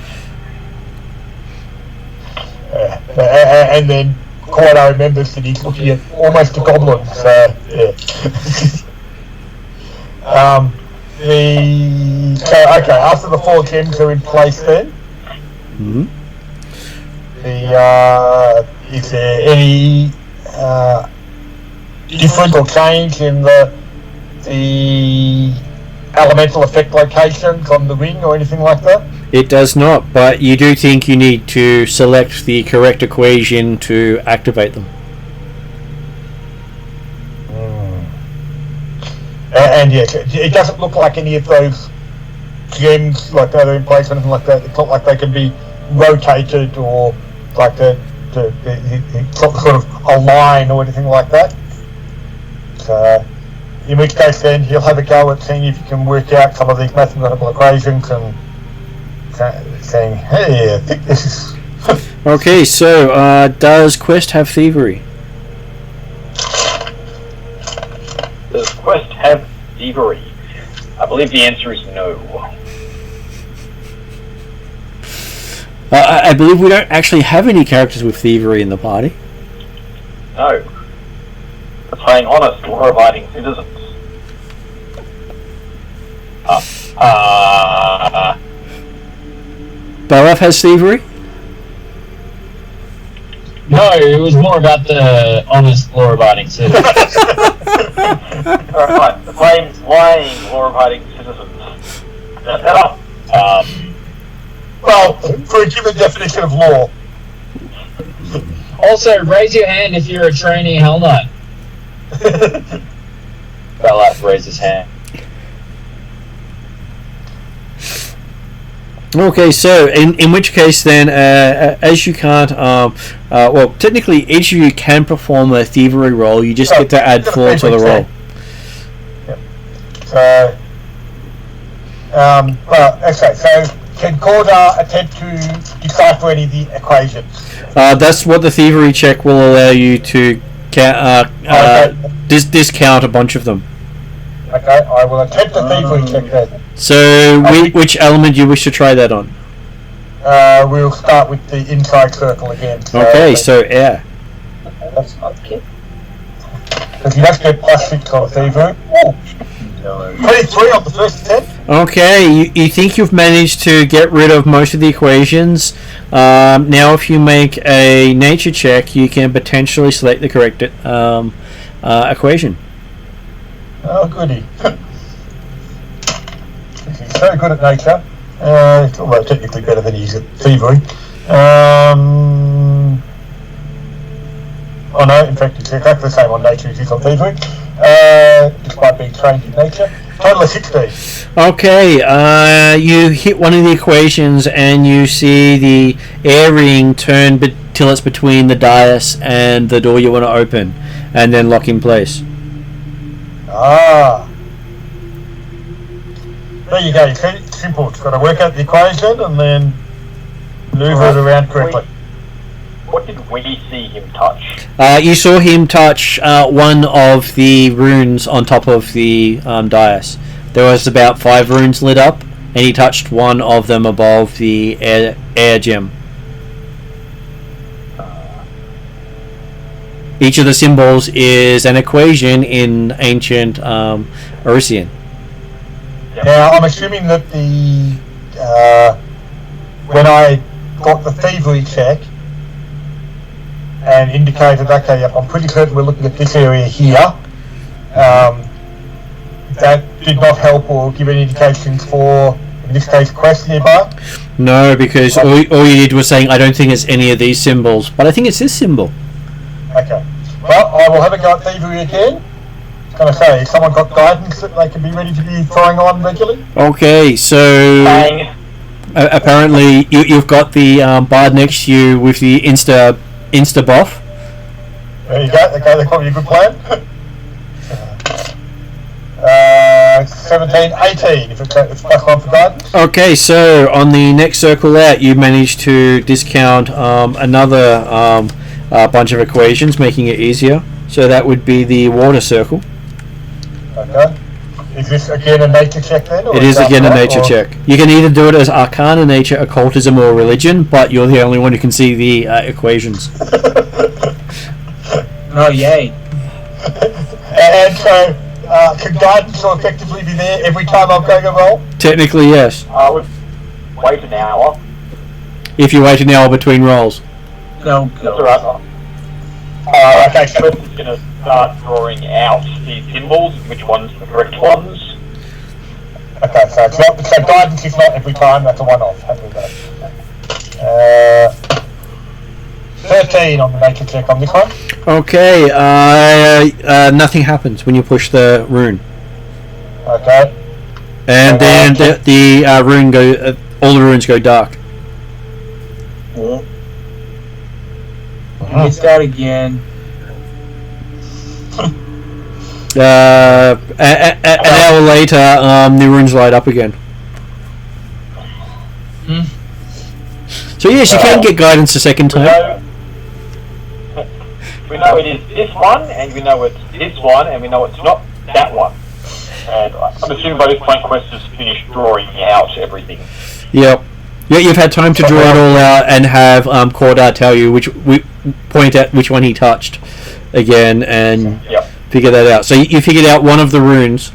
And then Cordo remembers that he's looking at almost a goblin, so yeah. Okay, after the 4 gems are in place then, is there any difference or change in the elemental effect locations on the ring or anything like that? It does not, but you do think you need to select the correct equation to activate them. And yes, it doesn't look like any of those gems, like that are in place or anything like that. It's not like they can be rotated or like it's not sort of a line or anything like that. So, in which case then he'll have a go at seeing if you can work out some of these mathematical equations and saying, hey, I think this is... Okay, so does Quest have thievery? Does Quest have thievery? I believe the answer is no. I believe we don't actually have any characters with thievery in the party. No. We're playing honest, law-abiding citizens. Baraf has thievery? No, it was more about the honest, law-abiding citizens. Alright, the flames lying, law-abiding citizens. Well, for a given definition of law. Also, raise your hand if you're a trainee Hell Knight. Baraf raised his hand. Okay, so in which case then, as you can't, well, technically each of you can perform a thievery roll. You just get to add 4 to the roll. Yep. So, okay. So, can Cordar attempt to decipher any of the equations? That's what the thievery check will allow you to discount a bunch of them. Okay, I will attempt a thievery check then. So, which element do you wish to try that on? We'll start with the inside circle again. Okay, so air. That's not good. Because you have to get +6 on thievery. 23 on the first attempt. Okay, you think you've managed to get rid of most of the equations. Now if you make a nature check, you can potentially select the correct equation. Oh, goody. He's very good at nature. Although technically better than he's at thievery. Oh no, in fact he's exactly the same on nature as he's on thievery. Despite being trained in nature. Total of 16. Okay, you hit one of the equations and you see the air ring turn till it's between the dais and the door you want to open, and then lock in place. Ah. There you go, you see, it's simple. It's got to work out the equation and then maneuver it around correctly. What did we see him touch? You saw him touch one of the runes on top of the dais. There was about 5 runes lit up, and he touched one of them above the air gem. Each of the symbols is an equation in ancient Varisia. Now, I'm assuming that when I got the thievery check, and indicated, okay, yep, I'm pretty certain we're looking at this area here. That did not help or give any indications for, in this case, Quest nearby? No, because all you did was saying, I don't think it's any of these symbols, but I think it's this symbol. Okay. Well, I will have a go at thievery again. I was going to say, has someone got guidance that they can be ready to be throwing on regularly? Okay, so apparently you've got the bard next to you with the insta buff. There you go. Okay, that's probably a good plan. 17, 18, if it's +1 for guidance. Okay, so on the next circle out, you managed to discount another bunch of equations, making it easier. So that would be the water circle. Okay. Is this again a nature check then? Or it is again a nature check. You can either do it as Arcana, Nature, Occultism, or Religion, but you're the only one who can see the equations. Oh, yay. And so, can guidance so effectively be there every time I'm going to roll? Technically, yes. I would wait an hour. If you wait an hour between rolls. No, That's alright. Okay, so I'm just going to start drawing out the symbols, which one's the correct ones. okay, so it's not, so guidance is not every time, that's a one-off. 13 on the nature check on this one. Okay, nothing happens when you push the rune. Okay. And then the rune go, all the runes go dark. Missed out again. An hour later, the runes light up again. So yes, you can get guidance a second time. We know it is this one, and we know it's this one, and we know it's not that one. And I'm assuming by this point Quest has finished drawing out everything. Yep. Yeah, you've had time to draw it all out and have Cordar tell you point out which one he touched again and figure that out. So you figured out one of the runes.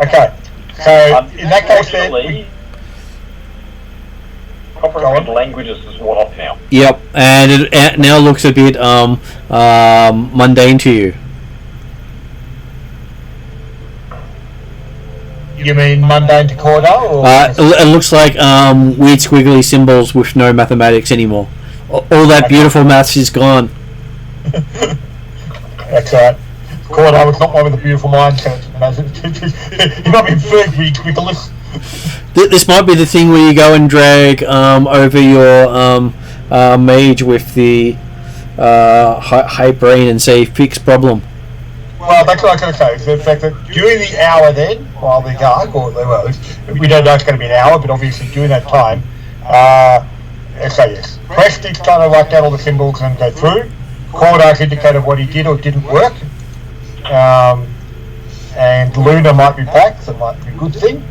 Okay. So in that case then... Comprehend languages is what off now. Yep, and it now looks a bit mundane to you. You mean mundane to Cordar? Or it looks like weird squiggly symbols with no mathematics anymore. All that beautiful maths is gone. That's right. Cordar was not one with a beautiful mindset. He might be very ridiculous. This might be the thing where you go and drag over your mage with the high brain and say fix problem. Well, that's what I was going to say. So the fact that during the hour then, while they're dark, or we don't know it's going to be an hour, but obviously during that time, so yes, Prestige trying to write down all the symbols and go through. Cordar's indicated what he did or didn't work. And Luna might be back, so it might be a good thing.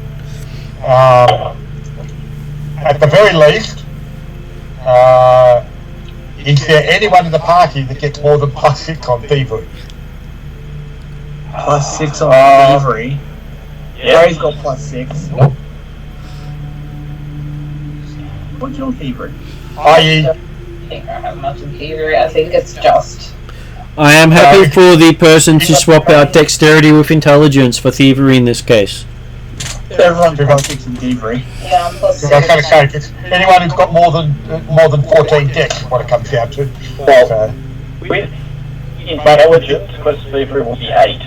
At the very least, is there anyone in the party that gets more than +6 on thievery? +6 on thievery. Ray's got +6. What's your thievery? I.e. I think I have much in thievery. I think it's just. I am happy for the person to swap out dexterity with intelligence for thievery in this case. Everyone's +6 in thievery. Yeah, I'm +6. I was going to say, it's anyone who's got more than 14 dex is what it comes down to. Well, So, with intelligence, Quest thievery will be 8.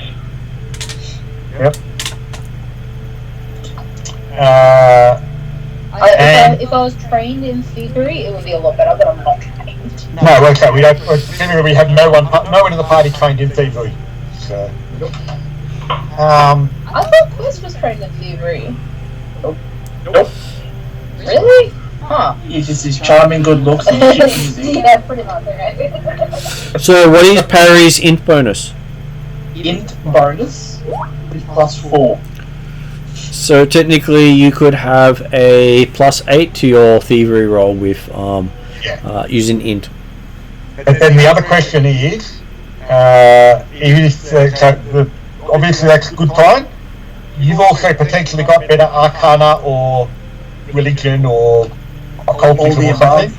yep. If I was trained in thievery, it would be a lot better, but I'm not trained. No, okay, we have no one in the party trained in thievery. So, I thought Quest was trained in thievery. Nope. Really? Huh. He's just his charming good looks and cheap music. Yeah, pretty much, right? So what is Parry's int bonus? Int bonus is +4. So technically you could have a +8 to your thievery roll with using int. but then the other question is, obviously that's a good sign. You've also potentially got better Arcana or Religion or Occultism or something.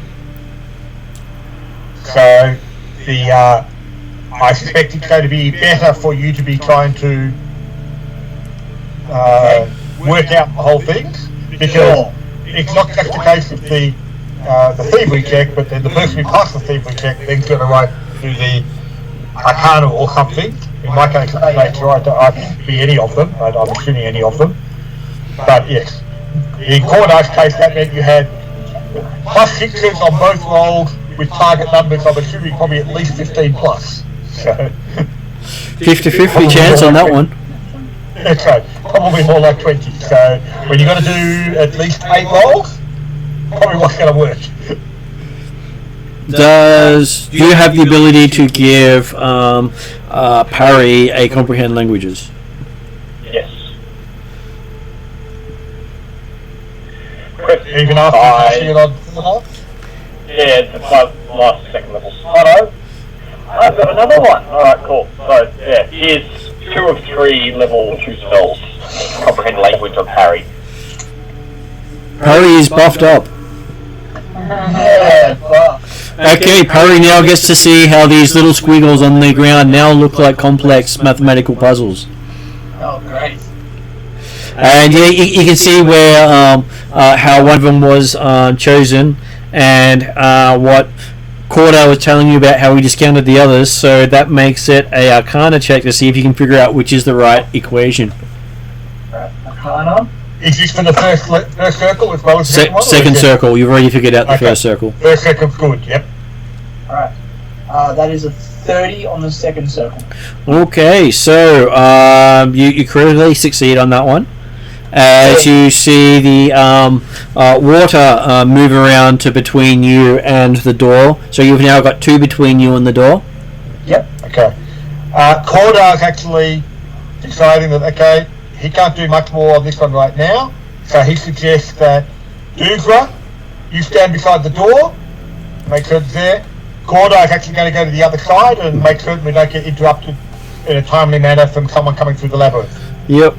So I suspect it's going to be better for you to be trying to work out the whole thing, because it's not just a case of the thievery check, but then the person who passed the thievery check then's going to do the Arcana or something. In my case, it's nature. I can be any of them. I'm assuming any of them. But yes, in Cordar's case, that meant you had +6s on both rolls with target numbers. I'm assuming probably at least 15 plus. So 50-50 chance on that one. That's right. Probably more like 20. So when you've got to do at least 8 rolls, probably what's going to work. Do you have the ability to give Parry a comprehend languages? Yes. Even after you on Yeah, it's my last second level Slido. I've got another one. Alright, cool. So, yeah, here's 2 of 3 level 2 spells. Comprehend language on Parry. Parry is buffed up. Okay, Parry now gets to see how these little squiggles on the ground now look like complex mathematical puzzles. Oh, great. And yeah, you can see where how one of them was chosen, and what Cordar was telling you about how he discounted the others. So that makes it a Arcana check to see if you can figure out which is the right equation. Arcana? Is this for the first circle as well as the second one? Second circle. You've already figured out the first circle. First circle's good. Yep. Alright. That is a 30 on the second circle. Okay, so you critically succeed on that one. As you see the water move around to between you and the door. So you've now got 2 between you and the door. Yep. Okay. Cordar's actually deciding that, okay, he can't do much more on this one right now. So he suggests that Duzra, you stand beside the door, make sure it's there. Cordar's actually going to go to the other side and make certain we don't get interrupted in a timely manner from someone coming through the labyrinth. Yep.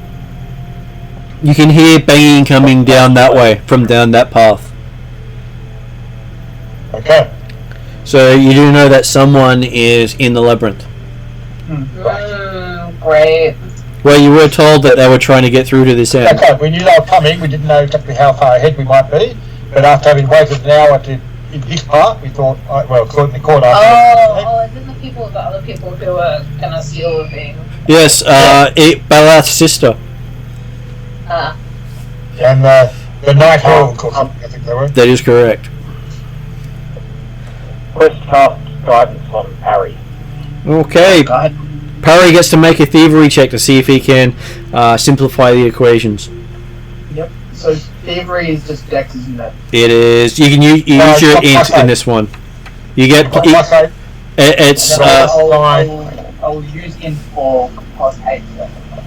You can hear banging coming down that way, from down that path. Okay. So you do know that someone is in the labyrinth. Great. Well, you were told that they were trying to get through to this end. Okay, we knew they were coming, we didn't know exactly how far ahead we might be, but after having waited an hour in this part, we thought, well, certainly Cordar. And then the other people who were gonna steal the thing. Yes, Balat's sister. And the Night Heralds or something, I think they were. That is correct. Quest cast guidance on Parry. Okay. Parry gets to make a thievery check to see if he can simplify the equations. Yep. So thievery is just dex, isn't it? It is. You can use your int in this one. You get. It's. I'll use int for +8.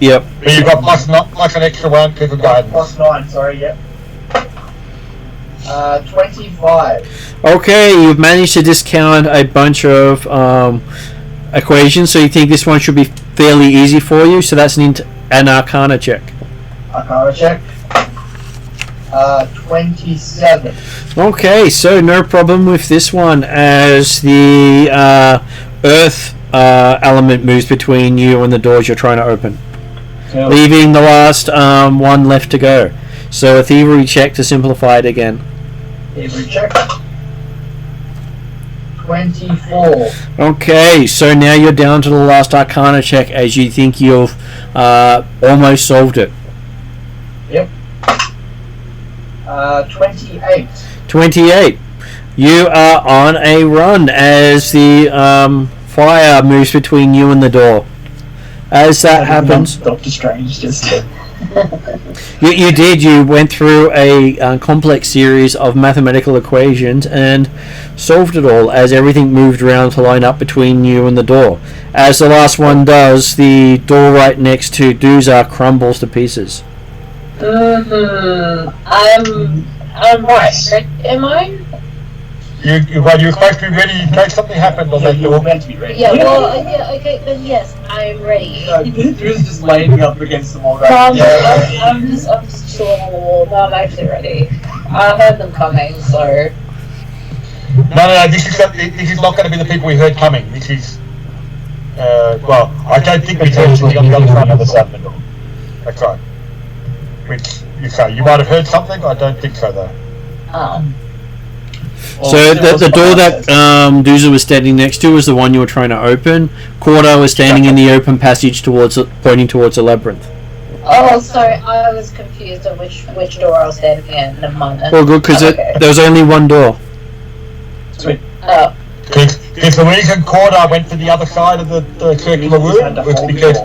Yep. But you've got plus an extra one because of guidance. +9. Sorry. Yep. 25. Okay, you've managed to discount a bunch of equations, so you think this one should be fairly easy for you. So that's an Arcana check. Arcana check. 27. Okay, so no problem with this one as the earth element moves between you and the doors you're trying to open, leaving the last one left to go. So a thievery check to simplify it again. Thievery check. 24. Okay, so now you're down to the last Arcana check as you think you've almost solved it. Yep. 28. 28. You are on a run as the fire moves between you and the door. As that happens, Doctor Strange just. you did. You went through a complex series of mathematical equations and solved it all as everything moved around to line up between you and the door. As the last one does, the door right next to Duzar crumbles to pieces. I'm right. Am I? You're supposed to be ready in case something happened on that You're door. meant to be ready. Yeah, well, yeah, okay, then yes, I'm ready. Drew's just laying up against the wall No, right I'm just chilling on the wall. No, I'm actually ready. I heard them coming, so. No. This is not going to be the people we heard coming. This is. Well, I don't think we heard anything on the other side of the door. That's right. Which you say you might have heard something. I don't think so though. So the door that Dooza was standing next to was the one you were trying to open. Corda was standing in the open passage pointing towards the labyrinth. Oh, sorry, I was confused on which door I was standing in. Never mind. Well, good, because there was only one door. Sweet. Oh. Because the reason Corda went to the other side of the circular room was because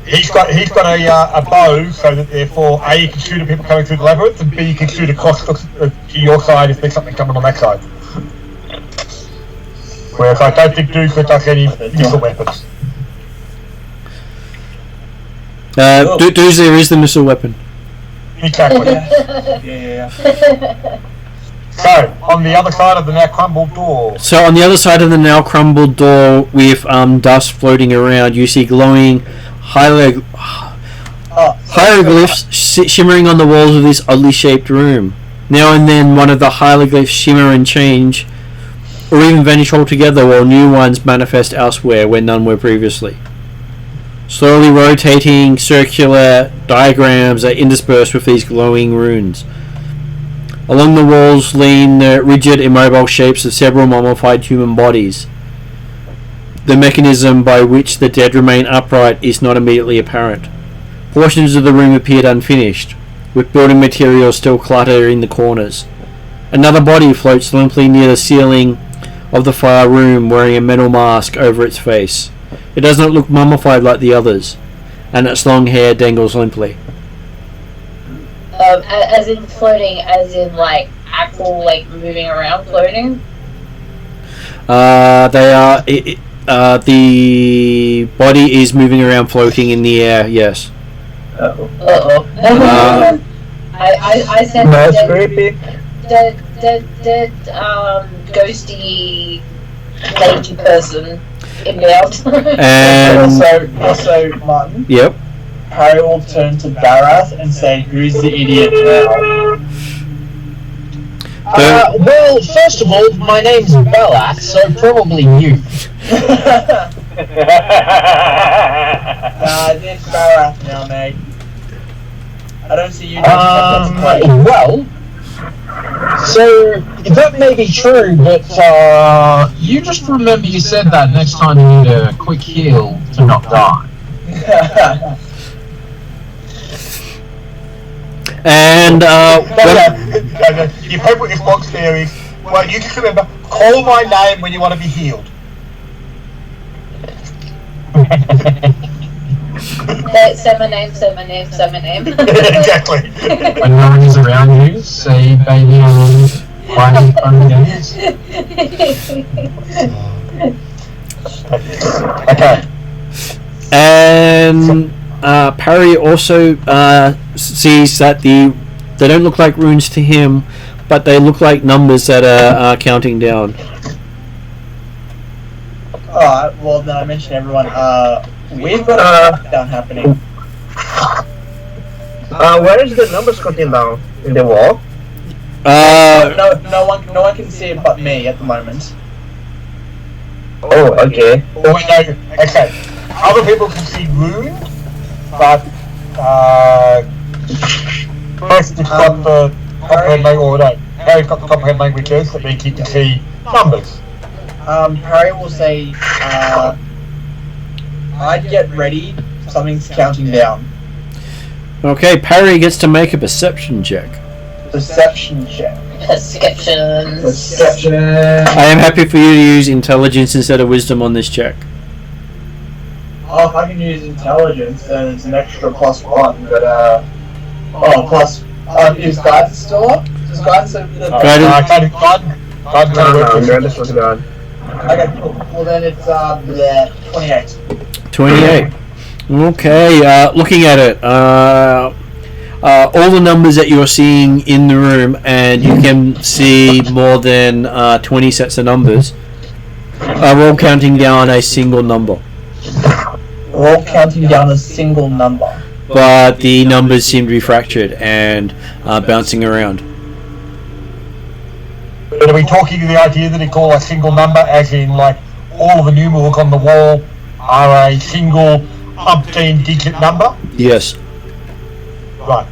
he's got a bow, so that therefore A, you can shoot at people coming through the labyrinth, and B, you can shoot across to your side if there's something coming on that side. Whereas I don't think Dooza does any missile weapons. Dooza is the missile weapon. Exactly. Yeah. So, on the other side of the now crumbled door. So on the other side of the now crumbled door, with dust floating around, you see glowing hieroglyphs shimmering on the walls of this oddly shaped room. Now and then one of the hieroglyphs shimmer and change, or even vanish altogether, while new ones manifest elsewhere where none were previously. Slowly rotating circular diagrams are interspersed with these glowing runes. Along the walls lean the rigid, immobile shapes of several mummified human bodies. The mechanism by which the dead remain upright is not immediately apparent. Portions of the room appeared unfinished, with building materials still cluttered in the corners. Another body floats limply near the ceiling of the far room, wearing a metal mask over its face. It does not look mummified like the others, and its long hair dangles limply. As in floating, as in like actual like moving around floating? They are. The body is moving around, floating in the air. Yes. I said That's creepy. Dead, ghosty, lady person inbound. And also, Martin. Yep. Harry will turn to Barath and say, "Who's the idiot now?" Well, first of all, my name's Belak, so probably you. It's Barath now, mate. I don't see you doing play. Well, so that may be true, but you just remember you said that next time you need a quick heal to not die. And your appropriate response there is, well, you just remember, call my name when you want to be healed. Say my name. Exactly. When no one is around you, say baby on finding fun games. Okay. And Parry also sees that they don't look like runes to him, but they look like numbers that are counting down. Alright, well then I mentioned everyone, we've got a countdown happening. Where is the numbers counting down? In the wall? No one can see it but me at the moment. Oh, okay. Well, we know, okay. Other people can see runes, but first you've got the comprehend language, or no, Harry's got the comprehend languages, that means he can see numbers. Harry will say, I'd get ready, something's counting down. Okay, Parry gets to make a perception check. Perception check. Perception. I am happy for you to use intelligence instead of wisdom on this check. Oh, if I can use intelligence, then it's an extra +1, but, is guidance still up? Does guidance have the... Guidance was gone. Okay, cool. Well then it's, 28. 28. Okay, looking at it, all the numbers that you're seeing in the room, and you can see more than 20 sets of numbers, are all counting down a single number. We're all counting down a single number. But the numbers seem to be fractured and bouncing around. But are we talking the idea that he call a single number, as in like all of the numerals on the wall are a single umpteen-digit number? Yes. Right.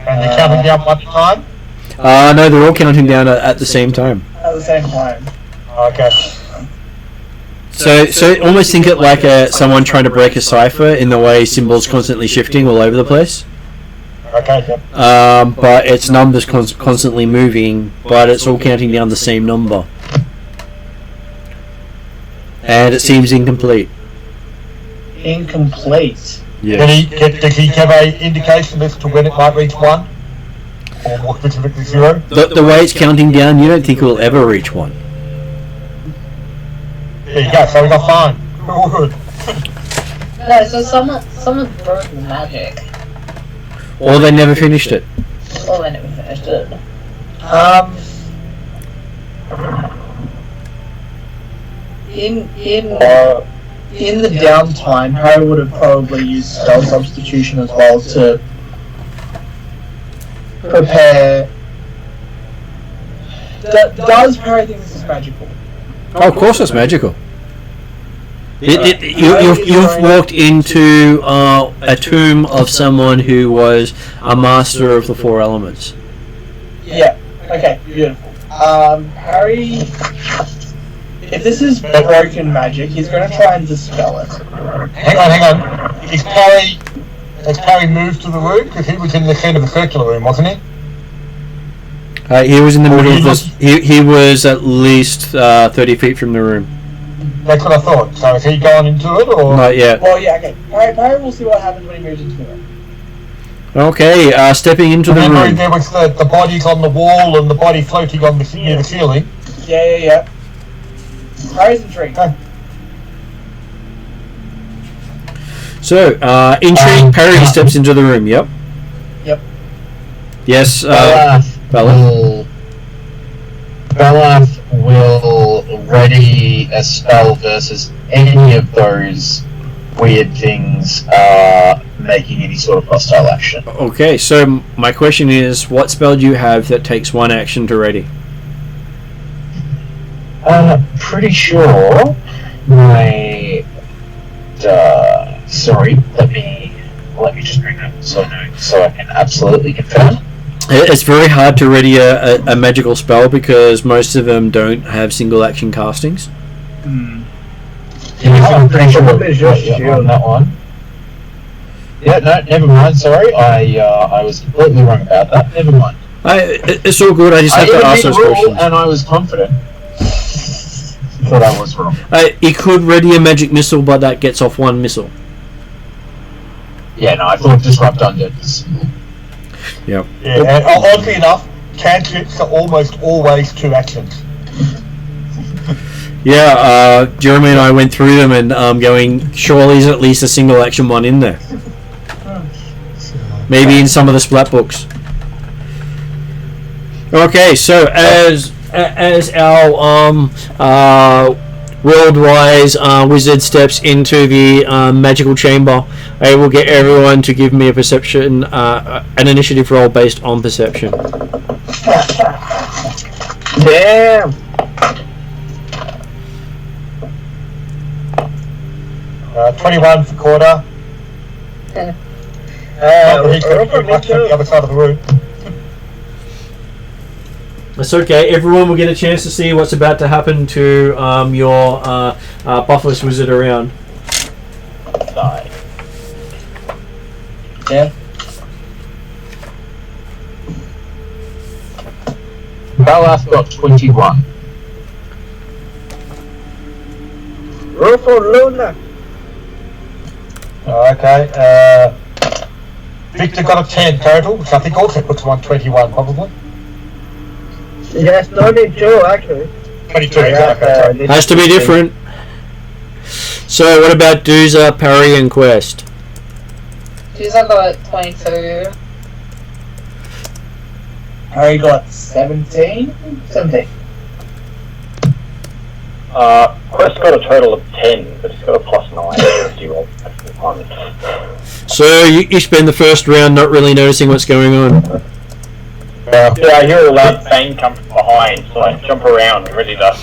And they're counting down one time? No, they're all counting down at the same time. At the same time. Okay. So almost think it like someone trying to break a cipher in the way symbols constantly shifting all over the place. Okay, yep. But its numbers constantly moving, but it's all counting down the same number. And it seems incomplete. Incomplete. Yes. Does he have an indication as to when it might reach 1? Or more specifically 0? The way it's counting down, you don't think it will ever reach 1. There you go, so we got fine. Good. No, so someone broke the magic. Or they never finished it. Or they never finished it. In the downtime, Harry would have probably used spell substitution as well to prepare. Does Harry think this is magical? Oh, of course it's magical. You've walked into a tomb of someone who was a master of the 4 elements. Yeah. Okay. Beautiful. Harry, if this is broken magic, he's going to try and dispel it. Hang on. Has Parry moved to the room? Because he was in the centre of the circular room, wasn't he? He was in the middle of this. He was at least 30 feet from the room. That's what I thought. So has he gone into it, or? Not yet. Well, yeah, okay. Harry will see what happens when he moves into the room. Okay, stepping into the room. There was the bodies on the wall and the body floating on the near the ceiling. Yeah. Harry's intrigued. So, intrigued, Perry steps into the room. Yep. Yes, Bella. Belaf will ready a spell versus any of those weird things making any sort of hostile action. Okay, so my question is, what spell do you have that takes 1 action to ready? Pretty sure my... sorry, let me just bring that so I can absolutely confirm. It's very hard to ready a magical spell because most of them don't have single action castings. Yeah, I'm pretty sure on that one. Yeah, no, never mind, sorry. I was completely wrong about that. Never mind. It's all good, I just have to ask those questions. And I was confident that I was wrong. You could ready a magic missile, but that gets off 1 missile. Yeah, no, I thought Disrupt Undead was... Yep. Yeah, and oddly enough, cantrips are almost always 2 actions. Yeah, Jeremy and I went through them and going, surely there's at least a single action one in there. Maybe in some of the splat books. Okay, so as our world-wise wizard steps into the magical chamber, I will get everyone to give me a perception, an initiative roll based on perception. Damn! 21 for quarter. He's got to much on the other side of the room. That's okay. Everyone will get a chance to see what's about to happen to your bufferless wizard around. Die. Yeah. Balaf got 21. Roll for Luna. Okay. Victor got a 10 total, which I think also puts 121 probably. Yes, 22 actually. 22, exactly. Has to be different. So, what about Dooza, Parry, and Quest? Dooza got 22. Harry got 17? 17. Quest got a total of 10, but he's got a +9. So, you spend the first round not really noticing what's going on. Yeah, I hear a loud bang come from behind, so I jump around, ready to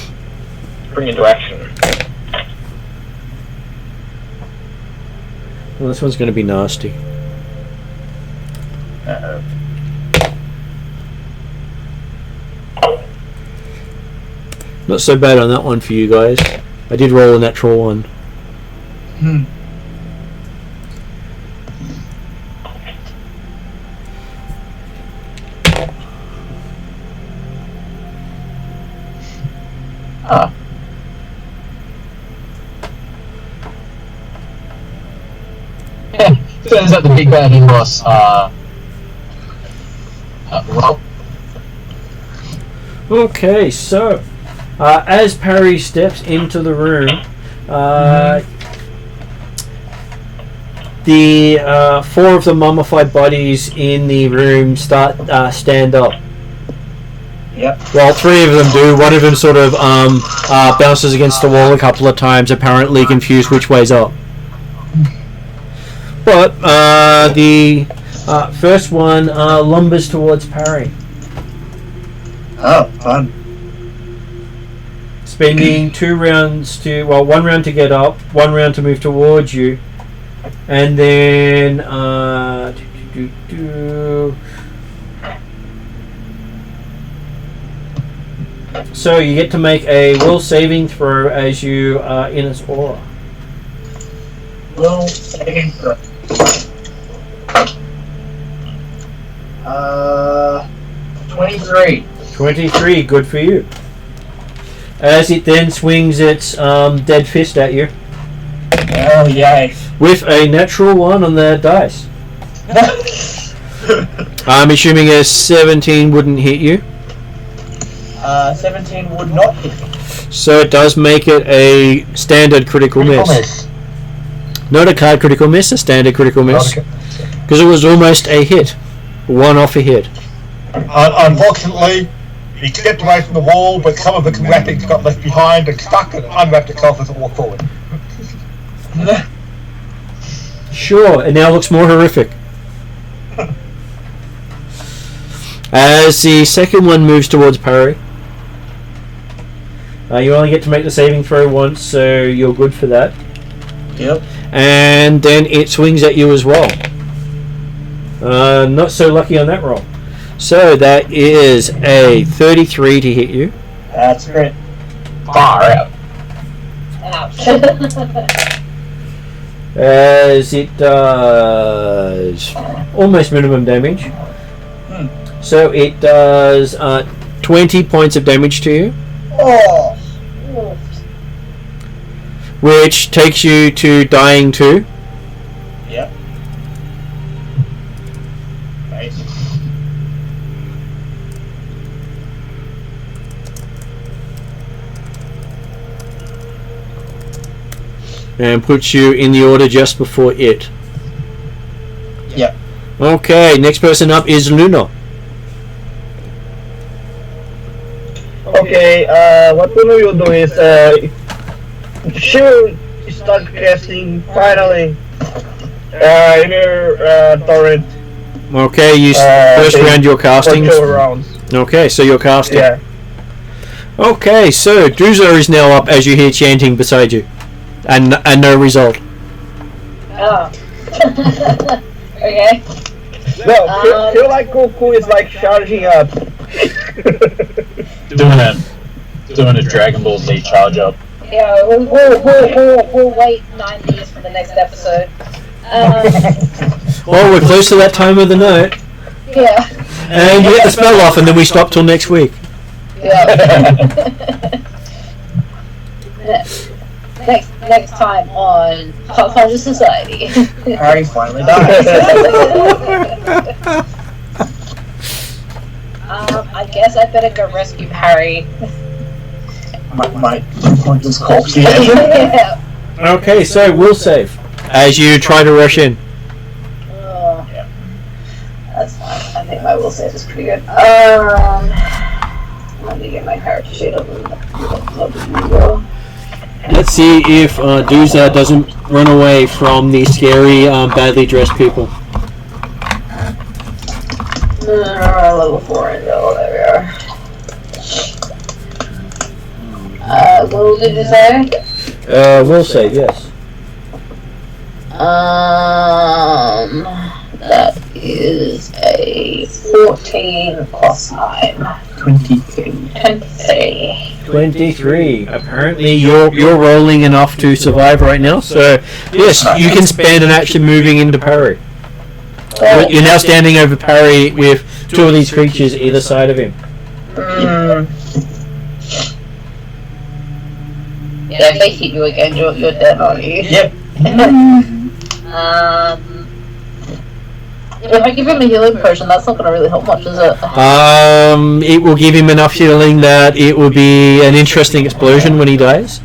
spring into action. Well, this one's going to be nasty. Uh-oh. Not so bad on that one for you guys. I did roll a natural one. Turns out the big bad boss. Well, Okay, so as Parry steps into the room, the 4 of the mummified bodies in the room stand up. Yep. Well, 3 of them do. One of them sort of bounces against the wall a couple of times, apparently confused which way's up. But the first one lumbers towards Parry, Oh, fun. spending 2 rounds to, well, 1 round to get up, 1 round to move towards you, and then so you get to make a will saving throw as you are in its aura. Will saving throw. 23. 23, good for you. As it then swings its dead fist at you Oh, yay. with a natural 1 on the dice. I'm assuming a 17 wouldn't hit you. 17 would not hit. So it does make it a standard critical miss. Not a card critical miss, a standard critical miss. Because it was almost a hit. 1 off a hit. Unfortunately, he stepped away from the wall, but some of the graphics got left behind and stuck and unwrapped itself as it walked forward. Sure, it now looks more horrific. As the second one moves towards Parry, you only get to make the saving throw once, so you're good for that. Yep. And then it swings at you as well. Not so lucky on that roll. So that is a 33 to hit you. That's great. far out. Ouch. As it does almost minimum damage. So it does 20 points of damage to you. Oh. Which takes you to dying 2. Yep. Nice. And puts you in the order just before it. Yep. Okay, next person up is Luna. Okay, what Luna will do is, she will start casting finally in her turret. Okay, you first round your casting. 2 rounds. Okay, so you're casting. Yeah. Okay, so Druza is now up as you hear chanting beside you. And no result. Oh. Okay. No, feel like Goku is like charging up. Doing a Dragon Ball Z charge up. Yeah, we'll wait 9 years for the next episode. Well, we're close to that time of the night. Yeah. And you get the spell off and then we stop till next week. Yeah. Next time on Pathfinder Society. Harry finally died. I guess I better go rescue Harry. my point is corpse. Yeah. Okay, so we'll save as you try to rush in. Oh, that's fine. I think my will save is pretty good. Let me get my character sheet up. Let's see if Duza doesn't run away from the scary, badly dressed people. Level 4 angel, there we are. What did you say? Will save, yes. That is a 14 plus 9. 23. 23. Apparently you're rolling enough to survive right now, so yes, you can spend an action moving into parry. You're now standing over parry with two of these creatures either side of him. Yeah, if they hit you again, you're dead, aren't you? Yep. If I give him a healing potion, that's not going to really help much, is it? It will give him enough healing that it will be an interesting explosion when he dies.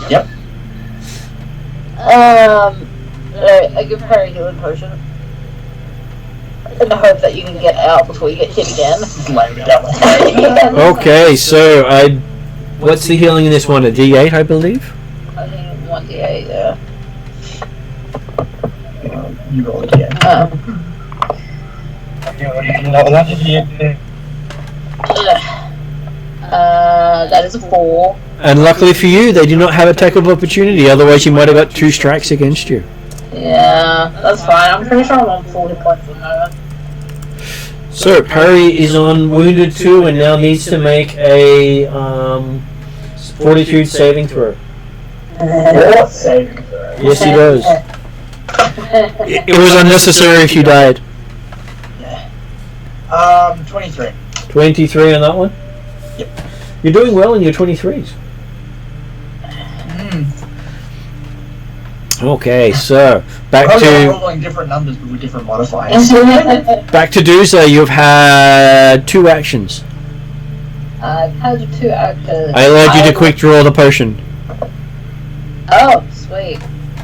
Yep. Alright, I give her a healing potion. In the hope that you can get out before you get hit again. Okay, so what's the healing in this one? A D8, I believe? I think 1d8, yeah. You roll it again. That is a 4. And luckily for you, they do not have attack of opportunity, otherwise you might have got 2 strikes against you. Yeah, that's fine. I'm pretty sure I'm on 40 points at the moment. So, Parry is on wounded 2 and now needs to make a fortitude saving throw. What saving throw? Yes, he does. It was unnecessary if you died. 23. 23 on that one? Yep. You're doing well in your 23s. Okay, so back We're to rolling different numbers but with different modifiers. Doomsday. You've had 2 actions. I've had 2 actions. I allowed you to quick draw the potion. Oh, sweet.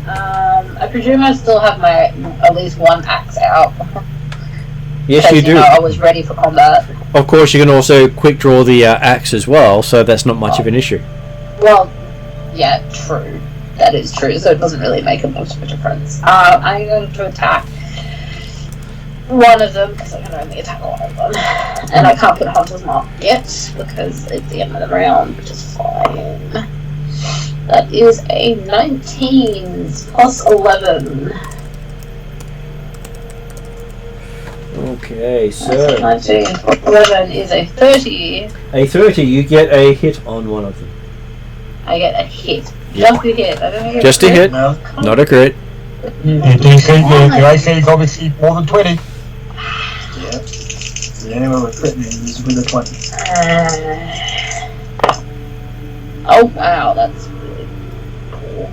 I presume I still have my at least 1 axe out. Yes, you do. I was ready for combat. Of course, you can also quick draw the axe as well, so that's not much of an issue. Well, yeah, true. That is true, so it doesn't really make much of a difference. I'm going to attack one of them, because I can only attack one of them. And I can't put Hunter's Mark yet, because it's the end of the round, which is fine. That is a 19 plus 11. Okay, so 19 plus 11 is a 30. a 30, you get a hit on one of them. I get a hit. Just a hit. I don't get Just a hit, No. not a crit. The AC is obviously more than 20. Yeah. The only way we're critting is with a 20. Oh wow, that's really cool.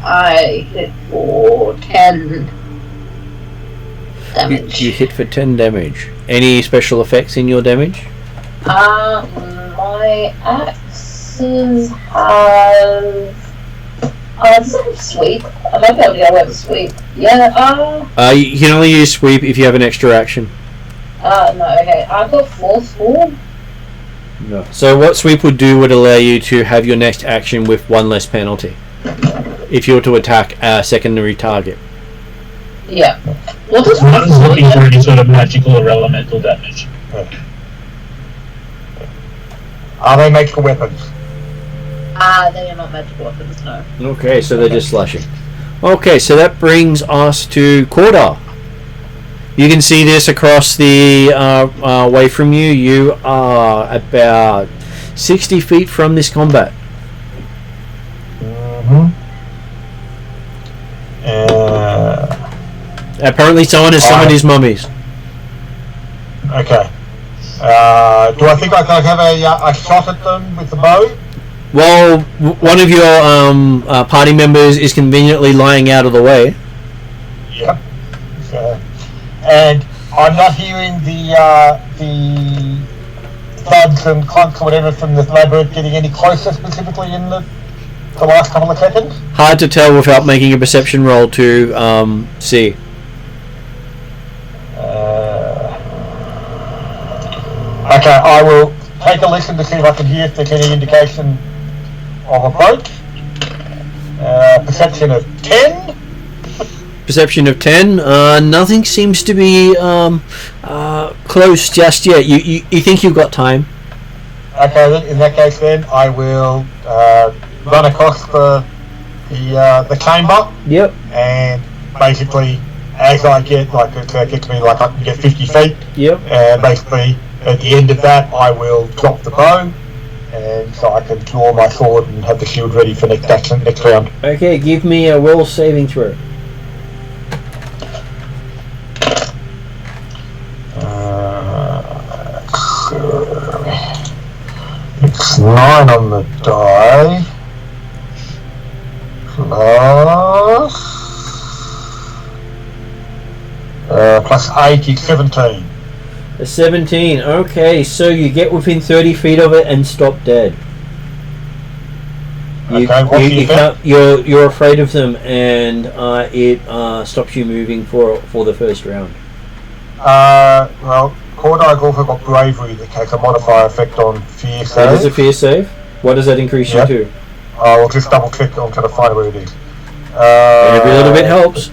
I hit for 10 damage. You hit for 10 damage. Any special effects in your damage? My axes have... does it have sweep? I might be able to get away with sweep. Yeah, You can only use sweep if you have an extra action. no, okay. I've got force 4. No. So what sweep would do would allow you to have your next action with 1 less penalty. If you were to attack a secondary target. Yeah. What does I was force 4 looking for do? any sort of magical or elemental damage. Are they magical weapons? They are not magical weapons, no. Okay, so they're just slashing. Okay, so that brings us to Cordar. You can see this across the way from you. You are about 60 feet from this combat. Apparently someone has summoned his mummies. Okay. Do I think I can have a shot at them with the bow? Well, one of your party members is conveniently lying out of the way. Yep. So, and I'm not hearing the thuds and clunks or whatever from the labyrinth getting any closer, specifically in the last couple of seconds. Hard to tell without making a perception roll to see. Okay, I will take a listen to see if I can hear if there's any indication of approach. perception of 10. Perception of 10. Nothing seems to be close just yet. You think you've got time? Okay, then, in that case, then I will run across the chamber. Yep. And basically, as I get like it gets me like I can get 50 feet. Yep. And basically, at the end of that, I will drop the bow, and so I can draw my sword and have the shield ready for next action, next round. Okay, give me a will saving throw. It's 9 on the die. Plus 8 is 17. A 17. Okay, so you get within 30 feet of it and stop dead. You're afraid of them, and it stops you moving for the first round. Well, Cordi's also got bravery that has a modifier effect on fear save. It is a fear save. What does that increase you to? I'll just double check. I'm trying to find where it is. Every little bit helps.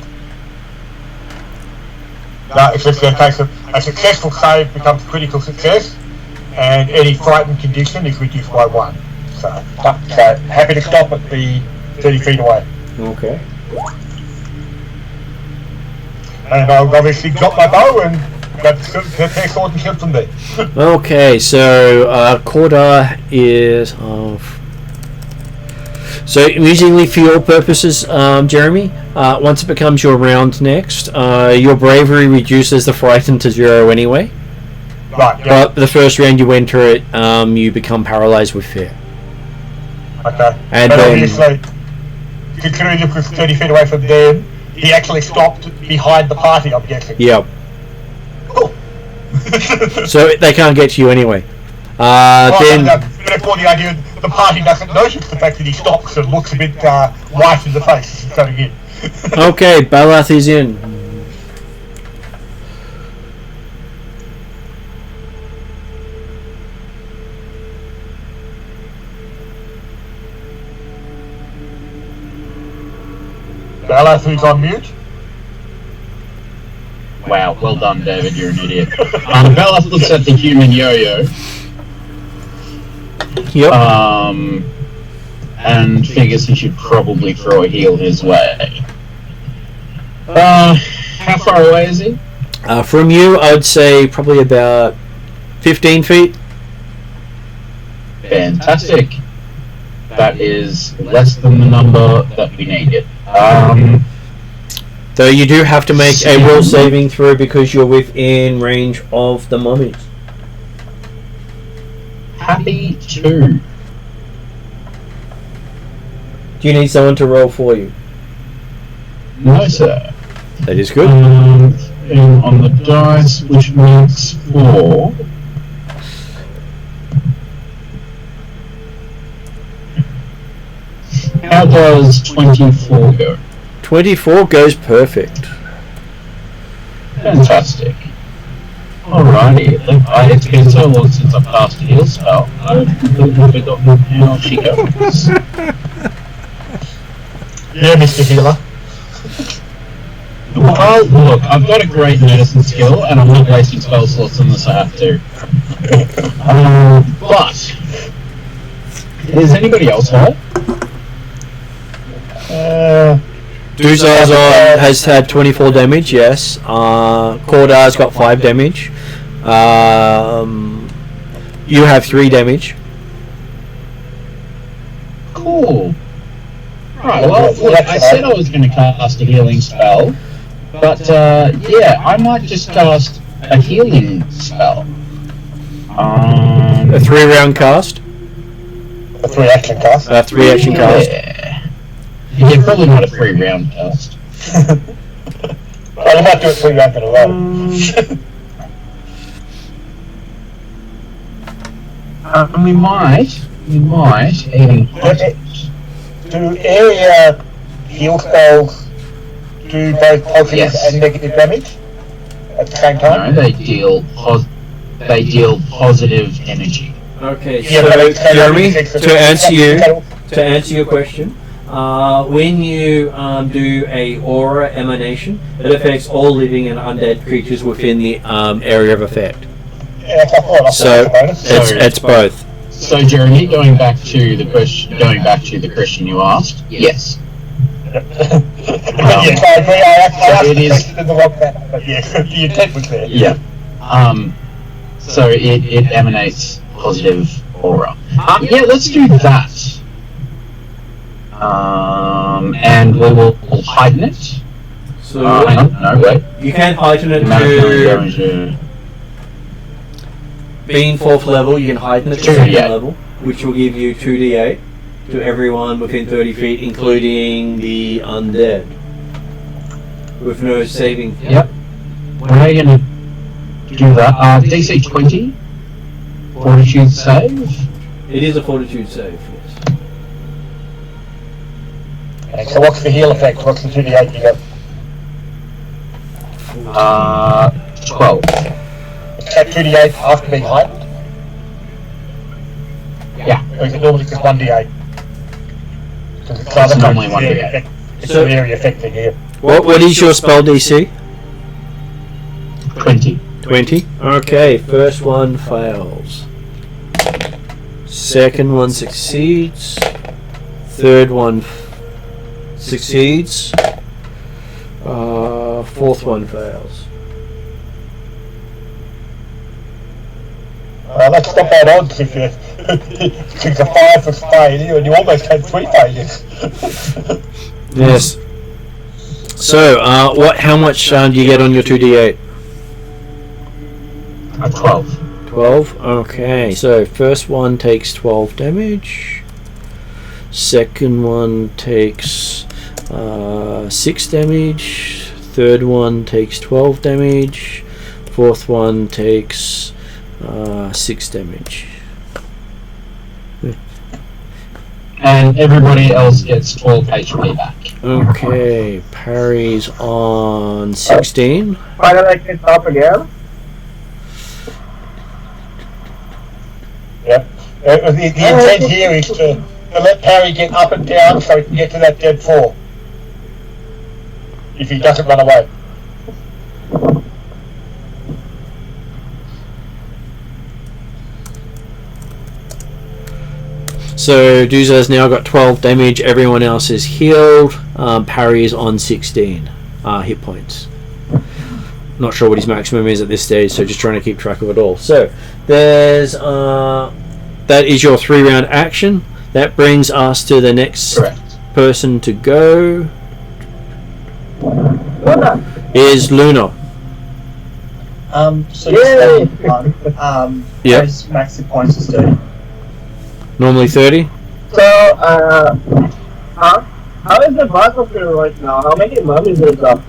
No, it's just a case of a successful save becomes critical success, and any frightened condition is reduced by 1. So happy to stop at the 30 feet away. Okay. And I'll obviously drop my bow and grab the sword and kill from there. Okay, so Cordar is of. So amusingly for your purposes, Jeremy, once it becomes your round next, your bravery reduces the frightened to 0 anyway. Right. Yeah. But the first round you enter it, you become paralysed with fear. Okay. And but then, obviously, considering it was 30 feet away from them, he actually stopped behind the party, I'm guessing. Yep. Cool. So they can't get to you anyway. Therefore, the idea the party doesn't notice the fact that he stops and looks a bit white in the face as he's coming in. Okay, Balath is in. Balath is on mute. Wow, well done, David, you're an idiot. Balath looks at the human yo-yo. Yep. And figures he should probably throw a heal his way. How far away is he? From you, I would say probably about 15 feet. Fantastic. That is less than the number that we needed. Though you do have to make a will saving throw because you're within range of the mummies. Happy to. Do you need someone to roll for you? No, sir. That is good. And on the dice, which makes 4. How does 24 go? 24 goes perfect. Fantastic. Alrighty, it's been so long since I've cast a heal spell, I've completely forgotten how she goes. Yeah, Mr. Healer. Well, look, I've got a great medicine skill, and I'm not wasting spell slots unless I have to. But, is anybody else hurt? Duzazon has had 24 damage, yes. Cordar's got 5 damage. You have 3 damage. Cool. Right, well, look, I said I was going to cast a healing spell, but, yeah, I might just cast a healing spell. A 3-round cast? A 3-action cast? 3-action cast. Yeah, probably not a 3-round cast. I might do it 3 rounds in a row. We might even Do area heal spells do both positive and negative damage at the same time? No, they deal positive energy. Okay, Yeah, so but Jeremy, to answer your question, when you do a aura emanation, it affects all living and undead creatures within the area of effect. Yeah, I thought So it's both. So Jeremy, going back to the question you asked, yes. Yes, I agree. I asked it the is- question in the wrong manner, but yes, the intent was there. Yeah. So it emanates positive aura. Yeah, let's do that. And we will heighten it. So Hang on, no, wait. you can heighten it to being 4th level. You can heighten it to 2nd 2d8. level, which will give you 2d8 to everyone within 30 feet, including the undead, with no saving. Yep. We're going to do that. DC 20. Fortitude save. It is a fortitude save. Yes. Okay, so what's the heal effect? What's the 2d8 you got? 12. Is that 2d8 after being heightened? Yeah. Or is it normally just 1d8? It's normally 1d8. It's a very effective here. What is your spell DC? 20. 20. Okay, first one fails. Second one succeeds. Third one succeeds. Fourth one fails. That's not bad odds if you took a 5 for Spain and you almost had 3 failures. Yes. So, how much do you get on your 2d8? 12. 12? Okay, so first one takes 12 damage. Second one takes 6 damage. Third one takes 12 damage. Fourth one takes 6 damage. And everybody else gets 12 HP back. Okay, parry's on 16. Why did I get up again? Yep. The intent here is to let Parry get up and down so he can get to that dead 4. If he doesn't run away. So Duza's now got 12 damage, everyone else is healed. Parry is on 16 hit points. Not sure what his maximum is at this stage, so just trying to keep track of it all. So there's that is your 3-round action. That brings us to the next person to go. Is Luna. So you said Yep. his max hit points is 30. Normally 30. So, how is the battlefield right now? How many mummies is up?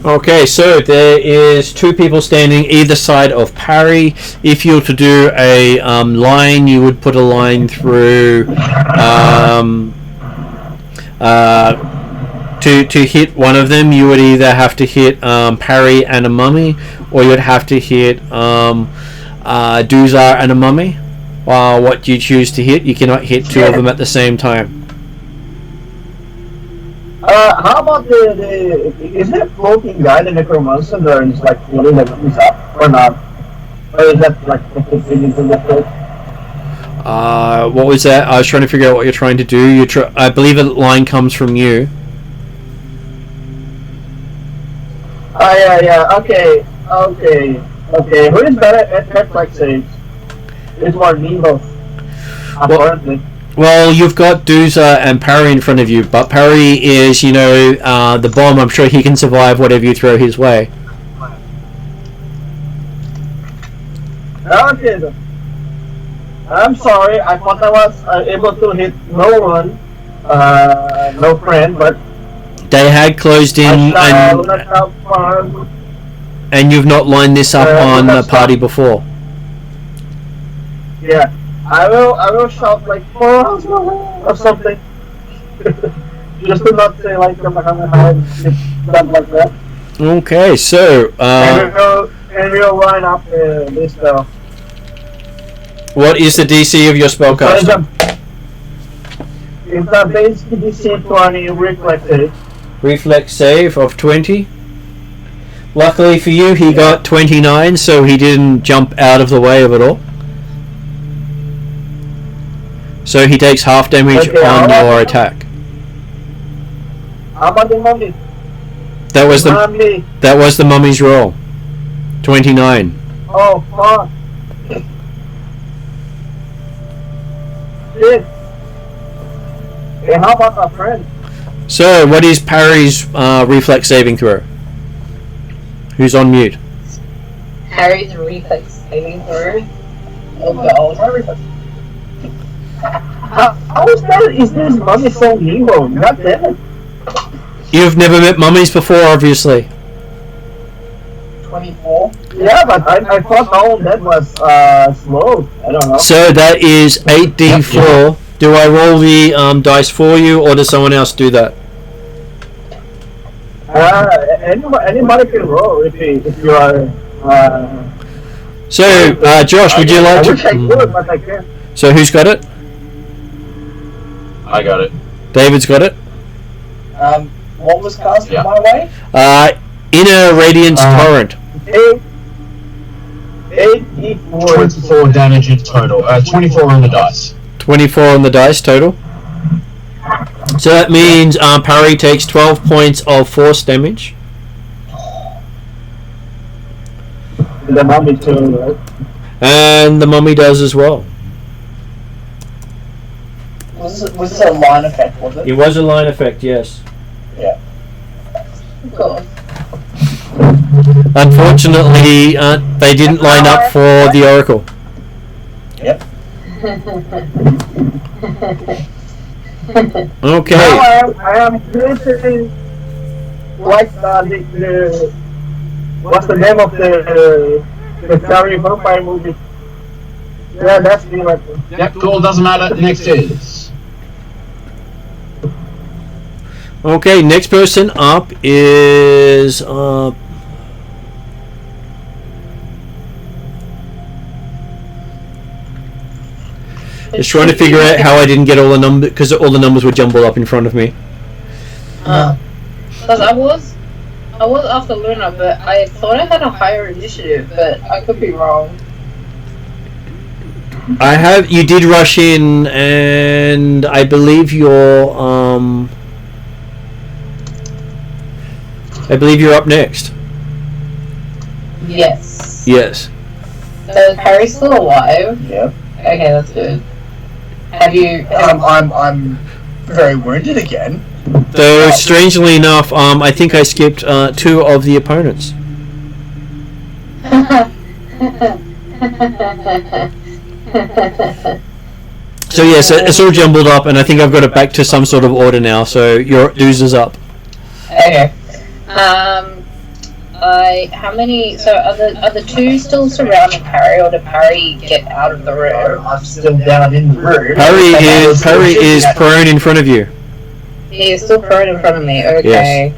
Okay, so there is 2 people standing either side of Parry. If you were to do a line, you would put a line through to hit one of them. You would either have to hit Parry and a mummy, or you would have to hit Duzar and a mummy. What do you choose to hit? You cannot hit 2 of them at the same time. How about is there a floating guy, the necromancer, there and it's like floating the mummies up, or not? Or is that like completely into the float? What was that? I was trying to figure out what you're trying to do. I believe a line comes from you. Oh yeah. Okay. Who is better at reflex saves? It's more Nemo, apparently. Well, you've got Duza and Parry in front of you, but Parry is, the bomb. I'm sure he can survive whatever you throw his way. Okay then. I'm sorry, I thought I was able to hit no one, no friend, but They had closed in, and you've not lined this up on the party before. Yeah, I will shout like or something, just to not say like stuff like that. Okay, so and we'll line up this spell. what is the DC of your spellcaster? It's a base DC 20 reflex save. Reflex save of 20. Luckily for you, he got 29, so he didn't jump out of the way of it all. So he takes half damage on your attack. How about the mummy? That was the Mummy. that was the mummy's roll. 29. Oh, fuck. Shit. Hey, how about our friend? So, what is Parry's reflex saving throw? Who's on mute? Harry's reflex saving throw. Oh god. How is this mummy so evil? God damn it. You've never met mummies before, obviously. 24. Yeah, but I thought all that was slow. I don't know. So that is 8d4. Do I roll the dice for you, or does someone else do that? Anybody can roll if you are. So, Josh, would you like I wish I to? could, but I can't. So, who's got it? I got it. David's got it. What was cast Yeah. my way? Inner Radiance Torrent. 8d4. 24 damage in total. 24 on the dice. 24 on the dice total. So that means Parry takes 12 points of force damage. The mummy too, right? And the mummy does as well. Was this a line effect, was it? It was a line effect, yes. Yeah. Cool. Unfortunately, they didn't line up for the Oracle. Yep. Okay. Now I am creating like the what's the name of the scary vampire movie? Yeah, that's the one. Yep, cool, doesn't matter. Next is. Okay, next person up is just trying to figure out how I didn't get all the numbers, because all the numbers were jumbled up in front of me. Because I was after Luna, but I thought I had a higher initiative, but I could be wrong. You did rush in, and I believe you're up next. Yes. Yes. So is Harry still alive? Yep. Okay, that's good. Have you? I'm very wounded again. Though strangely enough, I think I skipped 2 of the opponents. So yes, it's all jumbled up, and I think I've got it back to some sort of order now. So your dues is up. Okay. How many? So are the 2 still surrounding Parry, or did Parry get out of the room? I'm still down in the room. Parry is prone in front of you. He is still prone in front of me. Okay. Yes.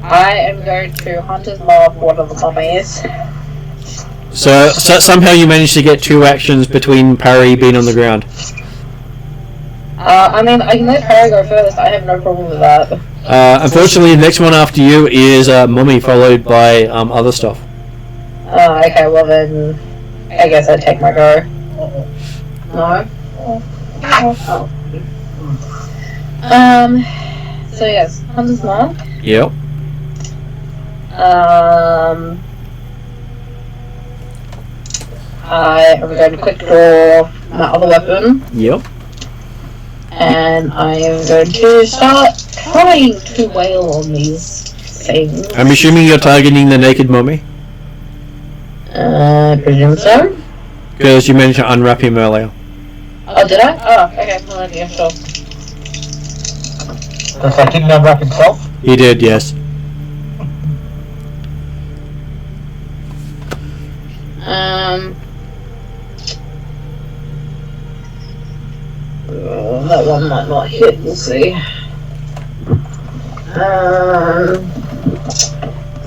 I am going to Hunter's Mark one of the mummies. So somehow you managed to get 2 actions between Parry being on the ground. I mean, I can let Parry go first. I have no problem with that. Unfortunately, the next one after you is Mummy, followed by other stuff. Okay, well then, I guess I take my go. No? So yes, Hunter's Mark. Yep. I am going to quick draw my other weapon. Yep. And I am going to start trying to wail on these things. I'm assuming you're targeting the naked mummy, I presume so. because you managed to unwrap him earlier. Oh, did I? Oh, okay, well, yeah, sure. Because I didn't unwrap himself. He did, yes. That one might not hit, we'll see.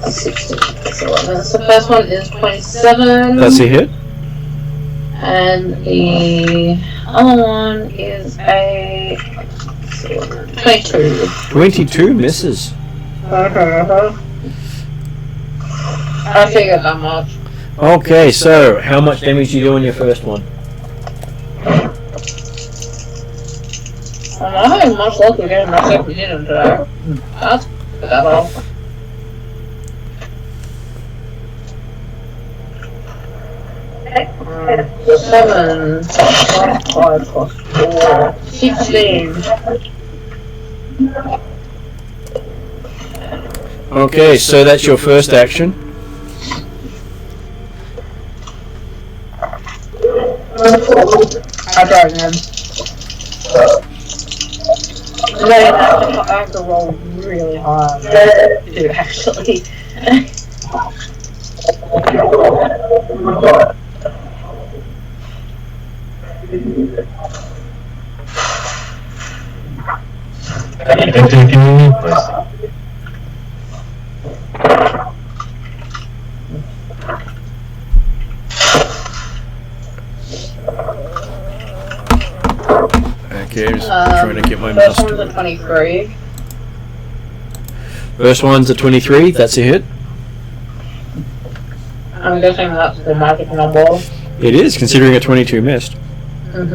16. So the first one is 27. That's a hit. And the other one is a 22. 22 misses. I figured that much. Okay, so how much damage do you do on your first one? I'm not having much luck with getting my second hit in today. That's better. Seven plus 5 plus 4. 16. Okay, so that's your first action. I try again. I have to roll really hard. Dude, actually. Okay, just trying to get my mouse First one's to a 23. First one's a 23, that's a hit. I'm guessing that's the magic number. It is, considering a 22 missed. And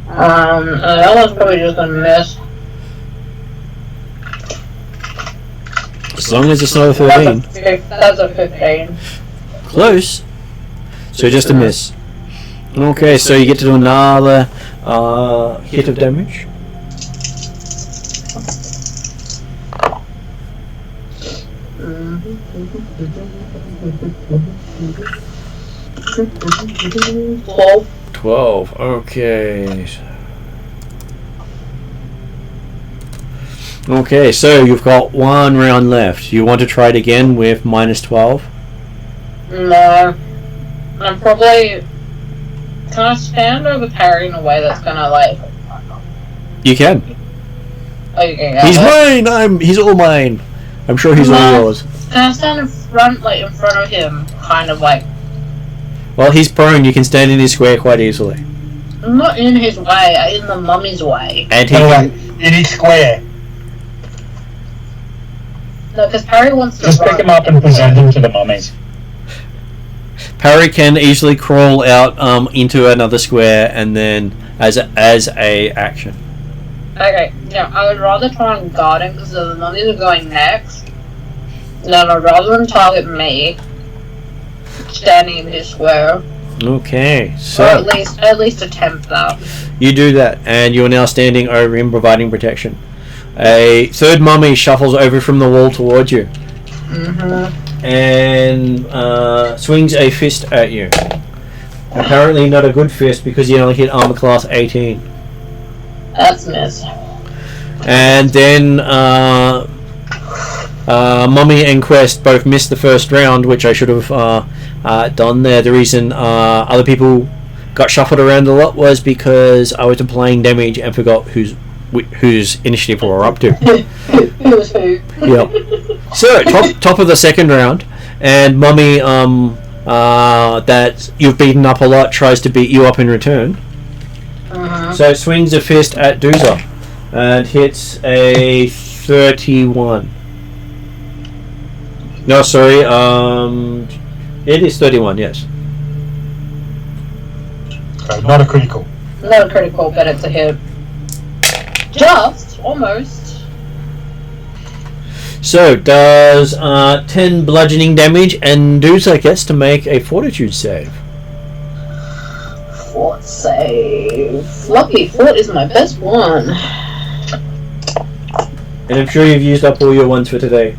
the other one's probably just gonna miss. As long as it's not a 13. That's a 15. Close. So just a miss. Okay, so you get to do another hit of damage. Twelve. 12, okay. Okay, so you've got one round left. You want to try it again with minus 12? No. I'm probably... Can I stand over Perry in a way that's gonna, like... You can. Okay, He's mine! He's all mine. I'm sure he's all yours. Can I stand in front of him, kind of like... Well, he's prone. You can stand in his square quite easily. I'm not in his way, I'm in the mummy's way. And he in his square. No, because Perry wants to Just run. pick him up and present him to the mummies. Parry can easily crawl out into another square and then as a action. Okay, yeah, I would rather try and guard him because the mummies are going next. No, rather than target me, standing in his square. Okay, Or so at least attempt that. you do that, and you are now standing over him, providing protection. A third mummy shuffles over from the wall towards you and swings a fist at you. Apparently not a good fist because you only hit armor class 18. That's miss. And then Mummy and Quest both missed the first round, which I should have done there. The reason other people got shuffled around a lot was because I was applying damage and forgot whose initiative we were up to. Who was who? Yep. So top of the second round, and Mummy that you've beaten up a lot tries to beat you up in return. So swings a fist at Doozer and hits a 31. No, sorry. It is 31. Yes. Okay, not a critical. Not a critical, but it's a hit. Just almost. So does 10 bludgeoning damage, and Doozer gets to make a Fortitude save. Fort save. Lucky Fort is my best one. And I'm sure you've used up all your ones for today.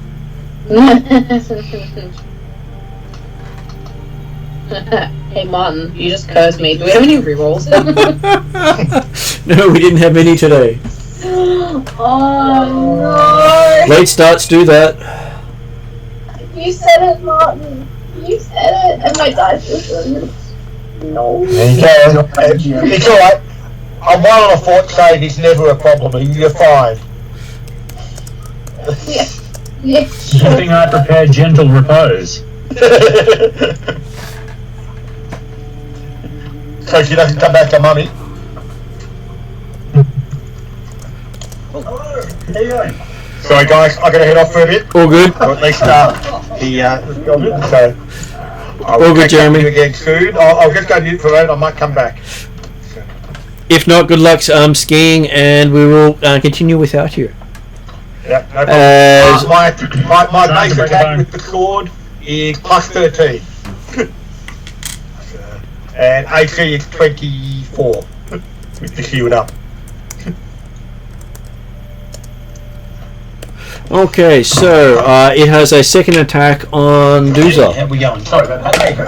Hey Martin, you just cursed me. Do we have any rerolls? No, we didn't have any today. Oh Late starts do that. no! You said it, Martin. You said it, and my dice just no. There you go. It's alright. A 1 on a fort save is never a problem. You're fine. Yeah. Yeah. Good thing I prepared gentle repose. So she doesn't come back to mummy. How you going? Sorry guys, I gotta head off for a bit. All good. Or at least so I'll All good, catch up Jeremy. with you again soon. I'll just go mute for a moment. I might come back. If not, good luck skiing, and we will continue without you. Yeah, no As- problem. My base attack with the sword is plus 13. And AC is 24 with the shield up. Okay, so it has a second attack on Doomsday. How we going? Sorry about that.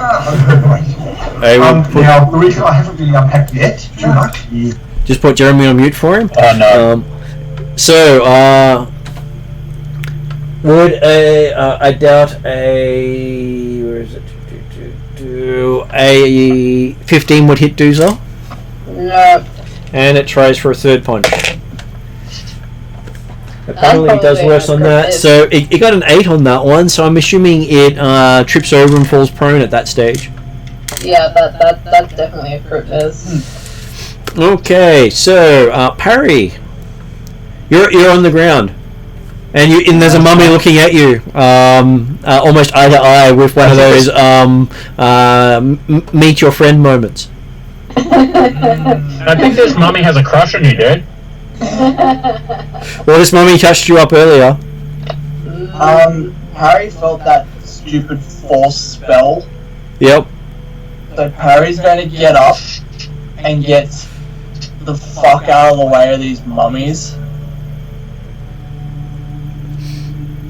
I will put- Now, the reason I haven't really unpacked yet too much is just put Jeremy on mute for him. Oh no. Would I doubt where is it? A 15 would hit Doomsday, No. and it tries for a third punch. Apparently it does probably worse on that. accurate. So it got an 8 on that one, so I'm assuming it trips over and falls prone at that stage. Yeah, that's definitely a crit miss. Okay, so parry. You're on the ground, and there's a mummy looking at you, almost eye to eye with one of those meet your friend moments. I think this mummy has a crush on you, dude. Well, this mummy touched you up earlier. Harry felt that stupid force spell. Yep. So Harry's going to get up and get the fuck out of the way of these mummies.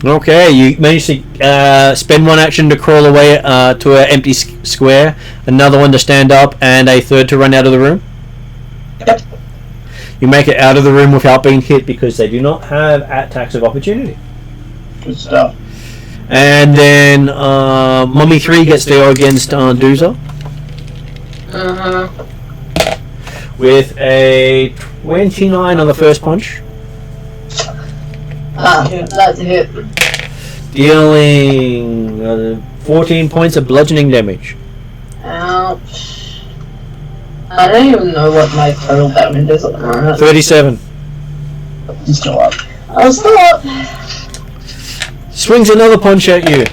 Okay, you managed to spend one action to crawl away to an empty square, another one to stand up, and a third to run out of the room. Yep. You make it out of the room without being hit because they do not have attacks of opportunity. Good stuff. And then Mummy 3 gets to go against Doomsday with a 29 on the first punch, That's a hit. dealing 14 points of bludgeoning damage. Ouch. I don't even know what my total damage is at the moment. 37. He's still up. I'll stop. Swings another punch at you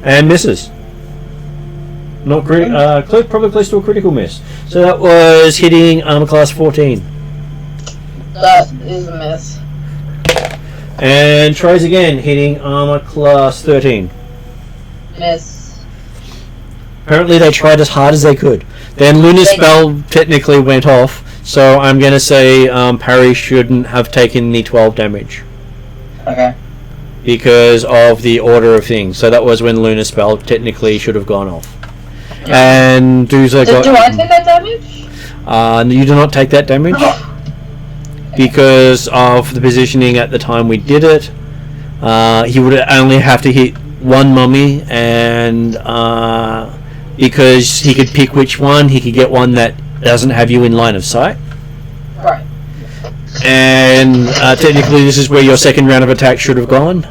and misses. Not probably close to a critical miss. So that was hitting armor class 14. That is a miss. And tries again, hitting armor class 13. Miss. Apparently they tried as hard as they could. Then Luna's spell technically went off, so I'm going to say parry shouldn't have taken the 12 damage Okay. because of the order of things. So that was when Luna's spell technically should have gone off. And Doomsday got... Do I take that damage? You do not take that damage because of the positioning at the time we did it. He would only have to hit one mummy, and because he could pick which one, he could get one that doesn't have you in line of sight. Right. And technically this is where your second round of attack should have gone.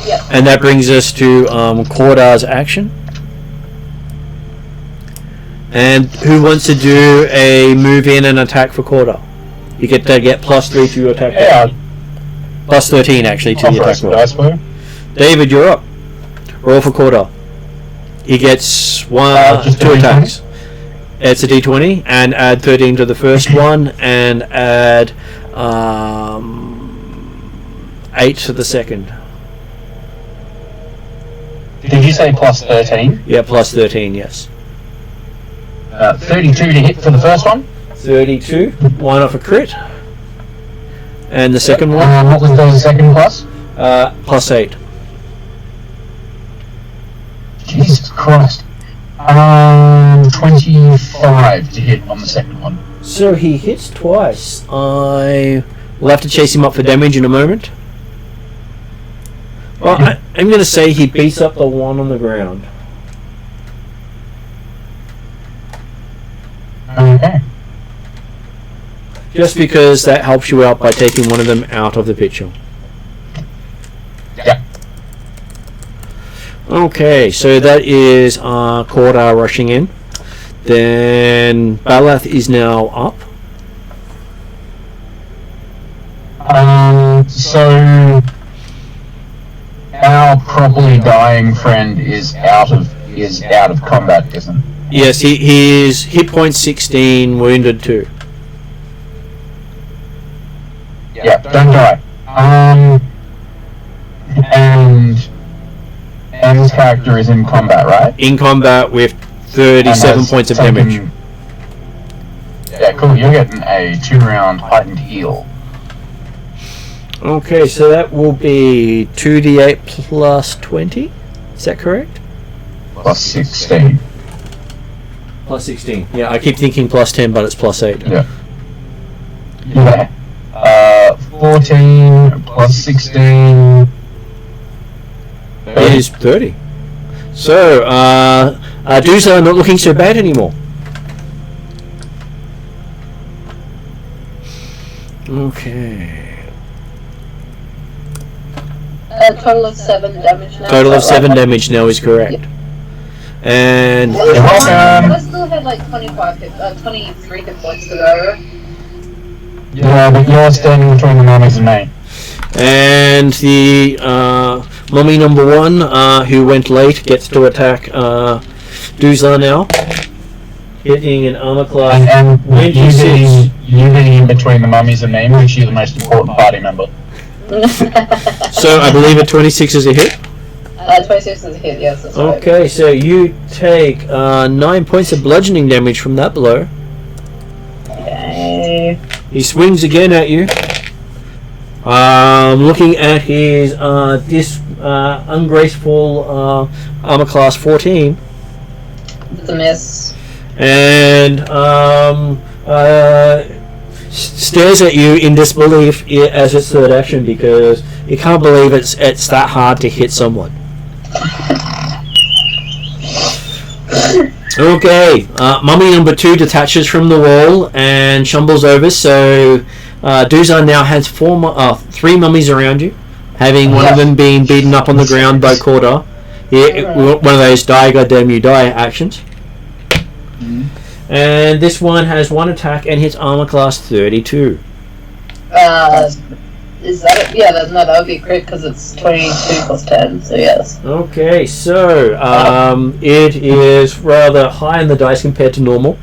Yep. And that brings us to Kordar's action. And who wants to do a move in and attack for Kordar? You get to get +3 to your attack. Yeah. Plus 13 actually to I'll the throw attack some roll. dice for him. David, you're up. Roll for Kordar. He gets Just a two D20? attacks. It's a d20 and add 13 to the first one and add 8 to the second. Did you say plus 13? Yeah, plus 13, yes. 32 to hit for the first one. 32, one off a crit. And the second one, What was the second plus? plus 8. Jesus Christ. 25 to hit on the second one. So he hits twice. I will have to chase him up for damage in a moment. Well, I'm going to say he beats up the one on the ground. Okay. Just because that helps you out by taking one of them out of the picture. Yeah. Okay, so that is Kordar rushing in. Then Balath is now up. So our properly dying friend is out of combat, isn't he? Yes, he is hit point 16, wounded 2. Yeah, don't die. And his character is in combat, right? In combat with 37 points of damage. Yeah, cool. You're getting a 2-round heightened heal. Okay, so that will be 2d8 plus 20. Is that correct? Plus 16. Plus 16. Yeah, I keep thinking plus 10, but it's plus 8. Yeah. Yeah. 14 plus 16 It is 30. So, Duza not looking so bad anymore. Okay. A total of 7 damage now. Total of 7 damage now is correct. And I still had like 23 hit points to go. Yeah, but you're standing between the mummies and me. And the mummy number 1, who went late, gets to attack Duza now. Hitting an armor class. And you 26. being in between the mummies and me makes you the most important party member. So I believe a 26 is a hit. 26 is a hit, yes. That's right. Okay, so you take 9 points of bludgeoning damage from that blow. Okay. He swings again at you. Looking at his ungraceful armor class 14. It's a miss. And stares at you in disbelief as its third action because you can't believe it's that hard to hit someone. Okay, mummy number 2 detaches from the wall and shambles over. So Duza now has 3 mummies around you, having one of them being beaten up on the ground by Korda. One of those die goddamn you die actions. And this one has 1 attack and hits armor class 32. Is that it? Yeah, that would be crit because it's 22 plus 10, so yes. Okay, so it is rather high in the dice compared to normal.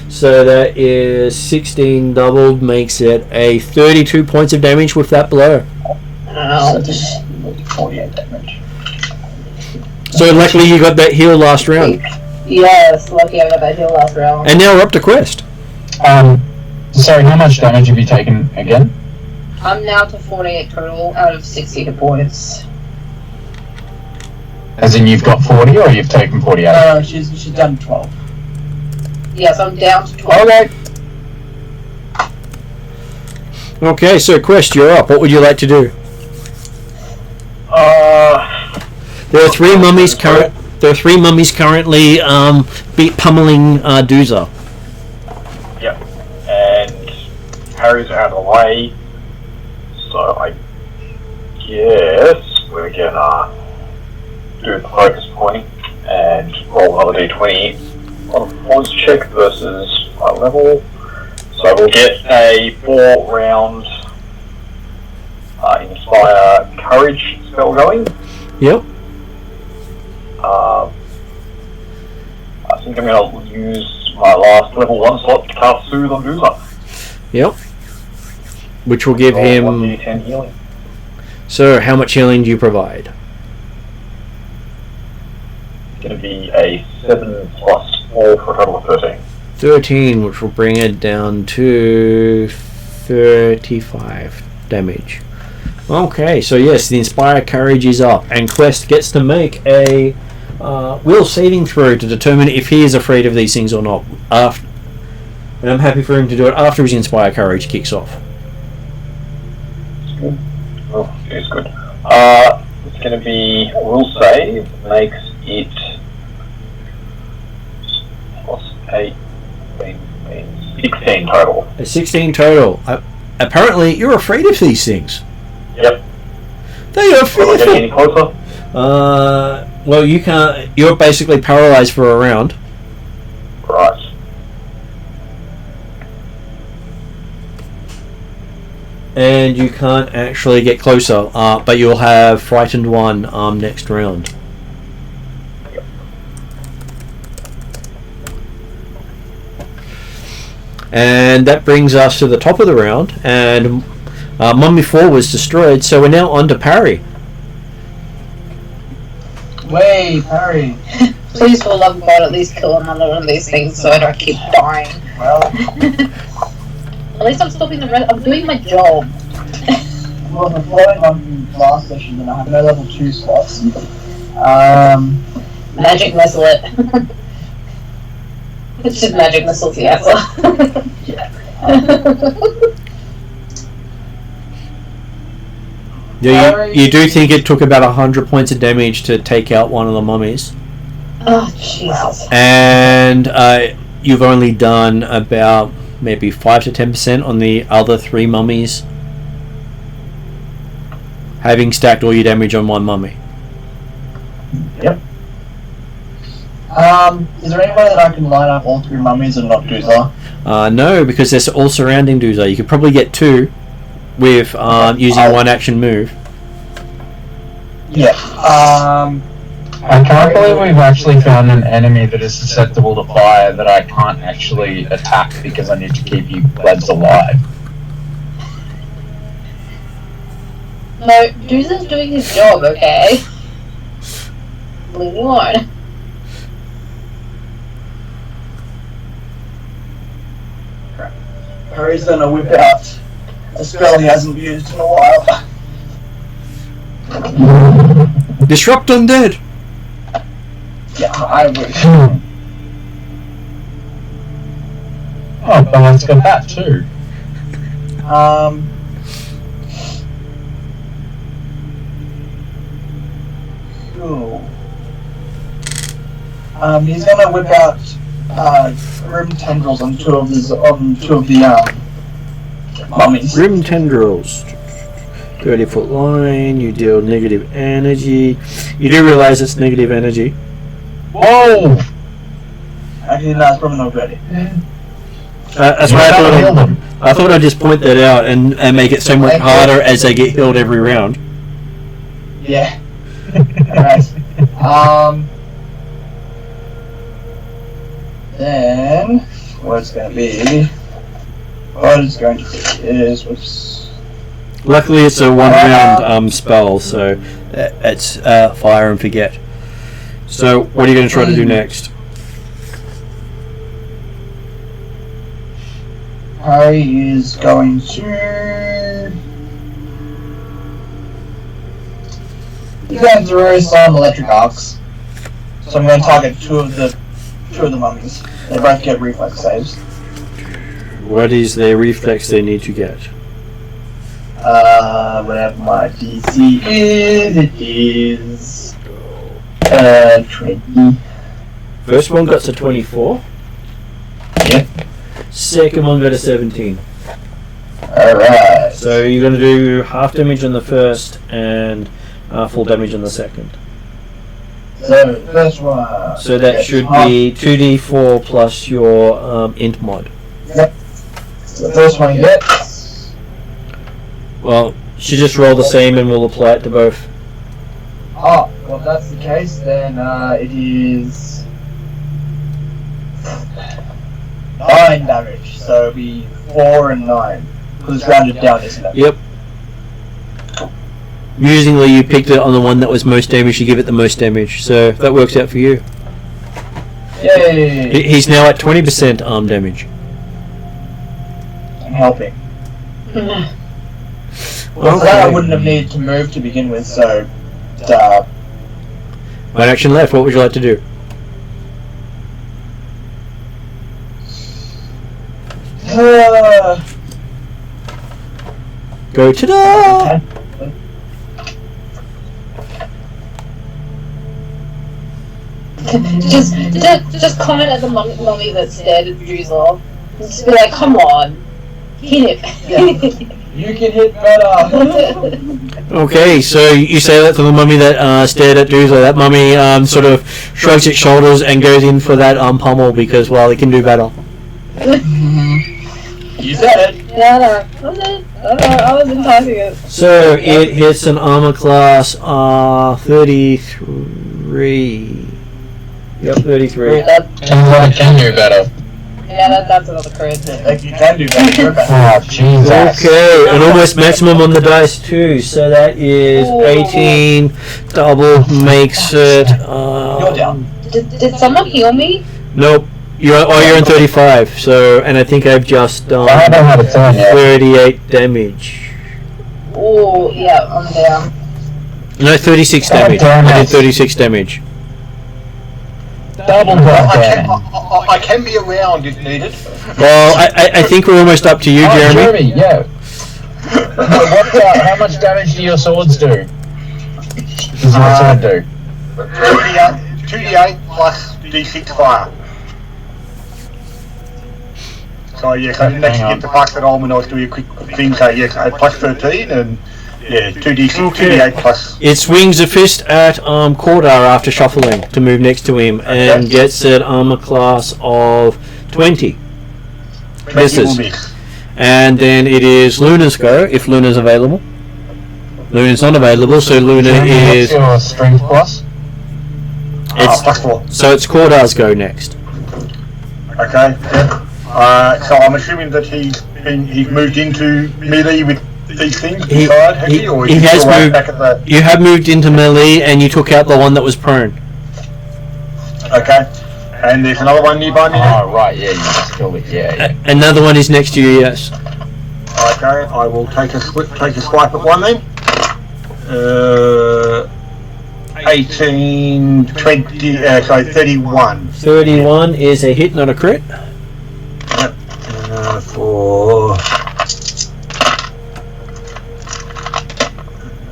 So that is 16 doubled, makes it a 32 points of damage with that blow. Ouch. 48 damage. So luckily you got that heal last round. Yes, lucky I got that heal last round. And now we're up to Quest. Sorry, how much damage have you taken again? I'm now to 48 total out of 60 hit points. As in you've got 40 or you've taken 48? She's done 12. Yes, I'm down to 12. Okay. Okay, so Quest, you're up. What would you like to do? There are 3 mummies currently pummeling Duza. Yep. And Harry's out of the way. So I guess we're gonna do the focus point and roll another d20 on a performance check versus my level. So we'll get a 4-round Inspire Courage spell going. Yep. I think I'm going to use my last level 1 slot to cast Soothe on Duza. Yep. Which will give him... 1d10 healing. So, how much healing do you provide? It's going to be a 7 plus 4 for a total of 13. 13, which will bring it down to 35 damage. Okay, so yes, the Inspire Courage is up, and Quest gets to make a will saving throw to determine if he is afraid of these things or not. And I'm happy for him to do it after his Inspire Courage kicks off. Good. Oh, it's good. It's going to be a will save, makes it plus 8, 16 total. A 16 total. Apparently, you're afraid of these things. Yep. They are Am I getting any fearful. closer? Well, you can't. You're basically paralyzed for a round. Right. and you can't actually get closer, but you'll have frightened 1 next round. And that brings us to the top of the round, and Mummy 4 was destroyed, so we're now on to Parry. Way, Parry. Please, for the love of God, at least kill another one of these things so I don't keep dying. Well, At least I'm stopping the rest. I'm doing my job. well, the following on from last session, then I have no level 2 slots. Magic missile it. It's just magic missile fiesta. Yeah, you do think it took about 100 points of damage to take out one of the mummies, Oh, Jesus. and you've only done about maybe 5 to 10% on the other 3 mummies, having stacked all your damage on one mummy. Yep. Is there any way that I can line up all 3 mummies and not Doomsday? No, because they're all surrounding Doomsday. You could probably get 2 with using one action move. Yeah. I can't believe we've actually found an enemy that is susceptible to fire that I can't actually attack because I need to keep you bloods alive. No, Doozer's doing his job, okay? Leave me alone. Parry's gonna whip out a spell he hasn't used in a while. Disrupt undead! Yeah, I wish. Oh, but let's get that too. Cool. He's gonna whip out grim tendrils on two of the mummies. Grim tendrils. 30-foot line, you deal negative energy. You do realise it's negative energy. Whoa! Actually, no, it's probably not ready. That's why I thought I'd just point that out and make it so much harder as they get healed every round. Yeah. Alright. Then what it's going to be is Luckily it's a 1 round spell, so it's fire and forget. So what are you going to try to do next? Harry is going to... He's going to throw some electric arcs. So I'm going to target two of the mummies. They both get reflex saves. What is their reflex they need to get? Whatever my DC is, it is 20. First one got to 24. Yep. Second one got to 17. Alright. So you're going to do half damage on the first and full damage on the second. So first one. So that should be 2d4 plus your int mod. Yep. The first one gets. Well, she just roll the same and we'll apply it to both. Oh, well, if that's the case, then it is 9 damage. So it'll be 4 and 9. Because it's rounded down, isn't it? Yep. Amusingly, you picked it on the one that was most damage, you give it the most damage. So that works out for you. Yay! He's now at 20% arm damage. I'm helping. Okay. Well, that I wouldn't have needed to move to begin with, so... One action left, what would you like to do? Go ta-da! just comment at the mummy that's dead at Drusilla. Just be like, come on, hit it. Yeah. You can hit better. Okay, so you say that to the mummy that stared at Doozler. That mummy sort of shrugs its shoulders and goes in for that pummel because, well, it can do better. You said it. Yeah, I know. I wasn't typing it. So it hits an armor class 33. Yep, 33. I can do better. Yeah, that's another crit. You can do that. Oh, Jesus. Okay, and almost maximum on the dice too. So that is 18. Double makes it. You're down. Did someone heal me? Nope. You're in 35. So, and I think I've just done I don't know how to turn yet. 38 damage. Oh, yeah, I'm down. No, 36 damage. I did 36 damage. Double damage. I can be around if needed. Well, I think we're almost up to you, Jeremy. Yeah. How much damage do your swords do? Does your sword do? 2d8 plus d6 fire. So yes, I didn't actually get to pass that on when I was doing a quick thing. So yes, I had plus 13 and yeah, 2d6, 2d8 plus. It swings a fist at Cordar after shuffling to move next to him and gets an armor class of 20. Misses. And then it is Luna's go, if Luna's available. Luna's not available, so Luna is... What's your strength plus? Plus 4. So it's Cordar's go next. Okay. So I'm assuming that he's moved into melee with these things beside, has he? Or He has still right moved. back at the... You have moved into melee and you took out the one that was prone. Okay. And there's another one nearby me. Oh, right, yeah, you just killed it, yeah. Another one is next to you, yes. Okay, I will take a swipe at one then. 18, 20, 31. 31 is a hit, not a crit. For...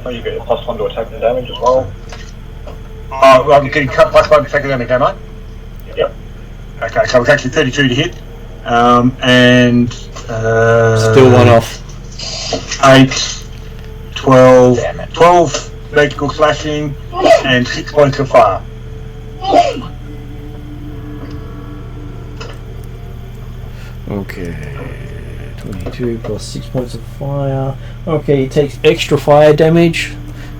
Oh, you get a +1 to attack and damage as well. Oh, I'm getting cut +1 to attack damage, am I? Yep. Okay, so it's actually 32 to hit. And... Still one off. 8, 12, 12 magical slashing, and 6 points of fire. Okay. 22 plus 6 points of fire. Okay, he takes extra fire damage.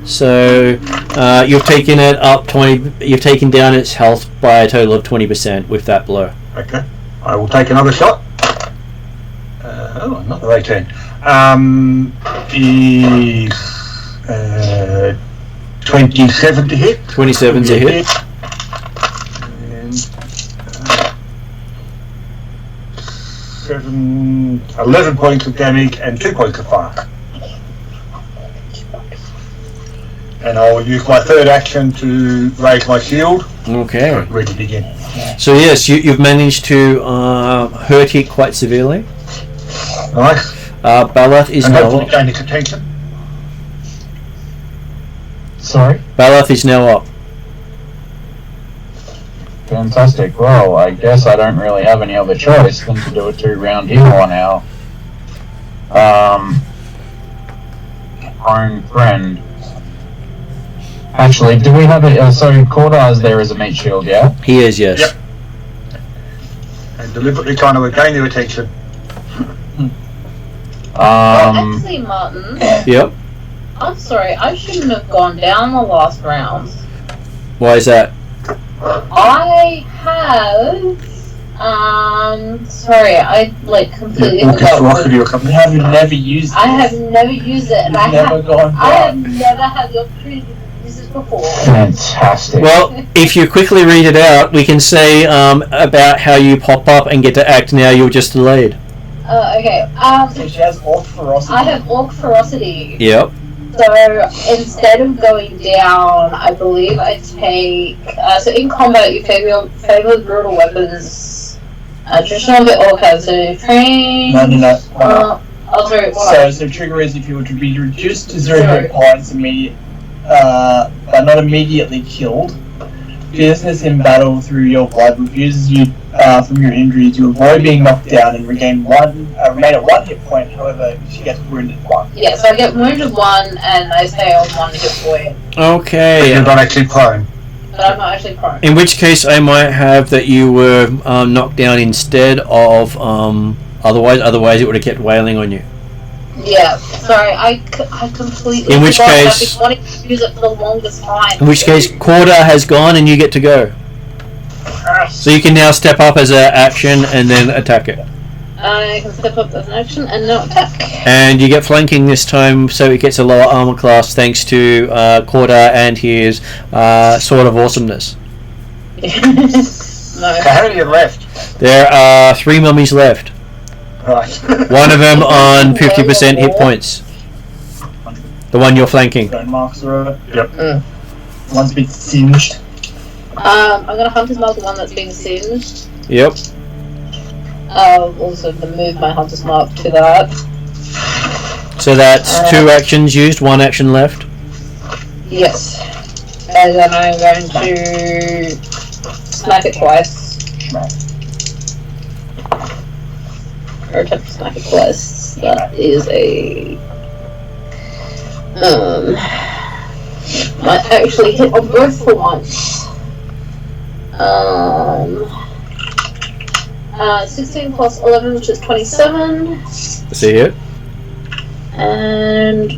So you've taken it up 20. You've taken down its health by a total of 20% with that blow. Okay, I will take another shot. Another 18. Is 27 to hit. 27's a hit. And 11 points of damage and 2 points of fire. And I will use my third action to raise my shield. Okay. Ready to begin. So yes, you've managed to hurt it quite severely. Nice. Balath is And now hopefully up. gain its attention. Sorry? Balath is now up. Fantastic. Well, I guess I don't really have any other choice than to do a 2-round heal on our prone friend. Actually, do we have a... so Cordar's there as a meat shield, yeah? He is, yes. Yep. And deliberately trying to gain their attention. Actually, Martin, Yep. I'm sorry, I shouldn't have gone down the last round. Why is that? I have, sorry, I completely forgot. Orchestra or something. We have never used it. I have never used it, and I Never gone have never had the opportunity to use it before. Fantastic. Well, if you quickly read it out, we can say about how you pop up and get to act now. You're just delayed. Okay, So she has Orc Ferocity. I have Orc Ferocity. Yep. So instead of going down, I believe I take. So in combat, you favor brutal weapons. Traditional bit orc has so train. No. Oh, sorry. What? So trigger is if you were to be reduced to 0 hit points immediate, but not immediately killed. Fierceness in battle through your blood refuses you from your injuries. You avoid being knocked down and remain at 1 hit point. However, she gets wounded 1. Yeah, so I get wounded 1 and I stay on 1 hit point. Okay. You're not actually prone. But I'm not actually prone. In which case, I might have that you were knocked down instead of Otherwise it would have kept wailing on you. Yeah, sorry, I completely In which forgot. case- I've been wanting to use it for the longest time. In which case, quarter has gone and you get to go. So you can now step up as an action and then attack it. I can step up as an action and no attack. And you get flanking this time, so it gets a lower armor class thanks to quarter and his Sword of Awesomeness. No. So how many are left? There are 3 mummies left. Right. One of them on 50% hit points. The one you're flanking. Burn marks are Yep. one's been singed. I'm gonna Hunter's Mark the one that's being singed. Yep. I'll also move my Hunter's Mark to that. So that's 2 actions used, 1 action left. Yes. And then I'm going to smack it twice. Or attempt to smack it twice. That is a... might actually hit on both for once. 16 plus 11, which is 27. See it? And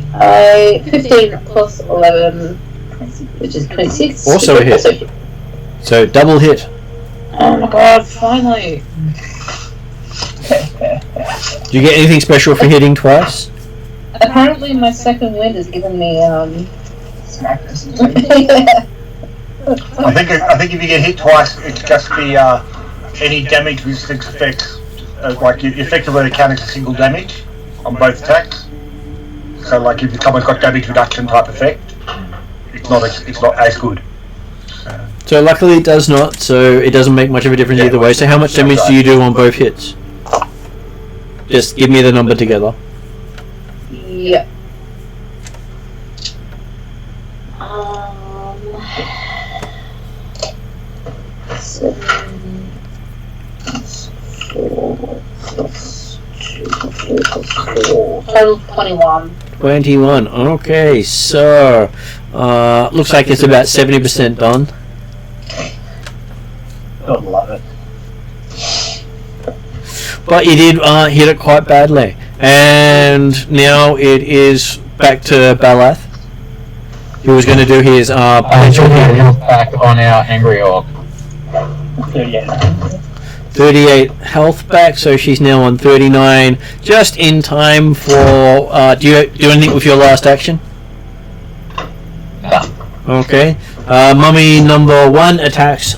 15 plus 11, which is 26. Also a hit. So double hit. Oh my god, finally. Do you get anything special for hitting twice? Apparently my second wind has given me, Smack this. yeah. I think if you get hit twice, it's just the any damage resistance effects. Like you effectively counting as single damage on both attacks. So like if someone's got damage reduction type effect, it's not as good. So luckily it does not, so it doesn't make much of a difference either way. So how much damage do you do on both hits? Just give me the number together. Yep. Seven plus 4 plus 2 plus 3 plus 4. Total 21. 21. Okay, so looks like it's about 70% done. God love it. But you did hit it quite badly. And now it is back to Balath, who was going to do his potential hit. Back on our angry orc. 38 health back, so she's now on 39. Just in time for... do you do anything with your last action? No. Okay. Mummy number 1 attacks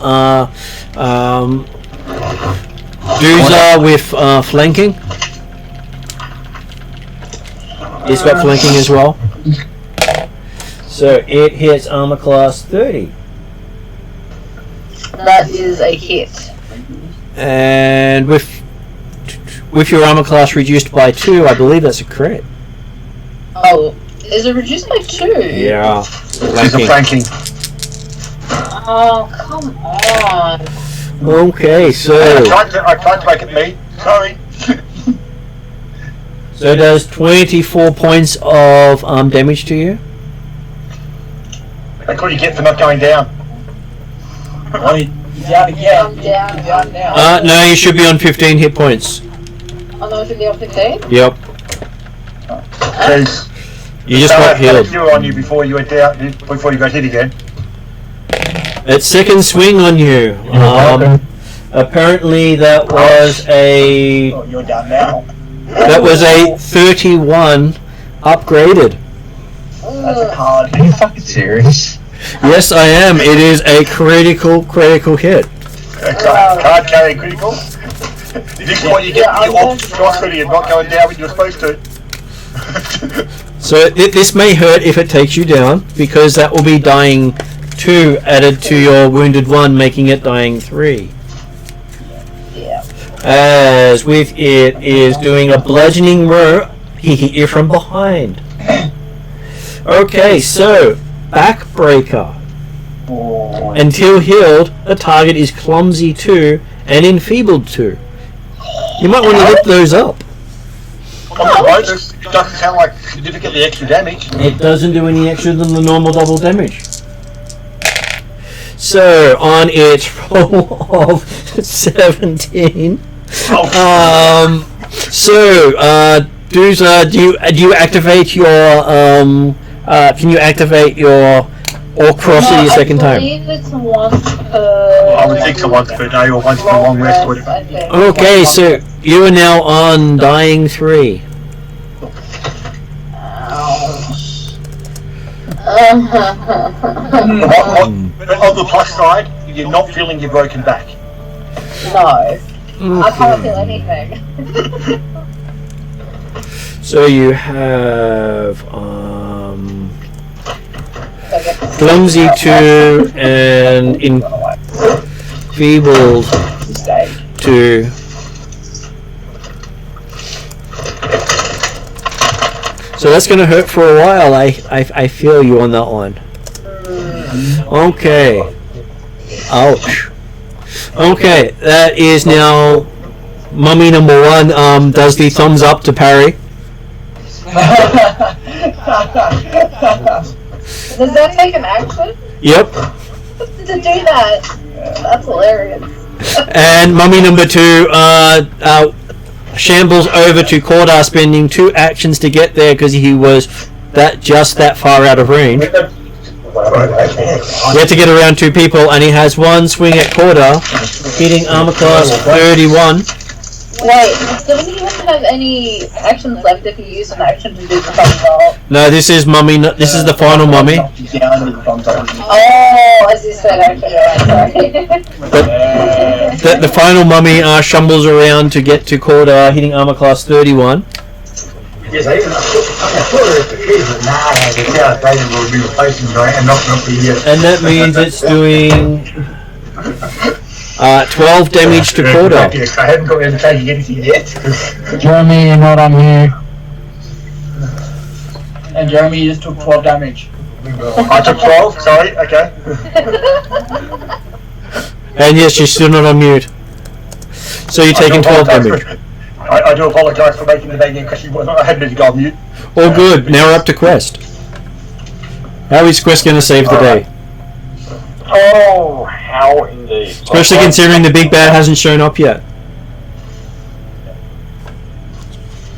Duza with flanking. It's got flanking as well. So it hits armor class 30. That is a hit. And with your armor class reduced by 2, I believe that's a crit. Oh, is it reduced by 2? Yeah. She's a flanking. Oh, come on. Okay, so... I tried to make it me. Sorry. So it does 24 points of damage to you. That's what you get for not going down. Down again. I'm down. No, you should be on 15 hit points. Oh, no, it should be on 15? Yep. Because You just got healed. zero on you before you went down, before you got hit again. Its second swing on you. Apparently that was a... Oh, you're down now. That was a 31 upgraded. That's a card. Are you fucking serious? Yes, I am. It is a critical hit. Card carry critical. This is what you get for your atrocity and not going down when you're supposed to. So this may hurt if it takes you down, because that will be dying 2 added to your wounded 1, making it dying 3. Yeah. As with it is doing a bludgeoning row, he hit you from behind. Okay, so backbreaker. Until healed, the target is clumsy 2 and enfeebled 2. You might want to lift those up. On the bonus, it doesn't sound like significantly extra damage. It doesn't do any extra than the normal double damage. So on its roll of 17, So, Dooza, do you activate your can you activate your Orcrosity a second I time? believe it's once per... I would think so, once per day or once per long rest or whatever. I think. Okay, so you are now on Dying 3. Ouch. But on the plus side, you're not feeling your broken back. No. I can't feel anything. So you have Clumsy 2 and Enfeebled 2. So that's going to hurt for a while. I feel you on that one. Okay. Ouch. Okay, that is now Mummy number 1 does the thumbs up to parry. Does that take an action? Yep. To do that? That's hilarious. And Mummy number 2 shambles over to Cordar, spending 2 actions to get there because he was just that far out of range. He had to get around 2 people, and he has 1 swing at Cordar, hitting armor class 31. Wait, doesn't he have any actions left if you use an action to do the thumbs up? No, this is Mummy. This is the final Mummy. Oh, as you said, actually, right, sorry. The final Mummy shambles around to get to Cordar, hitting armor class 31. Yes, I put her at the case, but now I can tell that they will be replacing her and not the And that means it's doing 12 damage to Cordar. I haven't got around to taking anything yet. Jeremy, you're not on here. And Jeremy just took 12 damage. I took 12, sorry, okay. And yes, you're still not on mute. So you're taking 12 damage. I do apologise for making the begging question. I had meant to go on mute. All good. Now we're up to Quest. How is Quest going to save the day? Oh, how indeed. Especially considering the big bad hasn't shown up yet.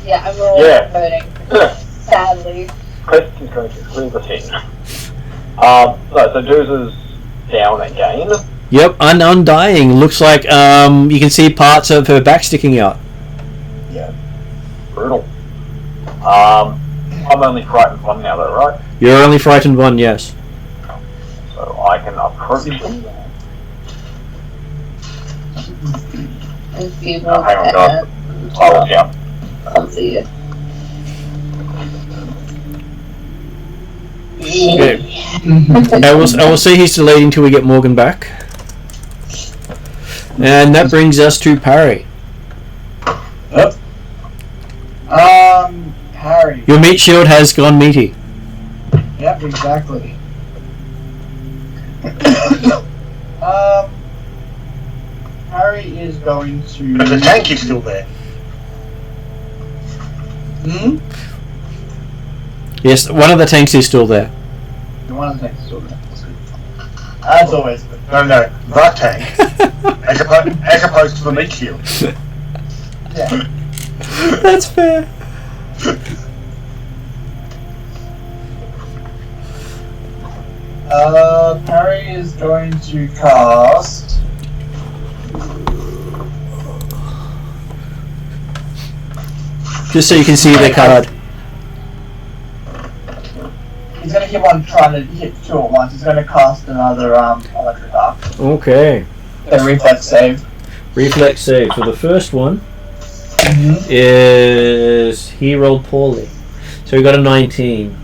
Yeah, I'm all voting. Sadly. Quest is going to clear the thing. So Dooza's down again. Yep, undying. Looks like you can see parts of her back sticking out. Brutal. I'm only frightened 1 now though, right? You're only frightened 1, yes. So I can approach him. Hang on, guys. Oh, yeah. Clumsy. Okay. I will say he's delayed until we get Morgan back. And that brings us to Parry. Harry. Your meat shield has gone meaty. Yep, exactly. Harry is going to... But the tank is still there. Yes, one of the tanks is still there. One of the tanks is still there. As always. No, the tank. as opposed to the meat shield. Yeah. That's fair. Harry is going to cast... Just so you can see the card. He's going to keep on trying to hit 2 at once. He's going to cast another electric arc. Okay. The reflex save. Reflex save. So the first one is he rolled poorly. So he got a 19.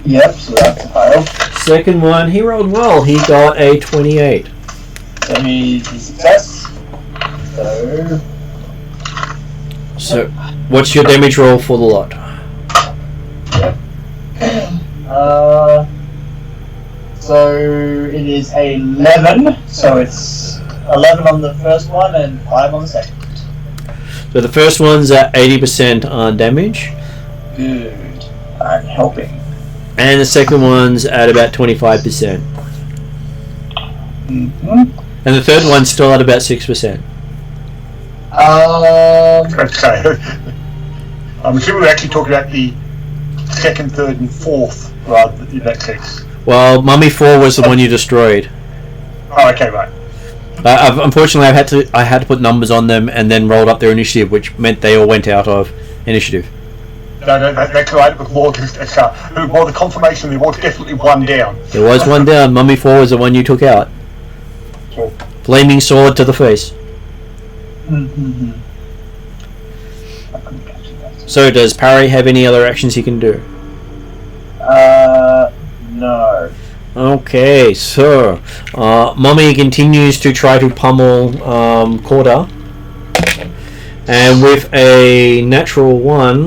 Yep, so that's a fail. Second one, he rolled well. He got a 28. So he's a success. So, what's your damage roll for the lot? So it is 11. So it's 11 on the first one and 5 on the second. So the first one's at 80% on damage. Good. I'm helping. And the second one's at about 25%. And the third one's still at about 6%. Okay. I'm assuming we're actually talking about the second, third, and fourth, rather in that case. Well, Mummy 4 was the one you destroyed. Oh, okay, right. Unfortunately, I had to put numbers on them and then rolled up their initiative, which meant they all went out of initiative. No, that's right. It was more just more the confirmation there was definitely one down. There was one down. Mummy 4 was the one you took out. Sure. Flaming sword to the face. Mm-hmm. So, does Parry have any other actions he can do? No. Okay, so Mummy continues to try to pummel Korda, and with a natural 1,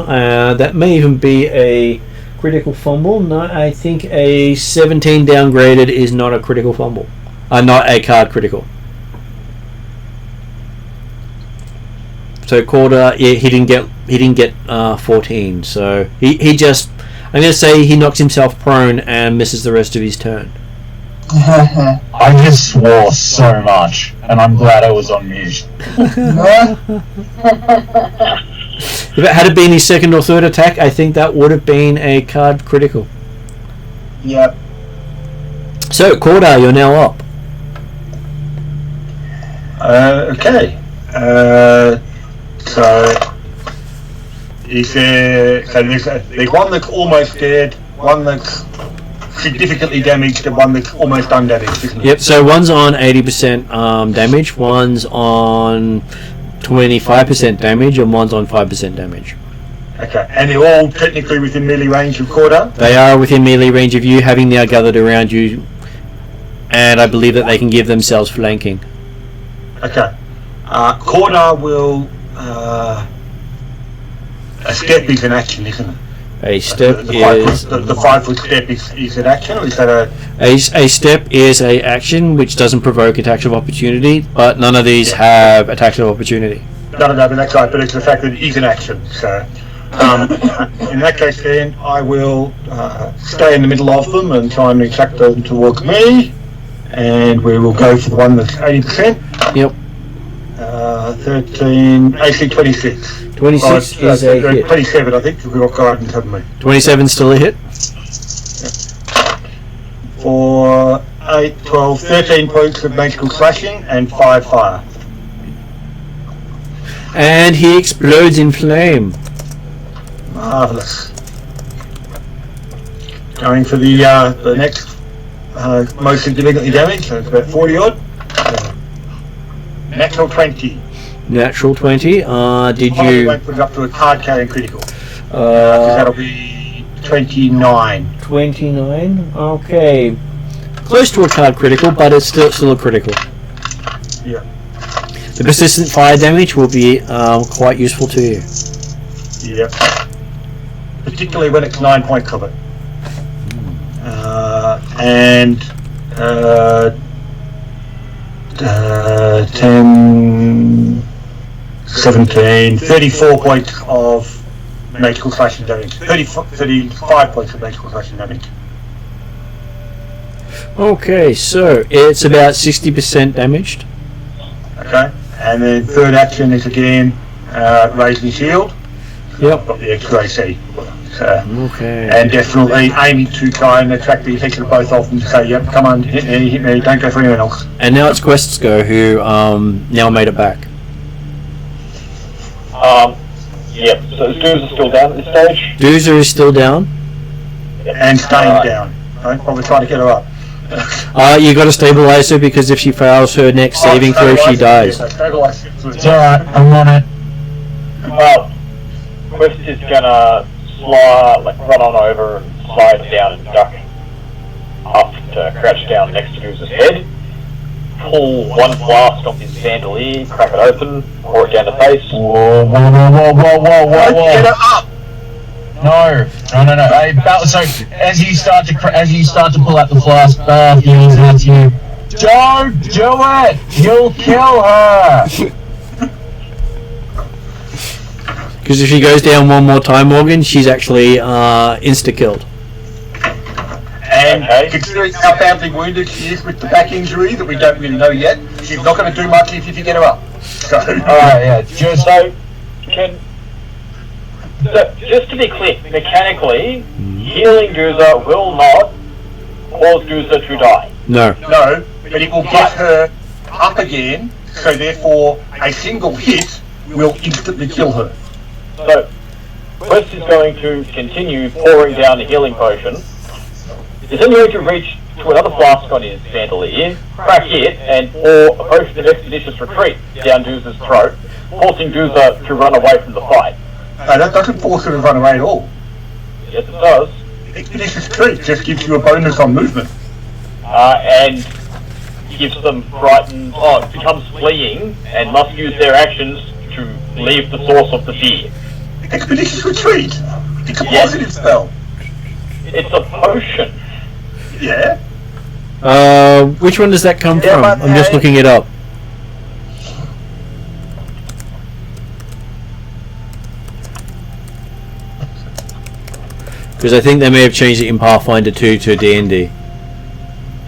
that may even be a critical fumble. No, I think a 17 downgraded is not a critical fumble, not a card critical. So Korda, yeah, he didn't get 14. So he just, I'm going to say he knocks himself prone and misses the rest of his turn. I just swore so much, and I'm glad I was on mute. If it had been his second or third attack, I think that would have been a card critical. Yep. So Korda, you're now up. Okay. So is there? So there's one that's almost dead, one that's significantly damaged, and one that's almost undamaged, isn't it? Yep. So one's on 80% damage, one's on 25% damage, and one's on 5% damage. Okay. And they're all technically within melee range of Korda? They are within melee range of you, having now gathered around you, and I believe that they can give themselves flanking. Okay. Korda will. A step is an action, isn't it? A step The is 5 foot step is an action, or is that a step is a action which doesn't provoke attacks of opportunity, but none of these have attacks of opportunity. No, but that's right. But it's the fact that it is an action. So, in that case, then I will stay in the middle of them and try and attract them towards me, and we will go for the one that's 80%. Yep. 13, AC 26. 26 is a hit. 27, I think, because we've got guidance, haven't we? 27 still a hit. For 8, 12, 13 points of magical slashing and 5 fire. And he explodes in flame. Marvellous. Going for the next most significantly damaged, so it's about 40 odd. Natural 20. Natural 20. Did Probably you? won't put it up to a card carrying critical. That'll be 29. 29. Okay. Close to a card critical, but it's still a critical. Yeah. The persistent fire damage will be quite useful to you. Yeah. Particularly when it's 9-point cover. And 10, 17, 34 points of magical slashing damage. 35 points of magical slashing damage. Okay, so it's about 60% damaged. Okay. And then third action is again raise the shield. Yep. Got the extra AC. So, Okay. and definitely aiming to try and attract the attention of both of them to say, yep, come on, hit me, don't go for anyone else. And now it's Quest's go, who now made it back. Yep, so Dooms are still down at this stage. Doozer is still down. And staying down. Right? Probably trying to get her up. You got to stabilize her, because if she fails her next saving throw, she dies. Stabilize it. It's alright, I'm on it. Well, Quest is gonna run on over and slide down and duck up to crouch down next to Doom's head. Pull one blast off his bandolier, crack it open, pour it down the face. Whoa. Get her up! No. Hey, so as you start to pull out the flask, Beth yells at you, "Don't do it! You'll kill her!" Because if she goes down one more time, Morgan, she's actually insta-killed. And considering how badly wounded she is with the back injury that we don't really know yet, she's not going to do much if you get her up. So, Alright, yeah. So, can So, just to be clear, mechanically, healing Dooza will not cause Dooza to die. No. No, but it will get her up again, so therefore a single hit will instantly kill her. So, Quest is going to continue pouring down the healing potion. Is then going to reach to another flask on his bandolier, crack it, and pour a potion of expeditious retreat down Dooza's throat, forcing Dooza to run away from the fight. No, that doesn't force her to run away at all. Yes, it does. Expeditious Retreat just gives you a bonus on movement. And gives them frightened, becomes fleeing, and must use their actions to leave the source of the fear. Expeditious Retreat! It's a positive spell. It's a potion. Yeah? Which one does that come from? I'm just looking it up. Because I think they may have changed it in Pathfinder 2 to D&D.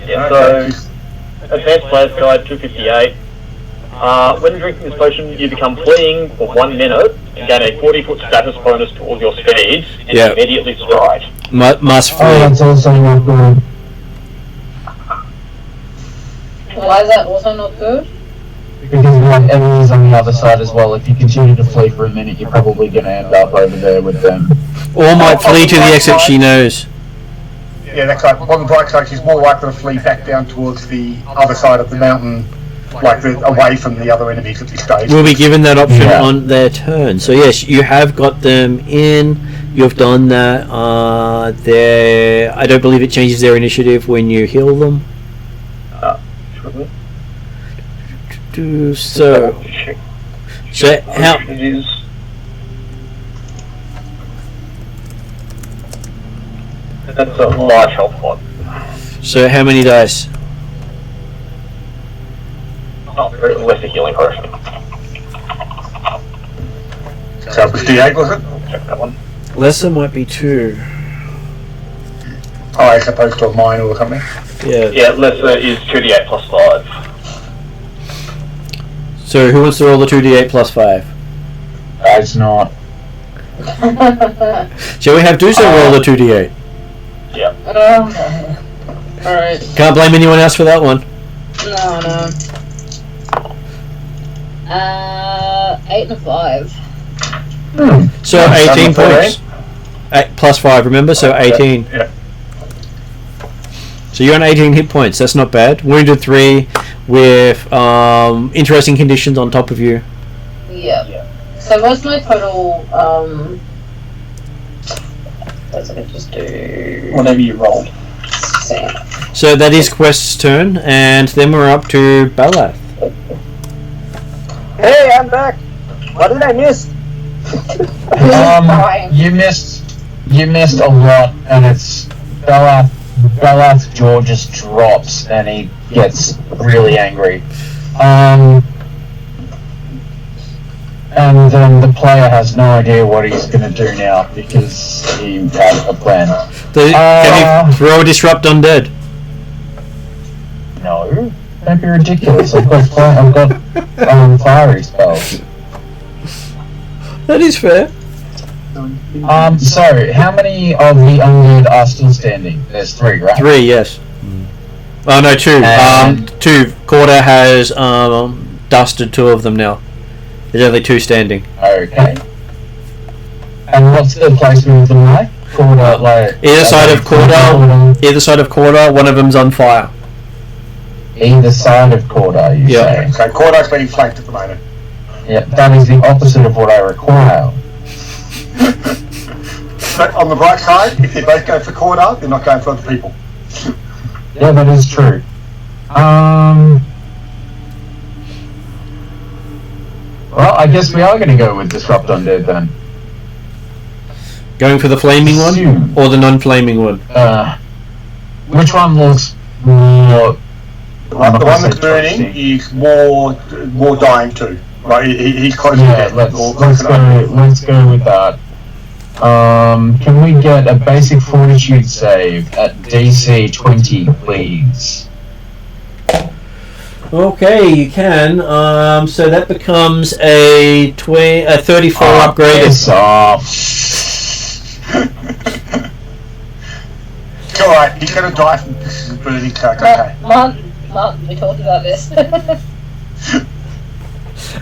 Yeah, so Advanced Player's Guide 258. When drinking this potion, you become fleeing for 1 minute and gain a 40-foot status bonus to all your speeds and immediately stride. Must flee. Oh, that's also not good. Why is that also not good? Because you have enemies on the other side as well. If you continue to flee for a minute, you're probably going to end up over there with them. Or might flee to the exit she knows. Yeah, that's right. On the bright side, she's more likely to flee back down towards the other side of the mountain, like away from the other enemies at this stage. Will be given that option on their turn. So yes, you have got them in. You've done that. I don't believe it changes their initiative when you heal them. So how? That's a large health pot. So how many dice? Less a healing potion. So it was D8, was it? Check that one. Lesser might be 2. Oh, as opposed to a minor or something? Yeah. Yeah, lesser is 2d8 plus 5. So who wants to roll the 2d8 plus 5? It's not. Shall we have Duso roll the 2d8? Yeah. Alright. Can't blame anyone else for that one. No. 8 and a 5. So 18 points. 8 plus 5, remember? So 18. Yeah. So you're on 18 hit points. That's not bad. Wounded 3 with interesting conditions on top of you. Yeah. So what's my total? Let's just do Whatever you rolled. So that is Quest's turn, and then we're up to Balath. Hey, I'm back. What did I miss? You missed a lot, and it's Balath's jaw just drops, and he gets really angry. And then the player has no idea what he's going to do now because he had a plan. Can you throw a Disrupt Undead? No, don't be ridiculous. I've got fiery spells. That is fair. So how many of the undead are still standing? There's 3, right? 3, yes. Oh no, 2. 2. Quarter has dusted 2 of them now. There's only 2 standing. Okay. And what's the placement of them like? Either side of Quarter, one of them's on fire. Either side of Quarter, you say? So Quarter's being flanked at the moment. Yeah, that is the opposite of what I require. But on the bright side, if they both go for Quarter, they're not going for other people. Yeah, that is true. Well, I guess we are going to go with Disrupt Undead then. Going for the flaming one or the non-flaming one? Which one looks more? The one that's burning is more dying too. Right, he's close to death. Let's go with that. Can we get a basic fortitude save at DC 20, please? Okay, you can. So that becomes a 34 upgrade. Piss off. It's alright, he's gonna die from this burning crack, okay. Martin, we talked about this.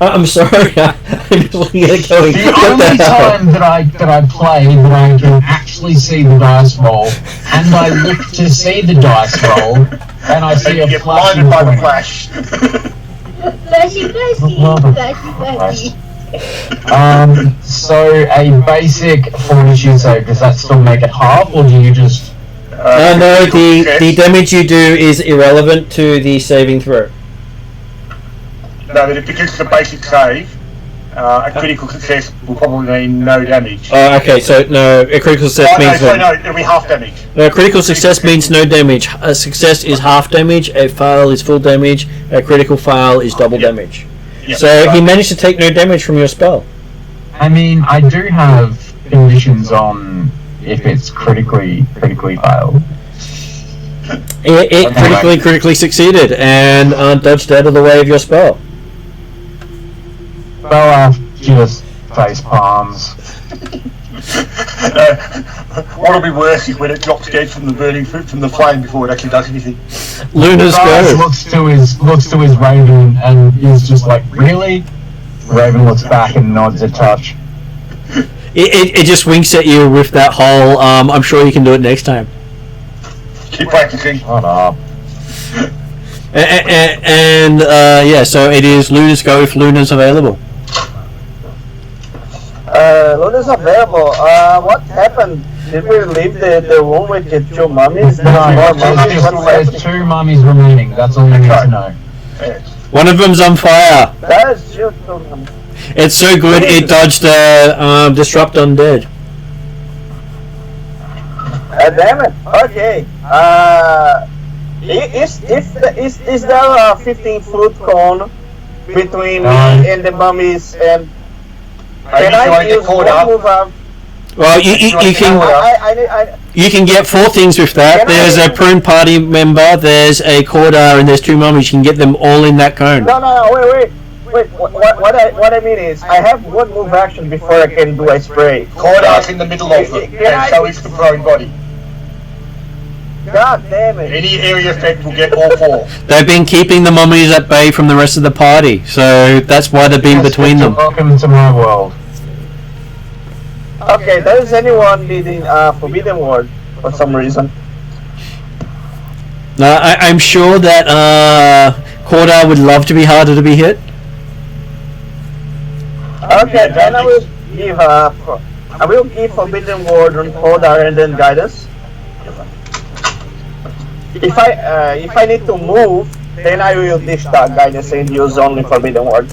I'm sorry, I'm just looking at it going, The what only the hell? time that I play that I can actually see the dice roll, and I look to see the dice roll, and I see And you a get flash blinded by the point. flash. Flashy, flashy. So a basic fortitude save, does that still make it half, or do you just... No, the damage you do is irrelevant to the saving throw. No, but because it's a basic save, a critical success will probably mean no damage. Okay, so no, a critical success means no, it'll be half damage. No, critical success means no damage. A success is half damage, a fail is full damage, a critical fail is double damage. Yep. So he managed to take no damage from your spell. I mean, I do have conditions on if it's critically failed. It critically succeeded and dodged out of the way of your spell. Well, just face palms. What'll be worse is when it drops dead from the burning fruit from the flame before it actually does anything. Luna's Guys go. looks to his raven and is just like, really? Raven looks back and nods a touch. It just winks at you with that whole, I'm sure you can do it next time. Keep practicing. Shut up. And so it is Luna's go if Luna's available. Luna's available. What happened? Did we leave the room with the two mummies? No, More mummies? there's two mummies remaining, that's all you need to know. One of them's on fire. That is just two mummies. It's so good it dodged Disrupt Undead. Damn it. Okay. Is there a 15-foot cone between me and the mummies? And can I use one move up? Well, you can get four things with that. There's a prune party member, there's a Cordar, and there's two mummies. You can get them all in that cone. No, wait. What I mean is, I have one move action before I can do a spray. Cordar's in the middle of them, and so is the prone body. God damn it. Any area effect will get all four. They've been keeping the mummies at bay from the rest of the party, so that's why they've been between them. Welcome to my world. Okay, does anyone needing Forbidden Ward for some reason? No, I'm sure that Cordar would love to be harder to be hit. Okay, then I will give Forbidden Ward on Cordar and then Guidance. If I need to move, then I will dish that Guidance and use only Forbidden Ward.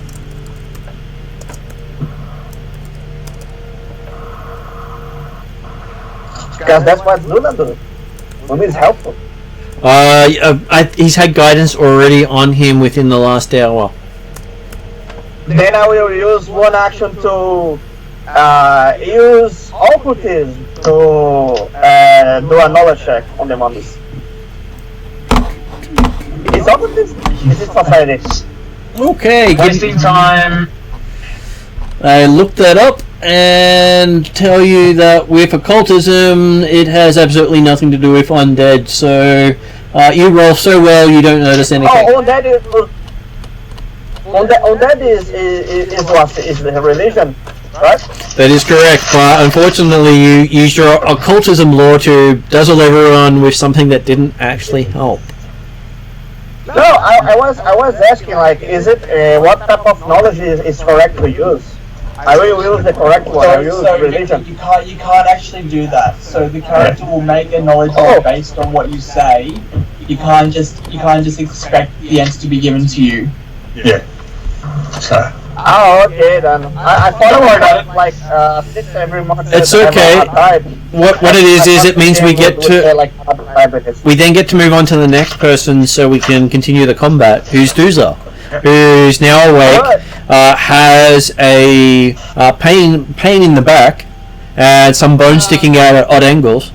Because that's what Luna does. Luna is helpful. He's had guidance already on him within the last hour. Then I will use one action to use occultism to do a knowledge check on the mummies. Is occultism? Is it society? Okay, Wasting time. I looked that up and tell you that with occultism, it has absolutely nothing to do with undead. So you roll so well, you don't notice anything. Oh, undead is what is the religion, right? That is correct, but unfortunately, you used your occultism lore to dazzle everyone with something that didn't actually help. No, I was asking, like, is it what type of knowledge is correct to use? I will use the correct one. I will use religion. You can't actually do that. So the character will make a knowledge roll based on what you say. You can't just expect the ends to be given to you. Yeah. So. Oh, okay then. I thought about it like every month. It's okay. What it is it means we get to we then get to move on to the next person, so we can continue the combat. Who's Dooza, who's now awake, has a pain in the back, and some bones sticking out at odd angles.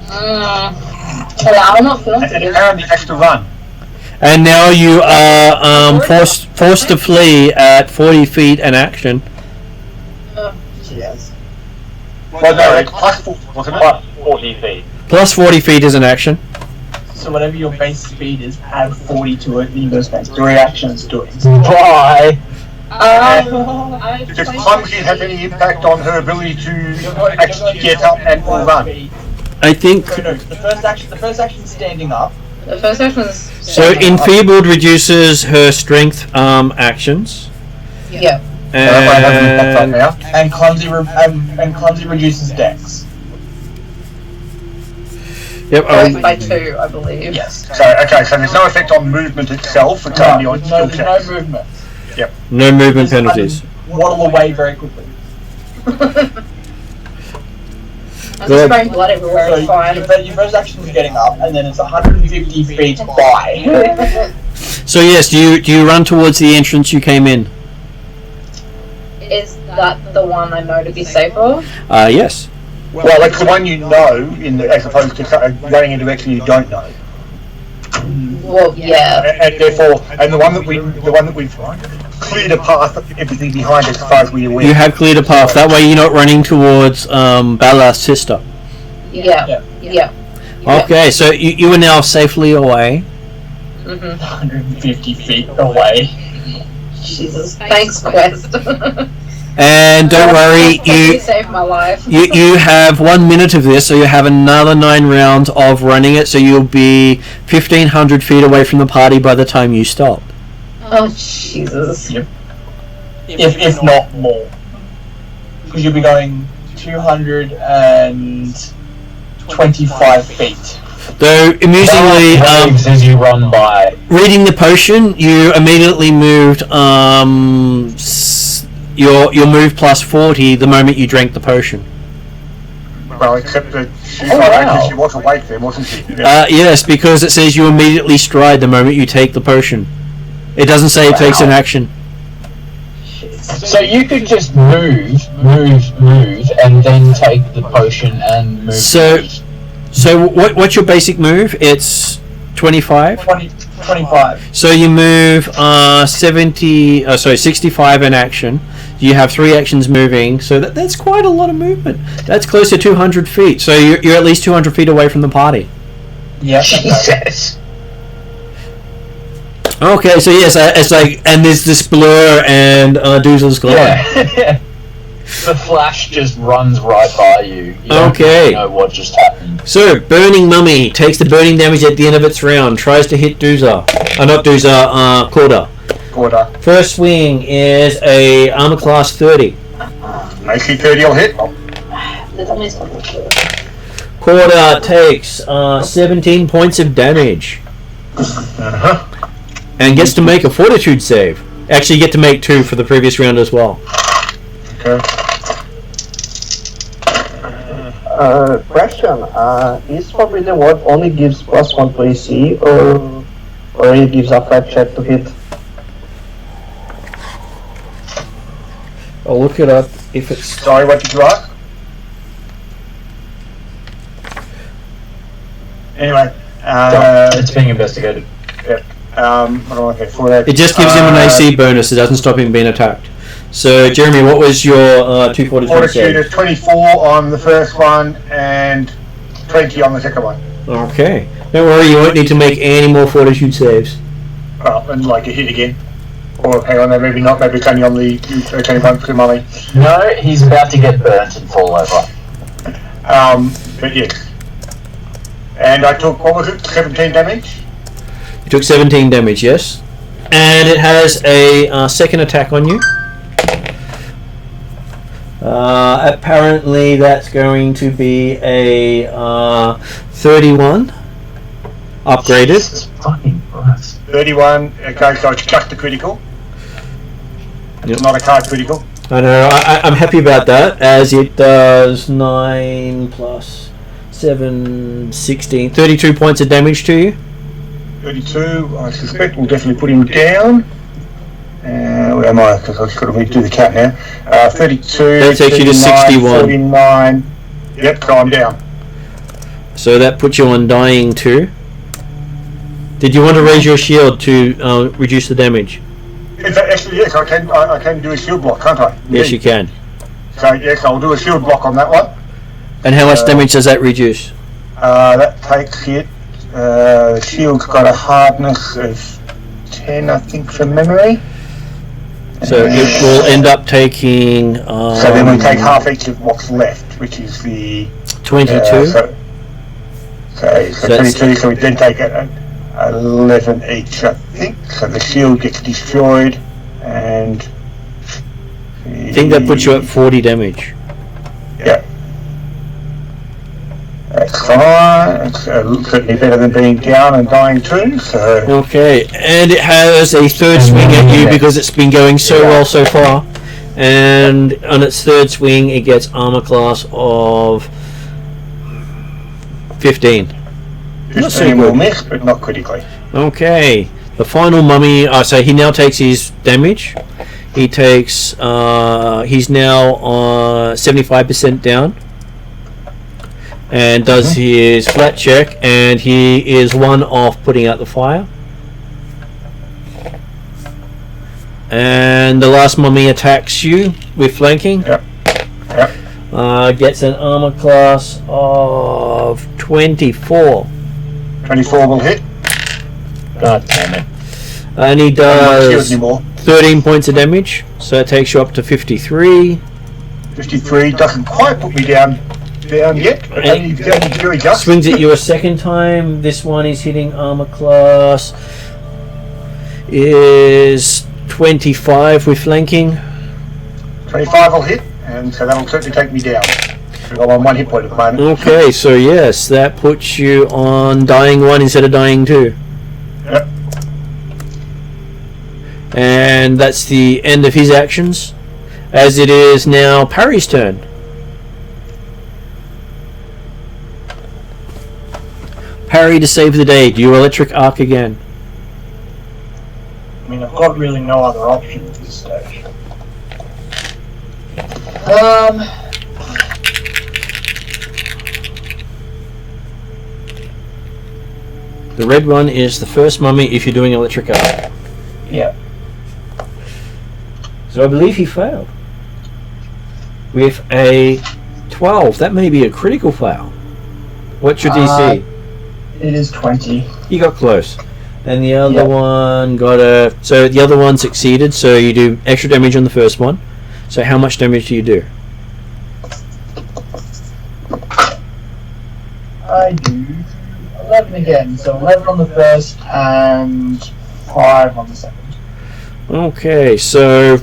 Well, I'm not feeling And apparently has to run. And now you are forced to flee at 40 feet an action. Yes. Well, no, it's plus 4, wasn't it? Plus 40 feet. Plus 40 feet is an action. So whatever your base speed is, add 40 to it, and you go spend 3 actions doing it. Bye. Does clumsy have any impact on her ability to actually get up and run? I think. No, the first action is standing up. The first action is. So enfeebled reduces her strength actions. Yeah. And clumsy reduces dex. Yep. Both by 2, I believe. Yes. So there's no effect on movement itself. It's only on skill checks. No movement. Yep. No movement penalties. Waddle away very quickly. I'm just spraying blood everywhere. So It's fine. your first action is getting up, and then it's 150 feet by. So yes, do you run towards the entrance you came in? Is that the one I know to be safer? Yes. Well, it's the one you know, as opposed to running in a direction you don't know. Well, yeah. And therefore, the one that we've cleared a path, everything behind us as far as we're aware. You have cleared a path. That way you're not running towards Bala's sister. Yeah. Okay, so you are now safely away. 150 feet away. Jesus. Thanks, Quest. And don't worry, you saved my life. you have 1 minute of this, so you have another 9 rounds of running it, so you'll be 1,500 feet away from the party by the time you stop. Oh, Jesus. Yep. If not more. Because you'll be going 225 feet. Though, amusingly, as you run by. reading the potion, you immediately moved your move plus 40 the moment you drank the potion. Well, except that she was awake then, wasn't she? Yes, because it says you immediately stride the moment you take the potion. It doesn't say it takes an action. So you could just move, and then take the potion and move. So what's your basic move? It's 25? 25. So you move 65 in action. You have 3 actions moving, so that's quite a lot of movement. That's close to 200 feet. So you're at least 200 feet away from the party. Yeah. Jesus. Okay, so yes, it's like, and there's this blur and Doozle's glowing. Yeah. The flash just runs right by you. You don't really know what just happened. So, Burning Mummy takes the burning damage at the end of its round, tries to hit Dooza. Not Dooza, Corda. First swing is a armor class 30. AC 30 will hit. Corda takes 17 points of damage. And gets to make a fortitude save. Actually, you get to make 2 for the previous round as well. Okay. Question, is Forbidden Word only gives +1 to AC, or it gives a flat check to hit? I'll look it up if it's... Sorry, what did you ask? Anyway, it's being investigated. Yeah. Okay, for that. It just gives him an AC bonus, it doesn't stop him being attacked. So, Jeremy, what was your 2 fortitude Fortitude save? is 24 on the first one and 20 on the second one. Okay. Don't worry, you won't need to make any more fortitude saves. Well, and like a hit again. Or hang on, maybe not, maybe it's only on the 21 for Mummy. No, he's about to get burnt and fall over. But yes. And I took, what was it, 17 damage? You took 17 damage, yes. And it has a second attack on you. Apparently that's going to be a 31 upgraded. Jesus fucking Christ. 31, okay, so it's just a critical. Yep. Not a card critical. I know, I'm happy about that, as it does 9 plus 7, 16, 32 points of damage to you. 32, I suspect we'll definitely put him down. Where am I? Because I've got to redo the count now. 32, that takes you to 61. 49. Yep, so I'm down. So that puts you on dying 2. Did you want to raise your shield to reduce the damage? Actually, yes, I can do a shield block, can't I? Yes, you can. So yes, I'll do a shield block on that one. And how much damage does that reduce? That takes it. Shield's got a hardness of 10, I think, from memory. So it will end up taking. So then we take half each of what's left, which is the 22. So 22. So we then take 11 each, I think. So the shield gets destroyed, and I think that puts you at 40 damage. Yeah. That's fine. It's certainly better than being down and dying too. So Okay, and it has a third swing at you because it's been going so well so far. And on its third swing, it gets armor class of 15. Not so 15 will good. miss, but not critically. Okay, the final mummy. So he now takes his damage. He takes. He's now 75% down. And does his flat check, and he is one off putting out the fire. And the last mummy attacks you with flanking. Yep. Gets an armor class of 24. 24 will hit. God damn it. And he Not shield does anymore. 13 points of damage, so it takes you up to 53. 53 doesn't quite put me down yet, but only very just. Swings at you a second time. This one is hitting armor class is 25 with flanking. 25 will hit, and so that'll certainly take me down. I'm on 1 hit point at the moment. Okay, so yes, that puts you on dying 1 instead of dying 2. Yep. And that's the end of his actions. As it is now Parry's turn. Parry to save the day. Do you electric arc again? I mean, I've got really no other option at this stage. The red one is the first mummy if you're doing electric arc. Yeah. So I believe he failed. With a 12. That may be a critical fail. What's your DC? It is 20. You got close. And the other Yep. one got a... So the other one succeeded, so you do extra damage on the first one. So how much damage do you do? I do 11 again, so 11 on the first and 5 on the second. Okay, so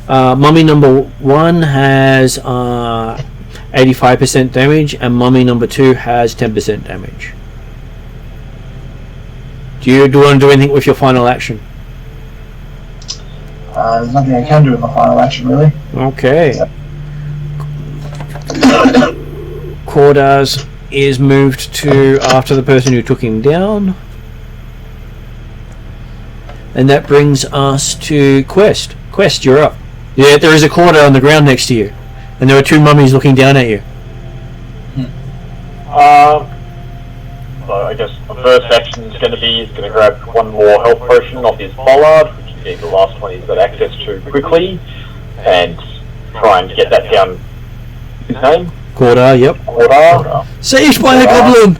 mummy number 1 has 85% damage, and mummy number 2 has 10% damage. Do you want to do anything with your final action? There's nothing I can do in my final action, really. Okay. Yep. Cordas is moved to after the person who took him down. And that brings us to Quest. Quest, you're up. Yeah, there is a Corda on the ground next to you. And there are 2 mummies looking down at you. So I guess the first action is going to be he's going to grab 1 more health potion off his bollard, which would be the last one he's got access to quickly, and try and get that down. His name? Corda, yep. Corda. Saved by a goblin!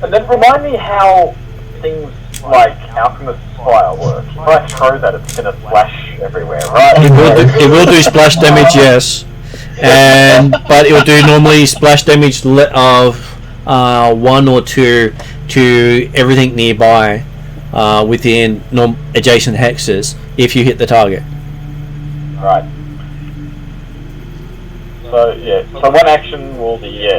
And then remind me how things like Alchemist's Fire work. If I throw that, it's going to splash everywhere, right? It will do splash damage, yes. But it will do normally splash damage of 1 or 2 to everything nearby within adjacent hexes if you hit the target. Right. So yeah, so 1 action will be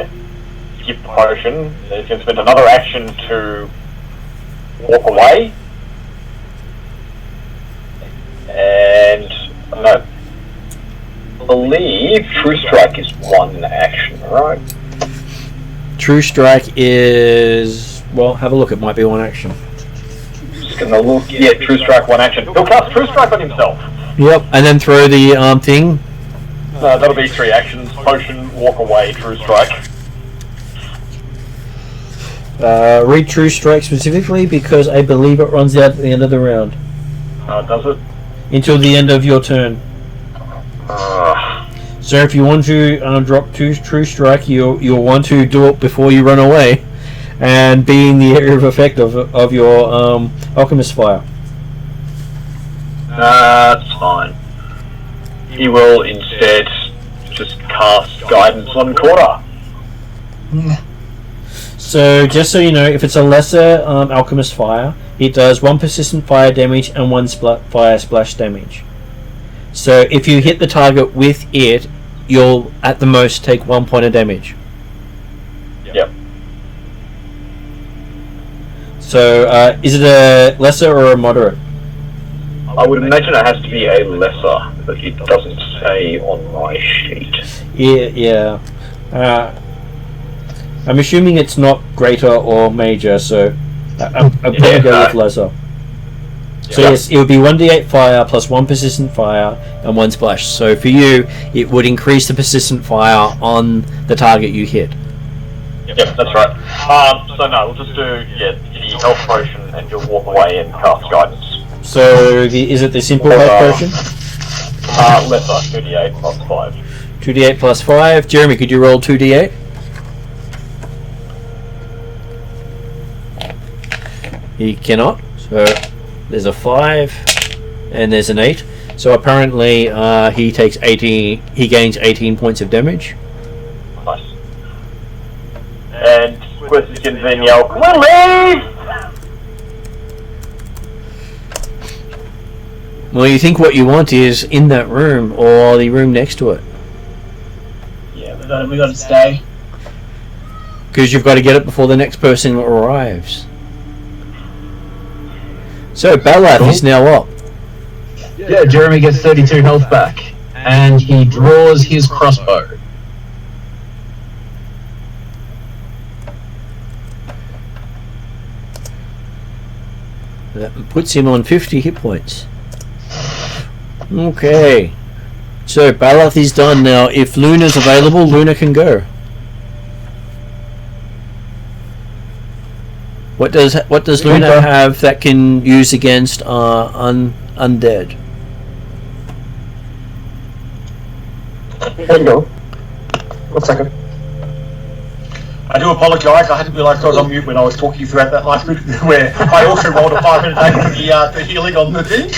skip the potion. Then he's going to spend another action to walk away, and I believe True Strike is 1 action, right? True Strike is... Well, have a look. It might be 1 action. Just gonna look. Yeah, True Strike 1 action. He'll cast True Strike on himself. Yep, and then throw the thing. That'll be 3 actions. Potion, walk away, True Strike. Read True Strike specifically because I believe it runs out at the end of the round. Does it? Until the end of your turn. So if you want to drop True Strike, you'll want to do it before you run away, and be in the area of effect of your Alchemist Fire. That's fine. He will instead just cast Guidance on Quarter. So just so you know, if it's a lesser Alchemist Fire, it does 1 persistent fire damage and 1 fire splash damage. So if you hit the target with it, you'll at the most take 1 point of damage. Yep. So is it a lesser or a moderate? I would imagine it has to be a lesser, but it doesn't say on my sheet. Yeah. I'm assuming it's not greater or major, so I'm going to go with lesser. So yes, it would be 1d8 fire plus 1 persistent fire and 1 splash. So for you, it would increase the persistent fire on the target you hit. Yep, that's right. So no, we'll just do the health potion and you'll walk away and cast Guidance. So is it the simple health potion? Lesser, 2d8 plus 5. 2d8 plus 5. Jeremy, could you roll 2d8? He cannot. So there's a 5 and there's an 8. So apparently he takes 18. He gains 18 points of damage. Nice. And Quest can then yell, "Come on, leave!" Well, you think what you want is in that room or the room next to it. Yeah, we got to stay. Because you've got to get it before the next person arrives. So Balath is now up. Yeah, Jeremy gets 32 health back, and he draws his crossbow. That puts him on 50 hit points. Okay. So Balath is done now. If Luna's available, Luna can go. What does Luna have that can use against undead? There you go. 1 second. I do apologise, I hadn't realised I was on mute when I was talking throughout that last bit where I also rolled a 5 the healing on the thing.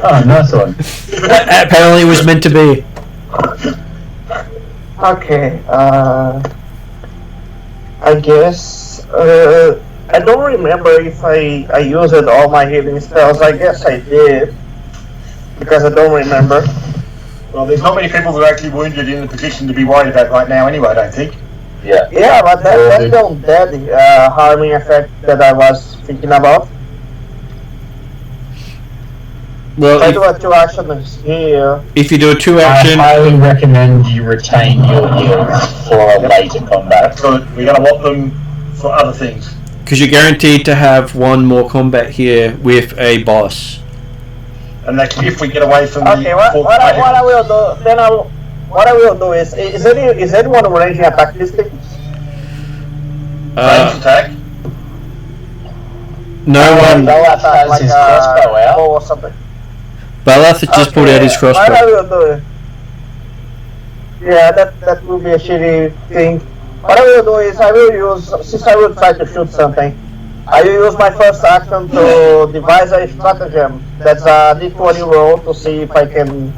Oh, nice one. Apparently it was meant to be. Okay, I guess, I don't remember if I used all my healing spells. I guess I did, because I don't remember. Well, there's not many people that are actually wounded in a position to be worried about right now anyway, I don't think. Yeah, but that's the undead harming effect that I was thinking about. Well, I do a 2 actions here. if you do a 2 I action, highly recommend you retain your heals for later combat. So we're going to want them for other things. because you're guaranteed to have 1 more combat here with a boss. And that's if we get away from Okay, the... what I will do, then what I will do is anyone ranging attack this thing? Range attack. No one. No attack, like his crossbow out. bow or something. Balath just pulled out his What I crossbow. will do is, yeah, that will be a shitty thing. What I will do is I will use, since I will try to shoot something, I will use my first action to devise a stratagem. That's a d20 roll to see if I can,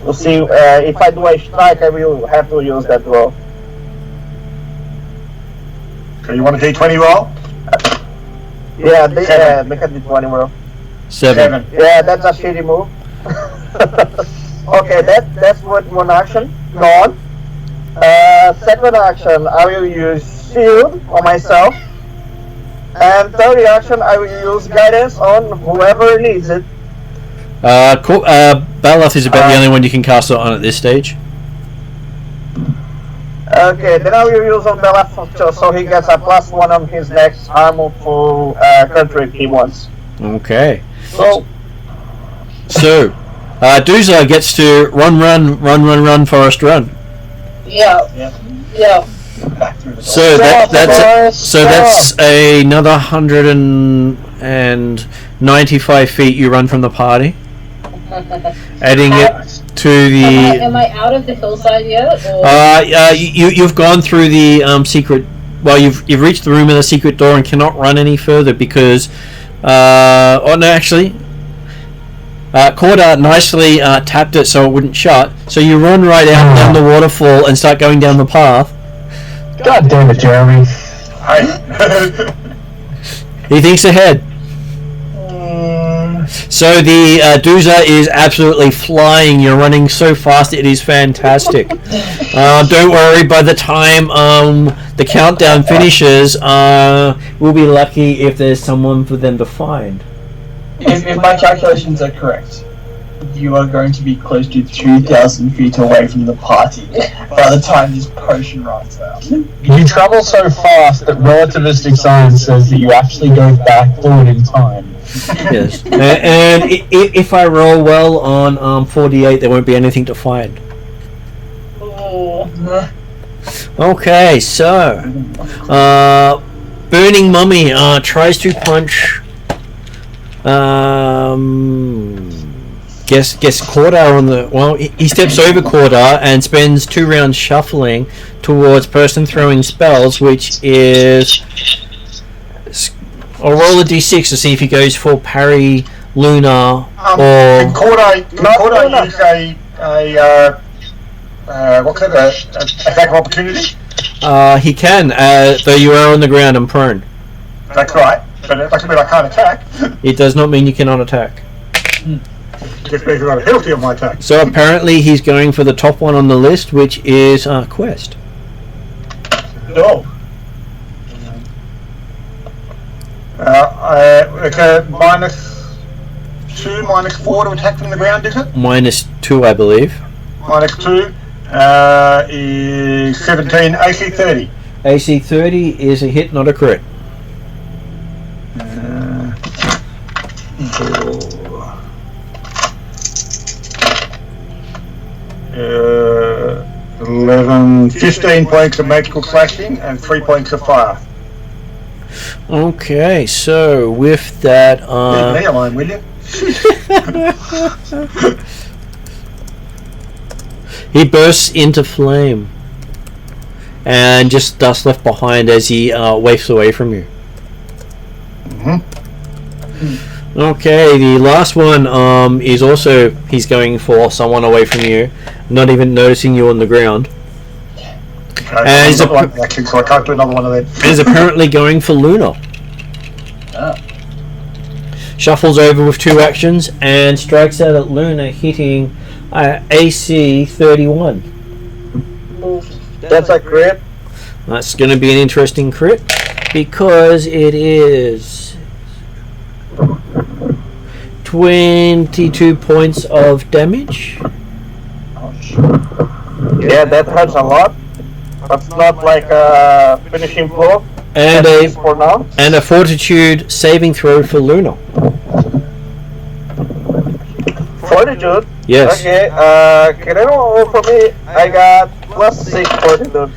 if I do a strike, I will have to use that roll. So you want a d20 roll? Yeah, make a d20 roll. 7. Yeah, that's a shitty move. Okay, that's one action. Gone. Second action, I will use shield on myself. And third action, I will use guidance on whoever needs it. Cool. Balath is about the only one you can cast it on at this stage. Okay, then I will use on Bella so he gets a +1 on his next harmful cantrip he wants. Okay. So, Doomsday gets to run, forest run. Yeah. back through the door. So that's another 195 feet you run from the party, adding it to the. Am I out of the hillside yet? Or? You've gone through the secret. Well, you've reached the room of the secret door and cannot run any further because. Corda nicely tapped it so it wouldn't shut. So you run right out down the waterfall and start going down the path. God damn it, Jeremy. He thinks ahead. So the Dooza is absolutely flying. You're running so fast, it is fantastic. Don't worry, by the time the countdown finishes, we'll be lucky if there's someone for them to find. If my calculations are correct, you are going to be close to 2,000 feet away from the party by the time this potion runs out. You travel so fast that relativistic science says that you actually go back forward in time. Yes. And if I roll well on 48, there won't be anything to find. Okay, so Burning Mummy tries to punch guess Cordar on the he steps over Cordar and spends 2 rounds shuffling towards person throwing spells, which is I'll roll a d6 to see if he goes for parry, Luna, or Can Cordar use attack of opportunity? he can, though you are on the ground and prone. That's right, but that doesn't mean I can't attack. It does not mean you cannot attack. Just means I've got a penalty on my attack. So apparently he's going for the top one on the list, which is Quest. No. It's a -2, -4 to attack from the ground, is it? -2, I believe. -2 is 17, AC 30. AC 30 is a hit, not a crit. 11, 15 points of magical slashing and 3 points of fire. Okay, so with that, Leave me alone, will you? he bursts into flame, and just dust left behind as he wafts away from you. Okay, the last one is also he's going for someone away from you, not even noticing you on the ground. And he's so I can't do another one of them. is apparently going for Luna. Shuffles over with 2 actions and strikes out at Luna, hitting AC 31. That's a crit. That's going to be an interesting crit because it is 22 points of damage. Yeah, that hurts a lot. That's not like a finishing blow. And for now. and a fortitude saving throw for Luna. Fortitude? Yes. Okay, can I roll for me? I got +6 fortitude.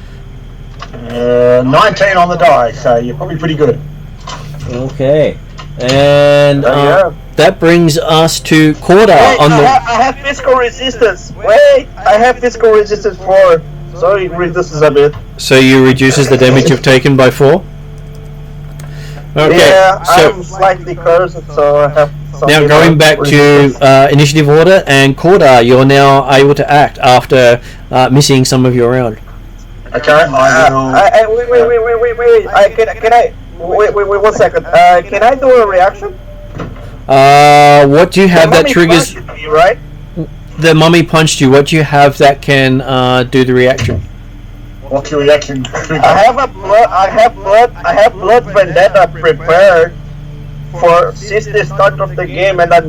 19 on the die, so you're probably pretty good. Okay. And that brings us to Cordar Wait, on the. I have physical resistance. Wait, I have physical resistance 4. So it reduces a bit. So you reduces the damage you've taken by 4. Okay. Yeah, So I'm slightly cursed, so I have. now going back to initiative order, and Cordar, you're now able to act after missing some of your round. Okay, I will. Wait. Can I? Wait, 1 second. Can I do a reaction? What do you have that Mummy triggers? punched me, right? The mummy punched you. What do you have that can do the reaction? What's your reaction? I have blood vendetta prepared for since the start of the game, and I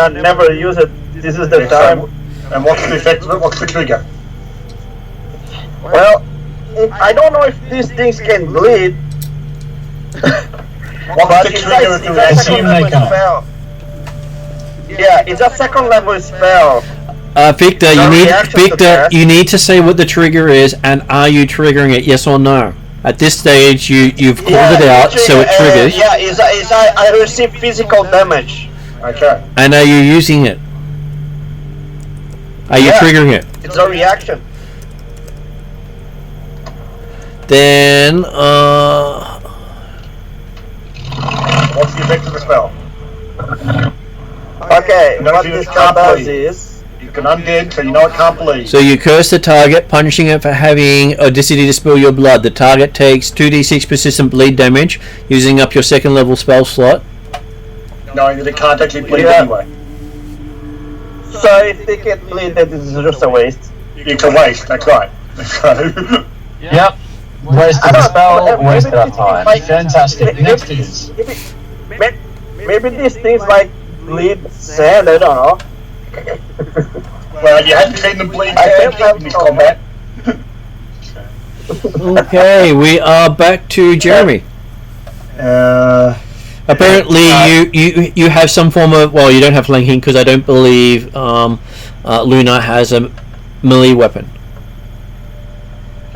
never use it. This is the time. And what's the effect of it? What's the trigger? Well, I don't know if these things can bleed. What's the trigger of the reaction? Assume they can't. spell. Yeah, it's a second level spell. Victor, No you need reaction to Victor. that. You need to say what the trigger is, and are you triggering it? Yes or no? At this stage, you've called it out, so it triggers. Yeah, I receive physical damage. Okay. And are you using it? Are you Yeah. triggering it? It's a reaction. Then, What's the effect of the spell? Okay, No, what you this can't spell does bleed. is... You can undead, so you know it can't bleed. so you curse the target, punishing it for having audacity to spill your blood. The target takes 2d6 persistent bleed damage, using up your second level spell slot. Knowing that it can't actually bleed Yeah. anyway. So if they get bleed, that is just a waste. It's a waste, that's right. So, Yep. Wasted the spell, wasted our time. Like- Fantastic. Next is. Maybe these things like bleed sand, I don't know. well, you haven't seen them bleed I sand can't in this combat. Okay, we are back to Jeremy. Apparently, you have some form of, well, you don't have flanking because I don't believe Luna has a melee weapon.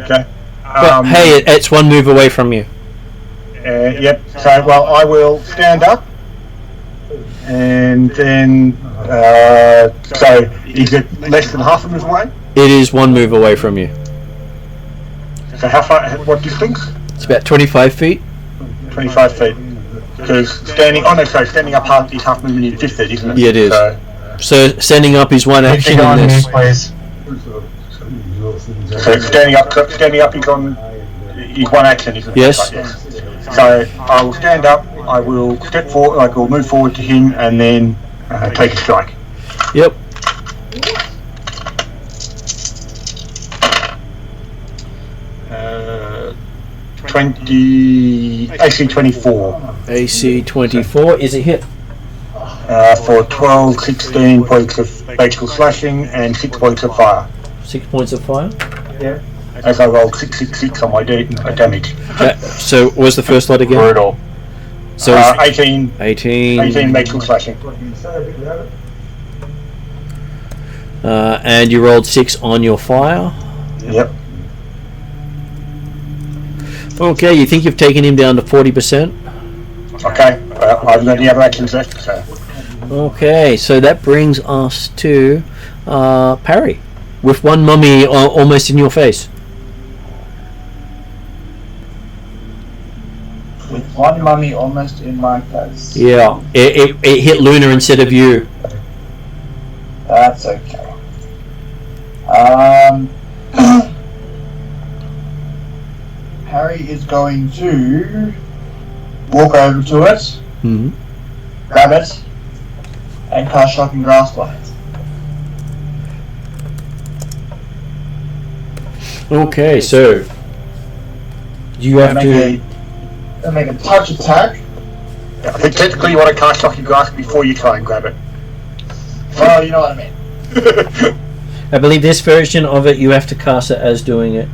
Okay. But hey, it's one move away from you. Yep. So, well, I will stand up, and then so is it less than half a move away? It is one move away from you. So how far? What distance? It's about 25 feet. 25 feet. Because standing, oh no, sorry, standing up is half movement in 50 feet, isn't it? Yeah, it is. So standing up is one action Go in on, this. please. So standing up is one action, isn't it? Yes. Right, yes. So I will stand up. I will step forward. I will move forward to him, and then take a strike. Yep. Uh, 20 AC 24 AC 24 is a hit. for 12, 16 points of magical slashing and 6 points of fire. 6 points of fire. As I rolled 666 on my damage. So what was the first lot again? Brutal. So it's 18 18. magical slashing. And you rolled 6 on your fire. Yep. Okay, you think you've taken him down to 40%? Okay. I've got any other actions left. So. Okay, so that brings us to Parry, with one mummy almost in your face. With one mummy almost in my face. Yeah, it hit Luna instead of you. That's okay. Harry is going to walk over to it, Mm-hmm. grab it, and cast Shocking Grasp on it. Okay, so you have to. Make a touch attack. I think technically you want to cast Shocking Grasp before you try and grab it. Well, you know what I mean. I believe this version of it, you have to cast it as doing it.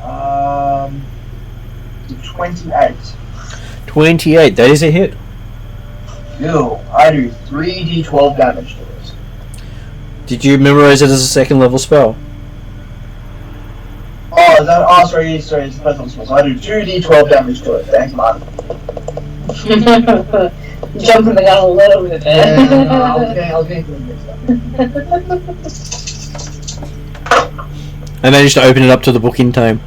Um, 28. 28. That is a hit. Ew, I do 3d12 damage to it. Did you memorize it as a second level spell? Oh, is that, oh, sorry, it's the first one. So I do 2d12 damage to it. Thanks, man. Jumping the gun a little bit there. I'll get into I managed to open it up to the book in time.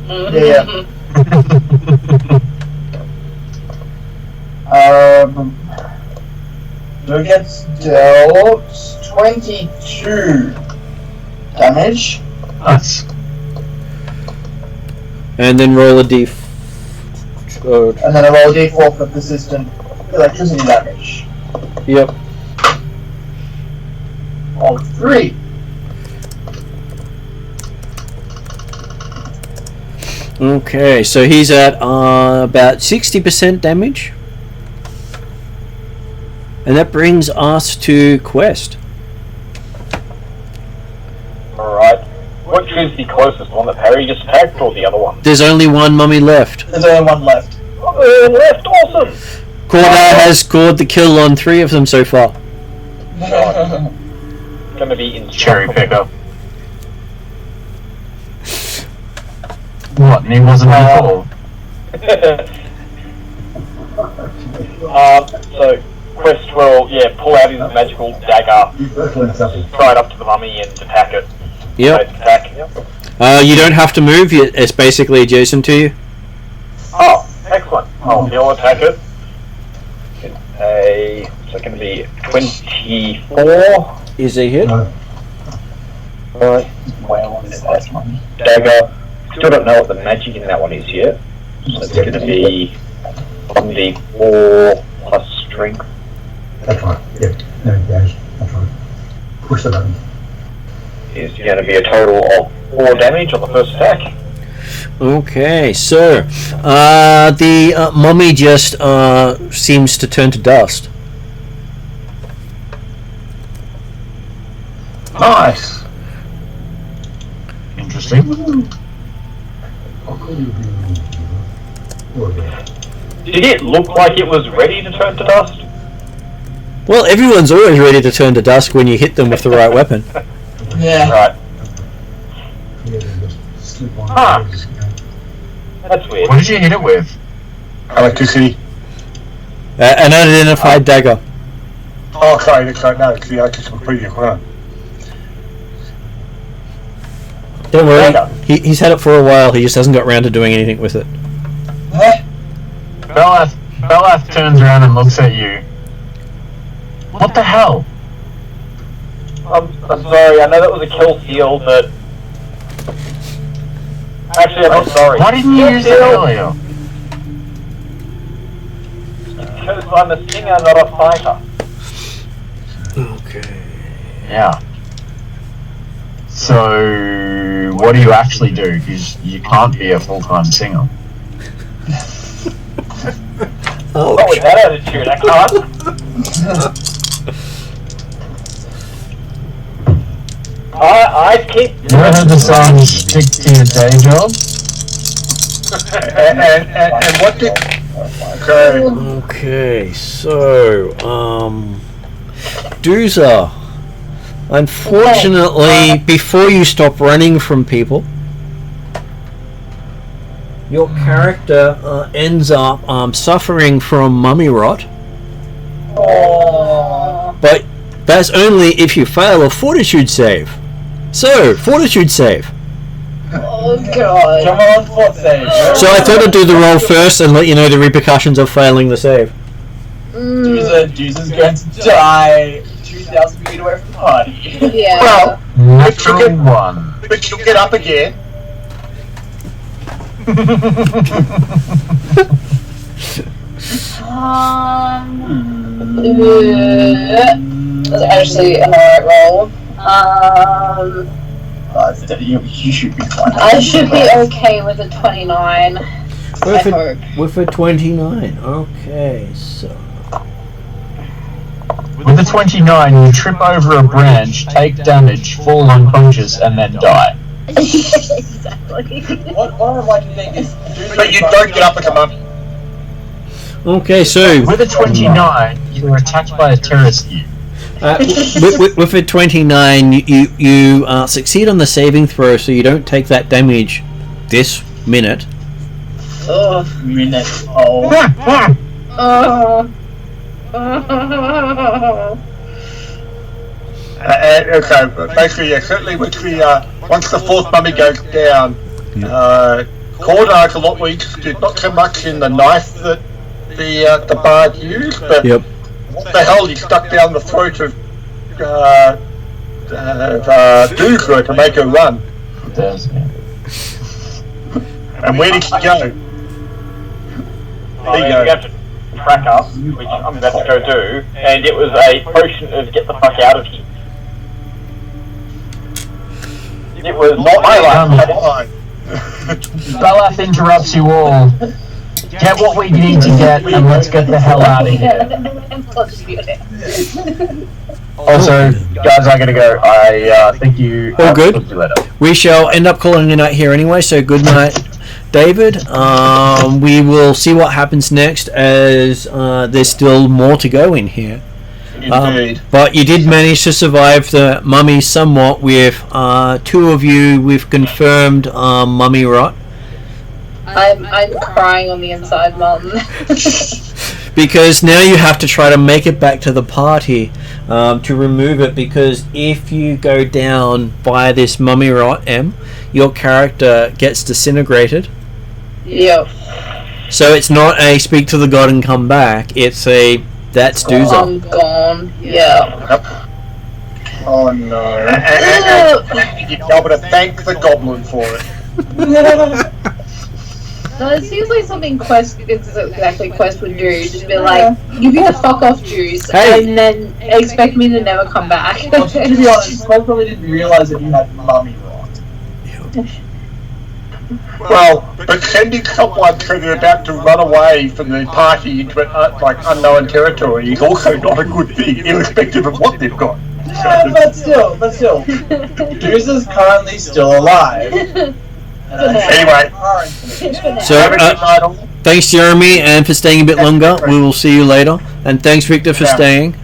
Yeah. So it gets dealt 22 damage. Nice. And then roll a d. And then I roll a d4 for persistent electricity damage. Yep. Of 3. Okay, so he's at about 60% damage. And that brings us to Quest. Alright. Which is the closest one that Parry just attacked, or the other one? There's only one mummy left. There's only one left. Left, awesome. Cordar has scored the kill on 3 of them so far. Gonna be in Cherry picker. What? And he wasn't before. So Quest will pull out his magical dagger, try it up to the mummy and attack it. Yep. Attack. You don't have to move. It's basically adjacent to you. Oh, excellent. He'll attack it. So it's going to be 24. Is a hit? Right. Well, that's one. Dagger. Still don't know what the magic in that one is yet. So it's going to be 1d4 plus strength. That's right. Yeah. There it goes. That's right. Push the button. Is going to be a total of 4 damage on the first attack. Okay, so the mummy just seems to turn to dust. Nice. Interesting. Did it look like it was ready to turn to dust? Well, everyone's always ready to turn to dust when you hit them with the right weapon. Yeah. Right. That's weird. What did you hit it with? Electricity. An unidentified dagger. Oh, sorry, that's right. No, it's the electricity previous one. Don't worry, he's had it for a while, he just hasn't got around to doing anything with it. Belath turns around and looks at you. What the hell? I'm sorry, I know that was a kill field, but... Actually, I'm not sorry. Why didn't you use it earlier? Because I'm a singer, not a fighter. Okay. Yeah. So, what do you actually do? Because you can't be a full-time singer. Oh, with that attitude, I can't. I keep... You ever heard the song "Stick to Your Day Job"? And what did... Okay, so, Dooza, unfortunately, before you stop running from people, your character ends up suffering from mummy rot. But that's only if you fail a fortitude save. So, fortitude save. Oh god. Come on, fort save. So I thought I'd do the roll first and let you know the repercussions of failing the save. Dooza's going to die 2,000 feet away from the party. Yeah. Well, Natural one. but you'll get up again. That's actually an alright roll. You should be fine. I should be okay with a 29. I hope. With a 29. Okay, so... With a 29, you trip over a branch, take damage, fall unconscious, and then die. Exactly. What I'm like to think is... But you don't get up and come up. Okay, so... With a 29, you are attacked by a terrorist you. with a 29, you succeed on the saving throw, so you don't take that damage this minute. Minute. Okay, basically, yeah, certainly once the fourth mummy goes down, Cordar's a lot more interested, not so much in the knife that the bard used, but what the hell he stuck down the throat of Dooza to make her run. It does, yeah. And where did she go? There you have to track up, which I'm about to go do, and it was a potion of get the fuck out of here. It was not my life. Belath interrupts you all. Get what we need to get, and let's get the hell out of here. Also, guys, I gotta go. I think you... All good. Talk to you later. We shall end up calling it a night here anyway, so good night David. We will see what happens next, as there's still more to go in here. Indeed. But you did manage to survive the mummy somewhat, with 2 of you with confirmed mummy rot. I'm crying on the inside, Mum. Because now you have to try to make it back to the party to remove it, because if you go down by this mummy rot, your character gets disintegrated. Yep. So it's not a speak to the god and come back, it's a that's Dooza. I'm gone. Yeah. Oh no. And you'd be able to thank the goblin for it. No, it seems like something Quest would do. Just be like, you need to fuck off, Juice, Hey. and then expect me to never come back. Well, to be honest, I probably didn't realise that you had mummy rot. Well, but sending someone who's about to run away from the party into like unknown territory is also not a good thing, irrespective of what they've got. Yeah, but still. Dooza's currently still alive. Anyway, So thanks Jeremy, and for staying a bit longer. We will see you later, and thanks Victor for staying.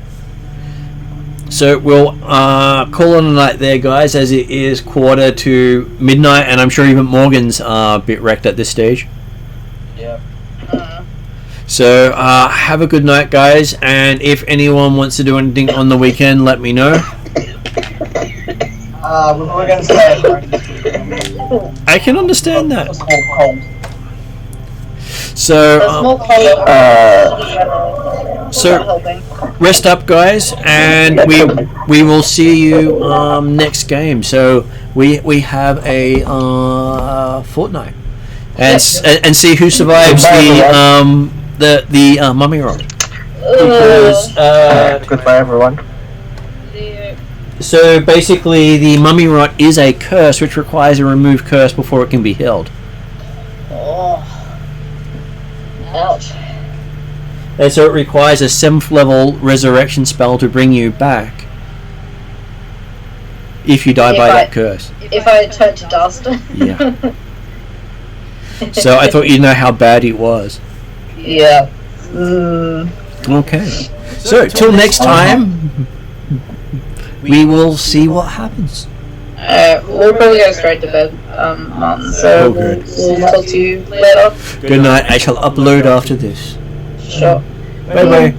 So we'll call it a night there, guys, as it is midnight, and I'm sure even Morgan's a bit wrecked at this stage. Yeah. So have a good night, guys, and if anyone wants to do anything on the weekend, let me know. We're going to stay. I can understand that. A small cold. So rest up, guys, and we will see you next game. So we have a fortnight, and see who survives the mummy rot. Because Goodbye, everyone. so basically, the mummy rot is a curse, which requires a remove curse before it can be held. Oh. Ouch. And so it requires a 7th level resurrection spell to bring you back if you die by that curse. If I turn to dust. Yeah. So I thought you'd know how bad it was. Yeah. Okay. So till next time, we will see what happens. We'll probably go straight to bed, Martin. So we'll talk to you later. Good night. I shall upload after this. Sure. Bye bye.